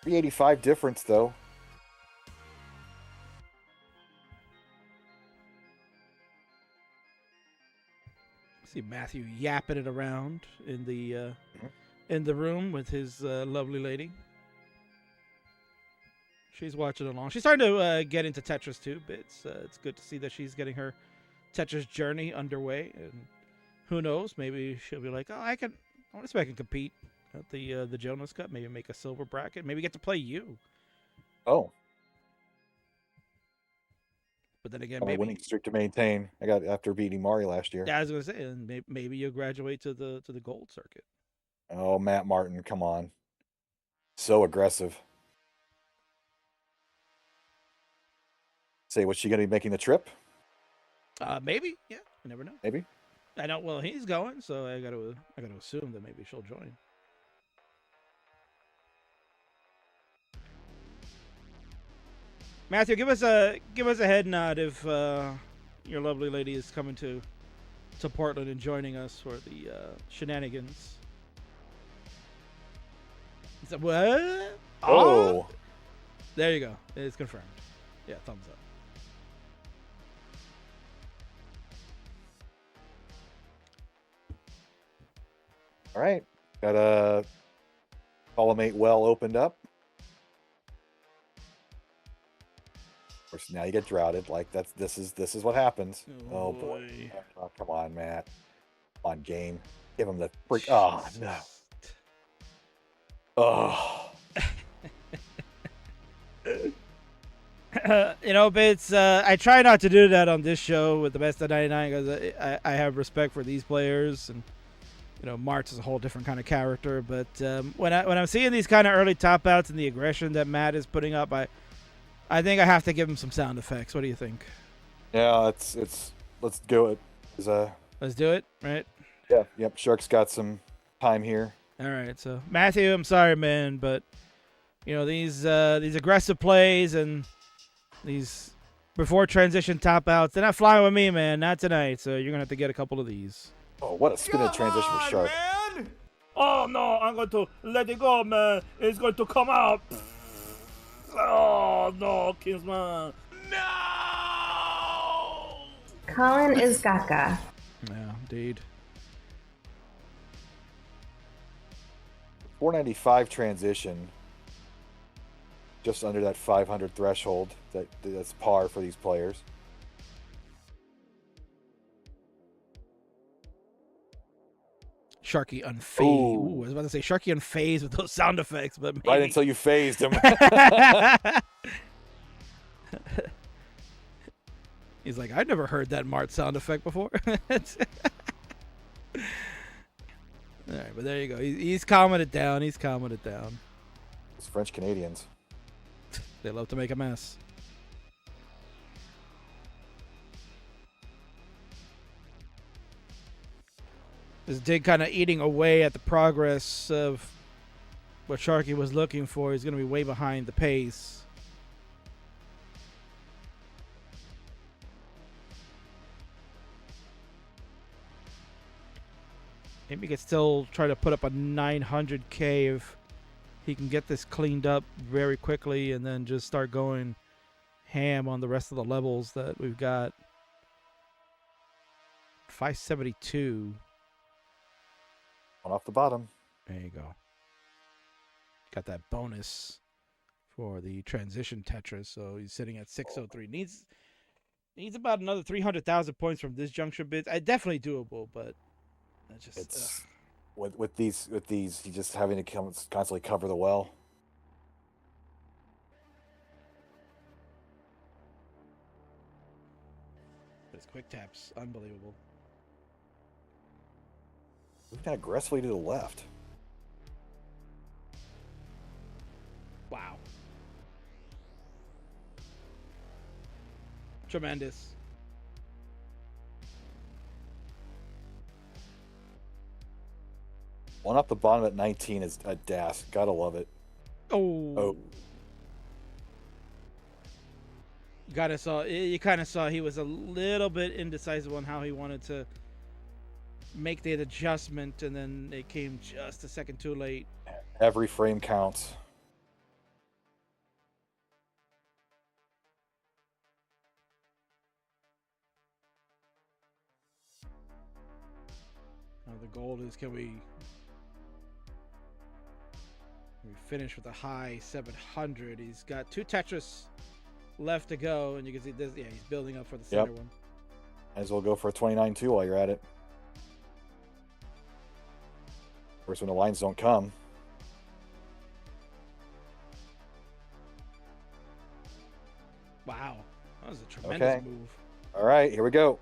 Speaker 2: 385 difference though.
Speaker 1: See Matthew yapping it around in the room with his lovely lady. She's watching along. She's starting to get into Tetris too. But it's good to see that she's getting her Tetris journey underway. And who knows? Maybe she'll be like, "Oh, I want to see if I can compete at the Jonas Cup. Maybe make a silver bracket. Maybe get to play you."
Speaker 2: Oh.
Speaker 1: But then again,
Speaker 2: maybe winning streak to maintain. I got after beating Mari last year.
Speaker 1: Yeah, I was gonna say, and maybe you'll graduate to the gold circuit.
Speaker 2: Oh, Matt Martin, come on, so aggressive. Say, what's she gonna be making the trip?
Speaker 1: Maybe. Yeah, you never know.
Speaker 2: Maybe.
Speaker 1: I don't. Well, he's going, so I gotta assume that maybe she'll join. Matthew, give us a head nod if your lovely lady is coming to Portland and joining us for the shenanigans. So, what?
Speaker 2: Oh,
Speaker 1: there you go. It's confirmed. Yeah, thumbs up.
Speaker 2: All right, got a column 8 well opened up. Of course, now you get droughted. Like this is what happens. Oh boy. Oh, come on, Matt. Come on, game. Give him the freak. Oh no. Oh.
Speaker 1: Bits. I try not to do that on this show with the best of 99 because I have respect for these players, and Martz is a whole different kind of character. But when I'm seeing these kind of early top outs and the aggression that Matt is putting up, I think I have to give him some sound effects. What do you think?
Speaker 2: Yeah, let's do it.
Speaker 1: Let's do it, right?
Speaker 2: Yeah. Yep. Shark's got some time here.
Speaker 1: All right. So Matthew, I'm sorry, man, but these aggressive plays and these before transition top outs, they're not flying with me, man. Not tonight. So you're gonna have to get a couple of these.
Speaker 2: Oh, what a spinning transition with Shark.
Speaker 3: Man.
Speaker 1: Oh no, I'm going to let it go, man. It's going to come out. Oh no, Kingsman.
Speaker 3: No.
Speaker 4: Colin is Gaga.
Speaker 1: Yeah, indeed.
Speaker 2: 495 transition. Just under that 500 threshold. That's par for these players.
Speaker 1: Sharky unfazed. Ooh, I was about to say Sharky unfazed with those sound effects, but maybe.
Speaker 2: Right until you phased him.
Speaker 1: He's like, I've never heard that Mart sound effect before. All right, but there you go. He's calming it down. He's calming it down.
Speaker 2: It's French Canadians.
Speaker 1: They love to make a mess. This dig kind of eating away at the progress of what Sharky was looking for. He's going to be way behind the pace. Maybe he could still try to put up a 900K if he can get this cleaned up very quickly and then just start going ham on the rest of the levels that we've got. 572.
Speaker 2: One off the bottom.
Speaker 1: There you go. Got that bonus for the transition Tetris, so he's sitting at 603. Needs about another 300,000 points from this juncture bit. Definitely doable, but
Speaker 2: it's with these he's just having to constantly cover the well.
Speaker 1: His quick taps, unbelievable.
Speaker 2: Moving aggressively to the left.
Speaker 1: Wow. Tremendous.
Speaker 2: One off the bottom at 19 is a DAS. Gotta love it.
Speaker 1: Oh. You kind of saw he was a little bit indecisive on how he wanted to make the adjustment, and then it came just a second too late.
Speaker 2: Every frame counts.
Speaker 1: Now the goal is, can we finish with a high 700? He's got 2 Tetris left to go, and you can see this. Yeah, he's building up for the center one.
Speaker 2: Might as well go for a 29-2 while you're at it. Of course, when the lines don't come.
Speaker 1: Wow, that was a tremendous move.
Speaker 2: All right, here we go.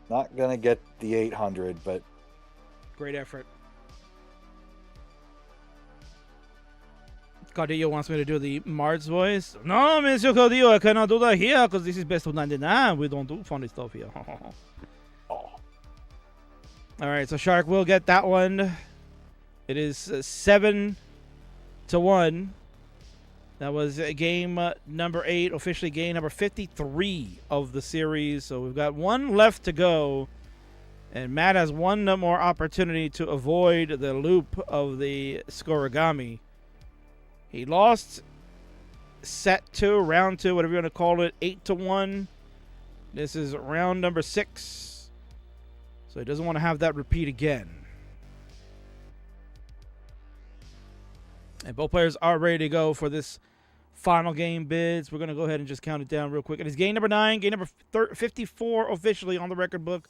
Speaker 2: Not gonna get the 800, but
Speaker 1: great effort. Cardillo wants me to do the Mart's voice. No, Mr. Cardillo, I cannot do that here because this is best of 99. We don't do funny stuff here. All right, so Shark will get that one. It is 7-1. That was game number 8, officially game number 53 of the series. So we've got one left to go. And Matt has one more opportunity to avoid the loop of the scorigami. He lost set 2, round 2, whatever you want to call it, 8-1. This is round number 6. So he doesn't want to have that repeat again. And both players are ready to go for this final game bids. We're going to go ahead and just count it down real quick. It is game number 9, game number 54 officially on the record book.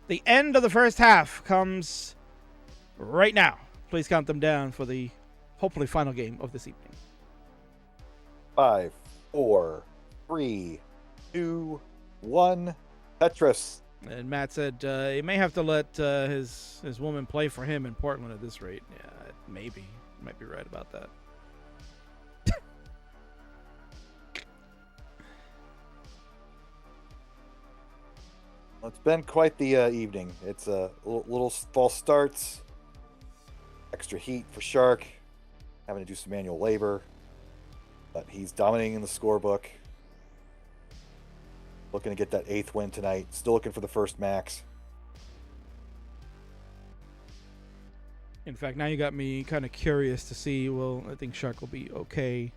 Speaker 1: The end of the first half comes right now. Please count them down for the hopefully final game of this evening.
Speaker 2: 5, 4, 3, 2, 1. Tetris.
Speaker 1: And Matt said he may have to let his woman play for him in Portland at this rate. Yeah, maybe. You might be right about that.
Speaker 2: Well, it's been quite the evening. It's a little false starts, extra heat for Shark, having to do some manual labor, but he's dominating in the scorebook. Looking to get that 8th win tonight. Still looking for the first max.
Speaker 1: In fact, now you got me kind of curious to see. Well, I think Shark will be okay.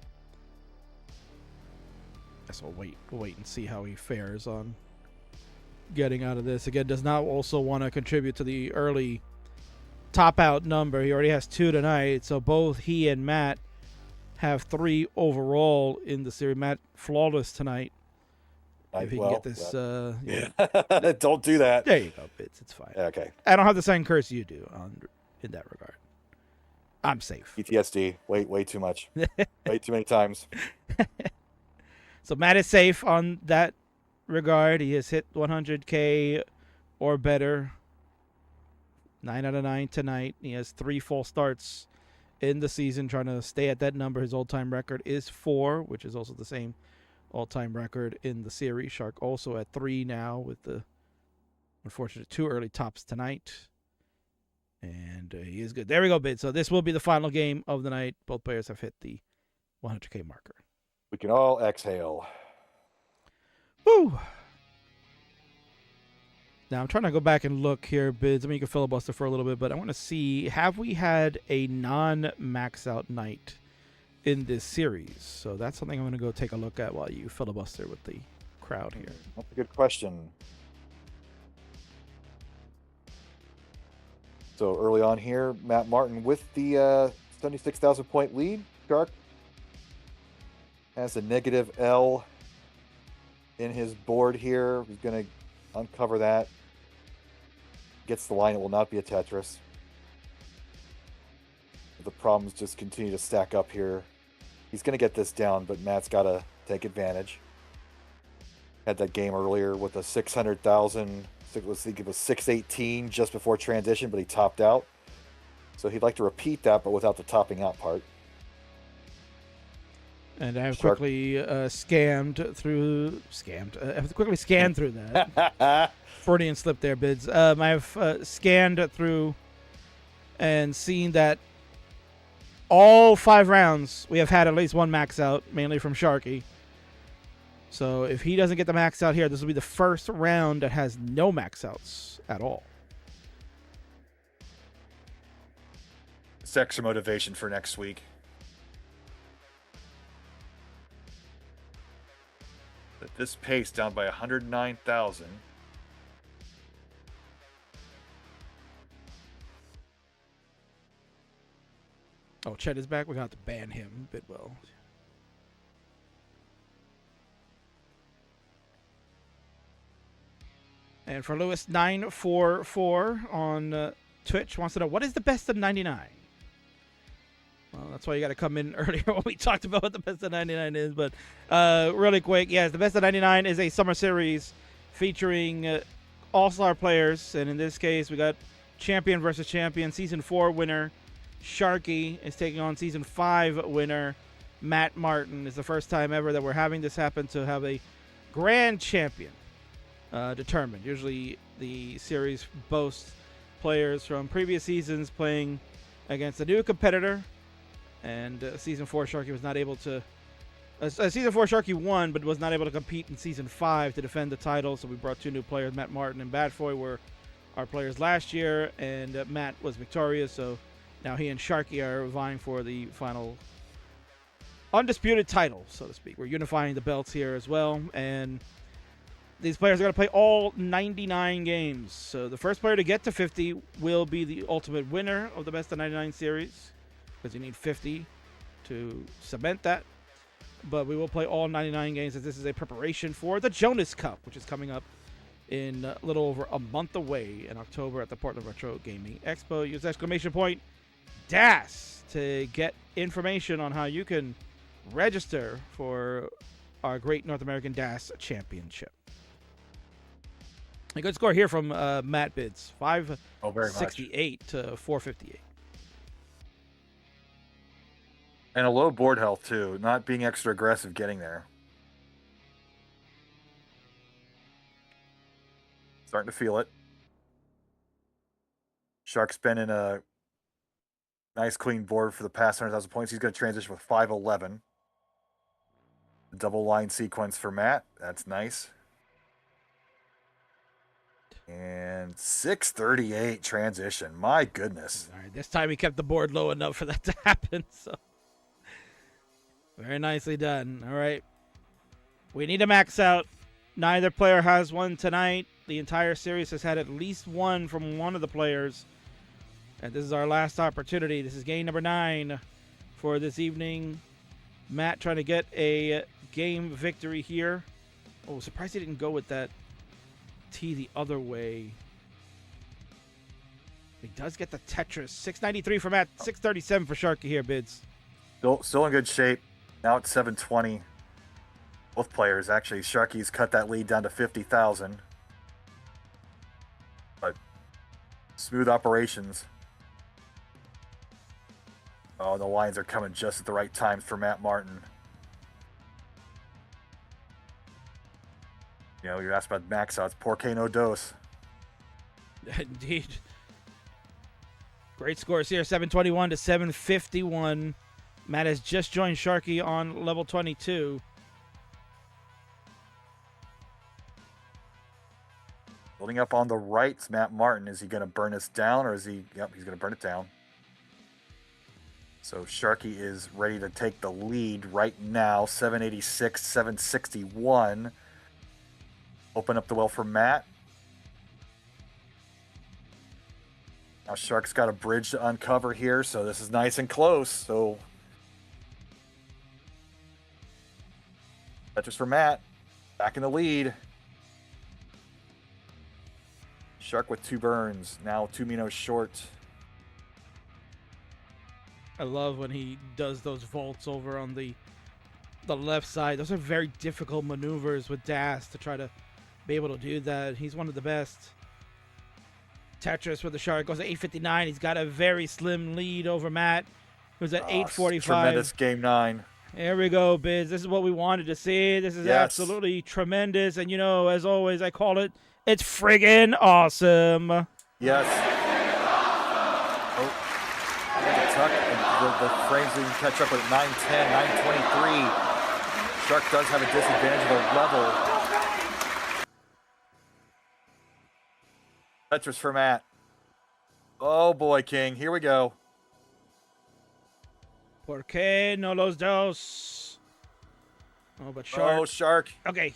Speaker 1: Guess we'll wait and see how he fares on getting out of this. Again, does not also want to contribute to the early top out number. He already has 2 tonight, so both he and Matt have 3 overall in the series. Matt flawless tonight. If he can get this,
Speaker 2: don't do that.
Speaker 1: There you go, Bits. It's fine.
Speaker 2: Okay.
Speaker 1: I don't have the same curse you do in that regard. I'm safe.
Speaker 2: PTSD. Way too much. Way too many times.
Speaker 1: So Matt is safe on that regard. He has hit 100K or better. 9 out of 9 tonight. He has 3 full starts in the season, trying to stay at that number. His all-time record is 4, which is also the same all-time record in the series. Shark also at 3 now with the unfortunate 2 early tops tonight. And he is good. There we go, Bid. So this will be the final game of the night. Both players have hit the 100K marker.
Speaker 2: We can all exhale.
Speaker 1: Woo! Now I'm trying to go back and look here, Bids. I mean, you can filibuster for a little bit, but I want to see, have we had a non-max out night in this series? So that's something I'm going to go take a look at while you filibuster with the crowd here.
Speaker 2: That's a good question. So early on here, Matt Martin with the 76,000 point lead. Shark has a negative L in his board here. He's going to uncover that. Gets the line. It will not be a Tetris. The problems just continue to stack up here. He's going to get this down, but Matt's got to take advantage. Had that game earlier with a 600,000. Let's think it was 618 just before transition, but he topped out. So he'd like to repeat that, but without the topping out part.
Speaker 1: And I have quickly scanned through that. Freudian slip there, Bids. I have scanned through and seen that all 5 rounds we have had at least one max out, mainly from Sharky. So if he doesn't get the max out here, this will be the first round that has no max outs at all.
Speaker 2: It's extra motivation for next week. At this pace, down by 109,000.
Speaker 1: Oh, Chet is back. We're going to have to ban him, Bidwell. And for Lewis, 944 on Twitch wants to know, what is the best of 99? Well, that's why you got to come in earlier when we talked about what the best of 99 is. But really quick, yes, the best of 99 is a summer series featuring all-star players. And in this case, we got champion versus champion. Season 4 winner Sharky is taking on Season 5 winner Matt Martin. It's the first time ever that we're having this happen to have a grand champion determined. Usually the series boasts players from previous seasons playing against a new competitor. And Season 4 Sharky was not able to... Season 4 Sharky won, but was not able to compete in Season 5 to defend the title. So we brought 2 new players. Matt Martin and Badfoy were our players last year. And Matt was victorious, so now he and Sharky are vying for the final undisputed title, so to speak. We're unifying the belts here as well. And these players are going to play all 99 games. So the first player to get to 50 will be the ultimate winner of the Best of 99 series, because you need 50 to cement that. But we will play all 99 games, as this is a preparation for the Jonas Cup, which is coming up in a little over a month away in October at the Portland Retro Gaming Expo. Use exclamation point DAS to get information on how you can register for our great North American DAS Championship. A good score here from Matt Bids, 568 to 458.
Speaker 2: And a low board health, too. Not being extra aggressive getting there. Starting to feel it. Shark's been in a nice, clean board for the past 100,000 points. He's going to transition with 511. Double line sequence for Matt. That's nice. And 638 transition. My goodness.
Speaker 1: All right, this time he kept the board low enough for that to happen. So very nicely done. All right. We need to max out. Neither player has one tonight. The entire series has had at least one from one of the players. And this is our last opportunity. This is game number 9 for this evening. Matt trying to get a game victory here. Oh, surprised he didn't go with that T the other way. He does get the Tetris. 693 for Matt, 637 for Sharky here, Bids.
Speaker 2: Still in good shape. Now it's 720. Both players, actually. Sharky's cut that lead down to 50,000. But smooth operations. Oh, the lines are coming just at the right times for Matt Martin. You know, you asked about max outs. Porque no dos.
Speaker 1: Indeed. Great scores here, 721 to 751. Matt has just joined Sharky on level 22.
Speaker 2: Building up on the rights, Matt Martin. Is he going to burn us down, or is he... Yep, he's going to burn it down. So Sharky is ready to take the lead right now. 786, 761. Open up the well for Matt. Now Shark's got a bridge to uncover here, so this is nice and close. So that's just for Matt. Back in the lead. Shark with 2 burns. Now 2 Minos short.
Speaker 1: I love when he does those vaults over on the left side. Those are very difficult maneuvers with Das to try to be able to do that. He's one of the best. Tetris with the Shark goes to 859. He's got a very slim lead over Matt, who's at 845.
Speaker 2: Tremendous game 9.
Speaker 1: Here we go, Biz. This is what we wanted to see. This is absolutely tremendous. And, as always, I call it, it's friggin' awesome.
Speaker 2: Yes. Oh, tuck. And the frames even catch up with 9:10, 9:23. Shark does have a disadvantage of the level. Tetris for Matt. Oh, boy, King. Here we go.
Speaker 1: ¿Por qué no los dos? Oh, but Shark.
Speaker 2: Oh, Shark.
Speaker 1: Okay.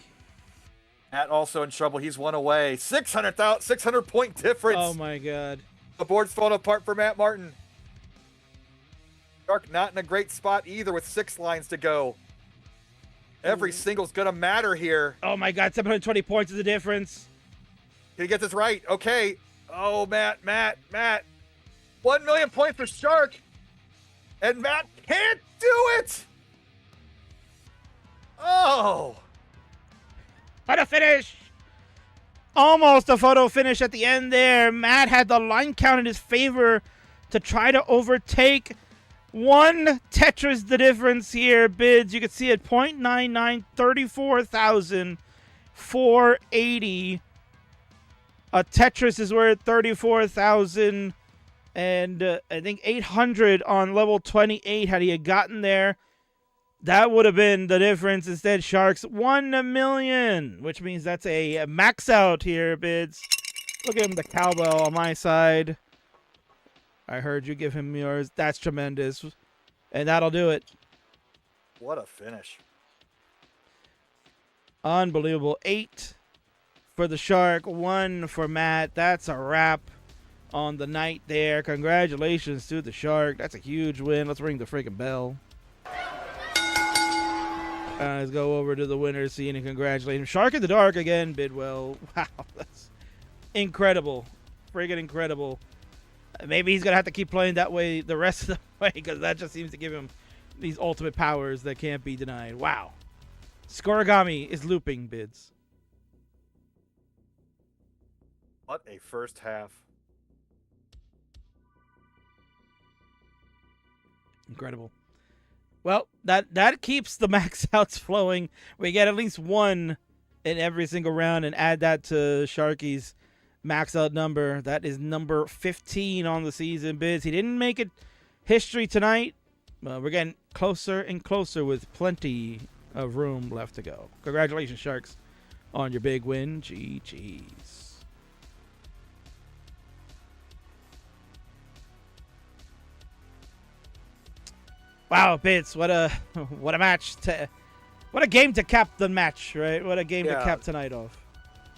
Speaker 2: Matt also in trouble. He's one away. 600-point difference.
Speaker 1: Oh, my God.
Speaker 2: The board's falling apart for Matt Martin. Shark not in a great spot either with 6 lines to go. Every single's going to matter here.
Speaker 1: Oh, my God. 720 points is the difference.
Speaker 2: Can he get this right? Okay. Oh, Matt. 1 million points for Shark. And Matt can't do it. Oh.
Speaker 1: What a finish. Almost a photo finish at the end there. Matt had the line count in his favor to try to overtake. 1 Tetris the difference here, Bids. You can see it, 0.99, 34,480. A Tetris is worth 34,000. And I think 800 on level 28 had he gotten there. That would have been the difference. Instead, Sharks 1 million, which means that's a max out here, Bids. Look at him, the cowbell on my side. I heard you give him yours. That's tremendous. And that'll do it.
Speaker 2: What a finish.
Speaker 1: Unbelievable. 8 for the Shark, 1 for Matt. That's a wrap on the night there. Congratulations to the Shark. That's a huge win. Let's ring the freaking bell. Let's go over to the winner's scene and congratulate him. Shark in the dark again, Bidwell. Wow, that's incredible. Friggin' incredible. Maybe he's going to have to keep playing that way the rest of the way because that just seems to give him these ultimate powers that can't be denied. Wow. Scorigami is looping, Bids.
Speaker 2: What a first half.
Speaker 1: Incredible. Well, that keeps the max outs flowing. We get at least 1 in every single round and add that to Sharky's max out number. That is number 15 on the season, Bids. He didn't make it history tonight. We're getting closer and closer with plenty of room left to go. Congratulations, Sharks, on your big win. GG's. Wow, Bits, what a match what a game to cap the match, right? What a game to cap tonight off.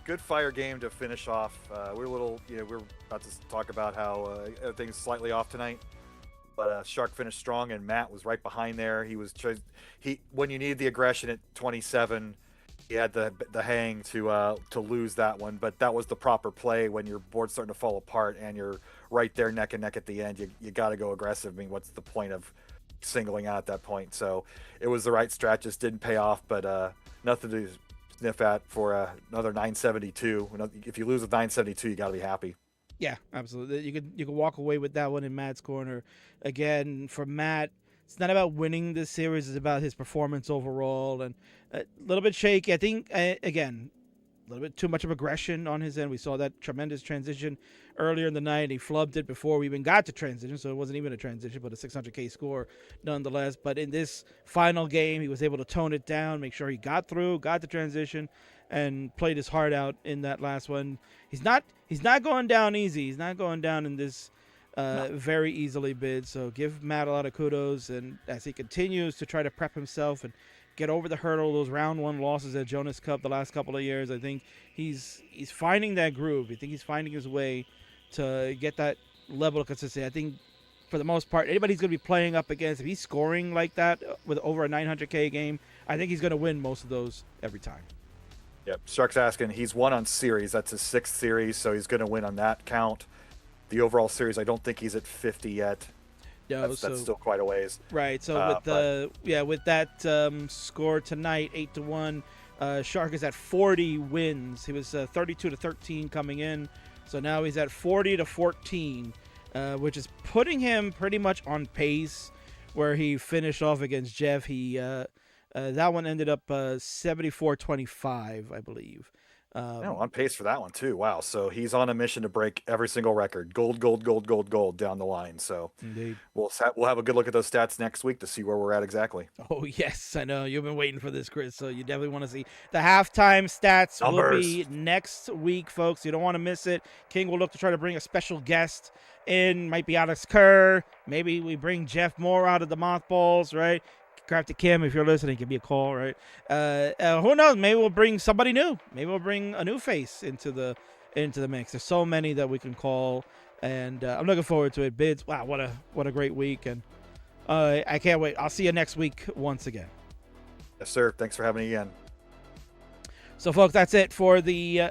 Speaker 2: Good fire game to finish off. We're a little, we're about to talk about how everything's slightly off tonight, but Shark finished strong, and Matt was right behind there. He when you needed the aggression at 27, he had the hang to lose that one, but that was the proper play when your board's starting to fall apart and you're right there neck and neck at the end. You got to go aggressive. I mean, what's the point of singling out at that point? So it was the right strat, just didn't pay off, but nothing to sniff at for another 972. If you lose with 972, you got to be happy.
Speaker 1: Yeah, absolutely. You could walk away with that one in Matt's corner. Again, for Matt, it's not about winning this series, it's about his performance overall, and a little bit shaky. I think, again, a little bit too much of aggression on his end. We saw that tremendous transition earlier in the night. He flubbed it before we even got to transition, so it wasn't even a transition, but a 600K score nonetheless. But in this final game, he was able to tone it down, make sure he got through, got the transition, and played his heart out in that last one. He's not going down easy. He's not going down in this very easily, Bid. So give Matt a lot of kudos, and as he continues to try to prep himself and get over the hurdle, those round 1 losses at Jonas Cup the last couple of years, I think he's finding that groove. I think he's finding his way to get that level of consistency. I think for the most part, anybody he's going to be playing up against, if he's scoring like that with over a 900K game, I think he's going to win most of those every time.
Speaker 2: Yep. Shark's asking, he's won on series. That's his 6th series, so he's going to win on that count. The overall series, I don't think he's at 50 yet.
Speaker 1: No,
Speaker 2: that's still quite a ways.
Speaker 1: Right. So with that score tonight, 8-1, Shark is at 40 wins. He was 32-13 coming in, so now he's at 40-14, which is putting him pretty much on pace where he finished off against Jeff. That one ended up 74-25, I believe.
Speaker 2: On pace for that one too. Wow. So he's on a mission to break every single record. Gold down the line. So
Speaker 1: Indeed.
Speaker 2: We'll have a good look at those stats next week to see where we're at exactly.
Speaker 1: Oh, yes. I know. You've been waiting for this, Chris. So you definitely want to see the halftime stats.
Speaker 2: Numbers.
Speaker 1: Will be next week, folks. You don't want to miss it. King will look to try to bring a special guest in. Might be Alex Kerr. Maybe we bring Jeff Moore out of the mothballs, right? Crafty Kim, if you're listening, give me a call, right? Who knows? Maybe we'll bring somebody new. Maybe we'll bring a new face into the mix. There's so many that we can call, and I'm looking forward to it. Bids, wow, what a great week, and I can't wait. I'll see you next week once again.
Speaker 2: Yes, sir. Thanks for having me again.
Speaker 1: So, folks, that's it for the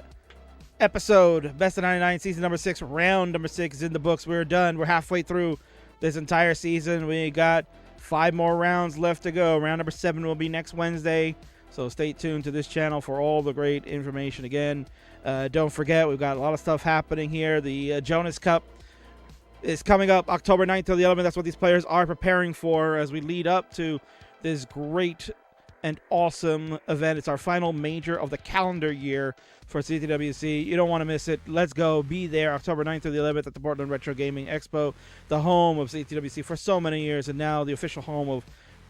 Speaker 1: episode. Best of 99, season number 6, round number 6 is in the books. We're done. We're halfway through this entire season. We got 5 more rounds left to go. Round number 7 will be next Wednesday. So stay tuned to this channel for all the great information. Again, don't forget, we've got a lot of stuff happening here. The Jonas Cup is coming up October 9th to the 11th. That's what these players are preparing for as we lead up to this great and awesome event. It's our final major of the calendar year for CTWC. You don't want to miss it. Let's go. Be there October 9th through the 11th at the Portland Retro Gaming Expo, the home of CTWC for so many years, and now the official home of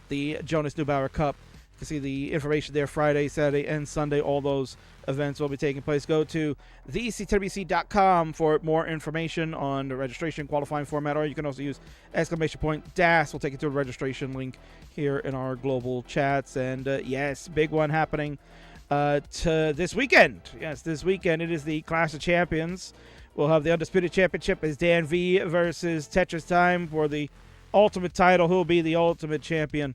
Speaker 1: the Jonas Neubauer Cup. You can see the information there Friday, Saturday, and Sunday. All those events will be taking place. Go to thectwc.com for more information on the registration qualifying format, or you can also use !DAS. We'll take you to a registration link here in our global chats. And yes, big one happening to this weekend. Yes, this weekend it is the Clash of Champions. We'll have the Undisputed Championship as Dan V versus Tetris Time for the Ultimate title. Who will be the Ultimate Champion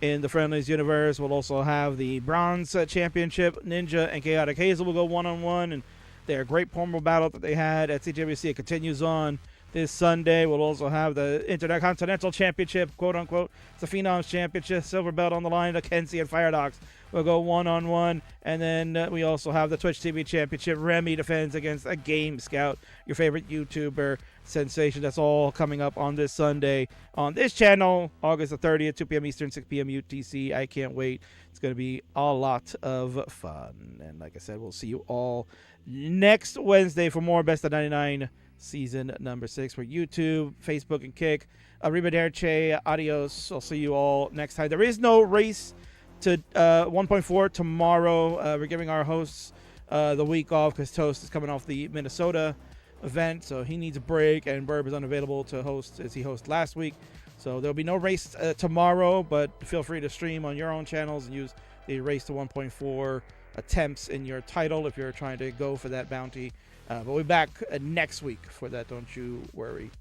Speaker 1: in the Friendlies universe? We'll also have the Bronze Championship. Ninja and Chaotic Hazel will go one-on-one, and their great formal battle that they had at CTWC. It continues on this Sunday. We'll also have the Intercontinental Championship, quote-unquote. It's the Phenoms Championship, silver belt on the line. The Kenzie and Fire Dogs will go one-on-one. And then we also have the Twitch TV Championship. Remy defends against a Game Scout, your favorite YouTuber sensation. That's all coming up on this Sunday on this channel, August the 30th, 2 p.m. Eastern, 6 p.m. UTC. I can't wait. It's going to be a lot of fun. And like I said, we'll see you all next Wednesday for more Best of 99 season number 6 for YouTube, Facebook, and Kick. Arrivederci, adios. I'll see you all next time. There is no race to 1.4 tomorrow. We're giving our hosts the week off because Toast is coming off the Minnesota event, so he needs a break, and Burb is unavailable to host as he hosted last week. So there'll be no race tomorrow, but feel free to stream on your own channels and use the race to 1.4 attempts in your title if you're trying to go for that bounty. But we'll be back next week for that, don't you worry.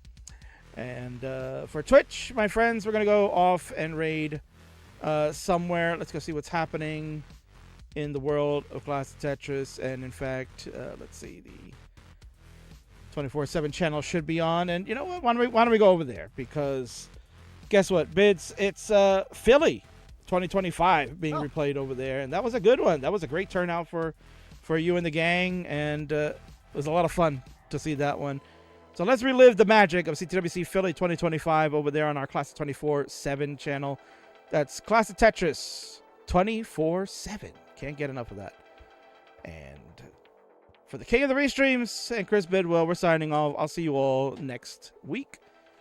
Speaker 1: And for Twitch, my friends, we're going to go off and raid somewhere. Let's go see what's happening in the world of Clash of Tetris. And in fact, let's see, the 24/7 channel should be on. And you know what? Why don't we go over there? Because guess what, Bids? It's Philly 2025 being replayed over there. And that was a good one. That was a great turnout for you and the gang. And it was a lot of fun to see that one. So let's relive the magic of CTWC Philly 2025 over there on our Class of 24/7 channel. That's Class of Tetris 24/7. Can't get enough of that. And for the king of the restreams and Chris Bidwell, we're signing off. I'll see you all next week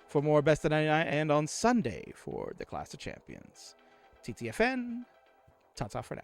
Speaker 1: for more Best of 99 and on Sunday for the Class of Champions. TTFN, ta-ta for now.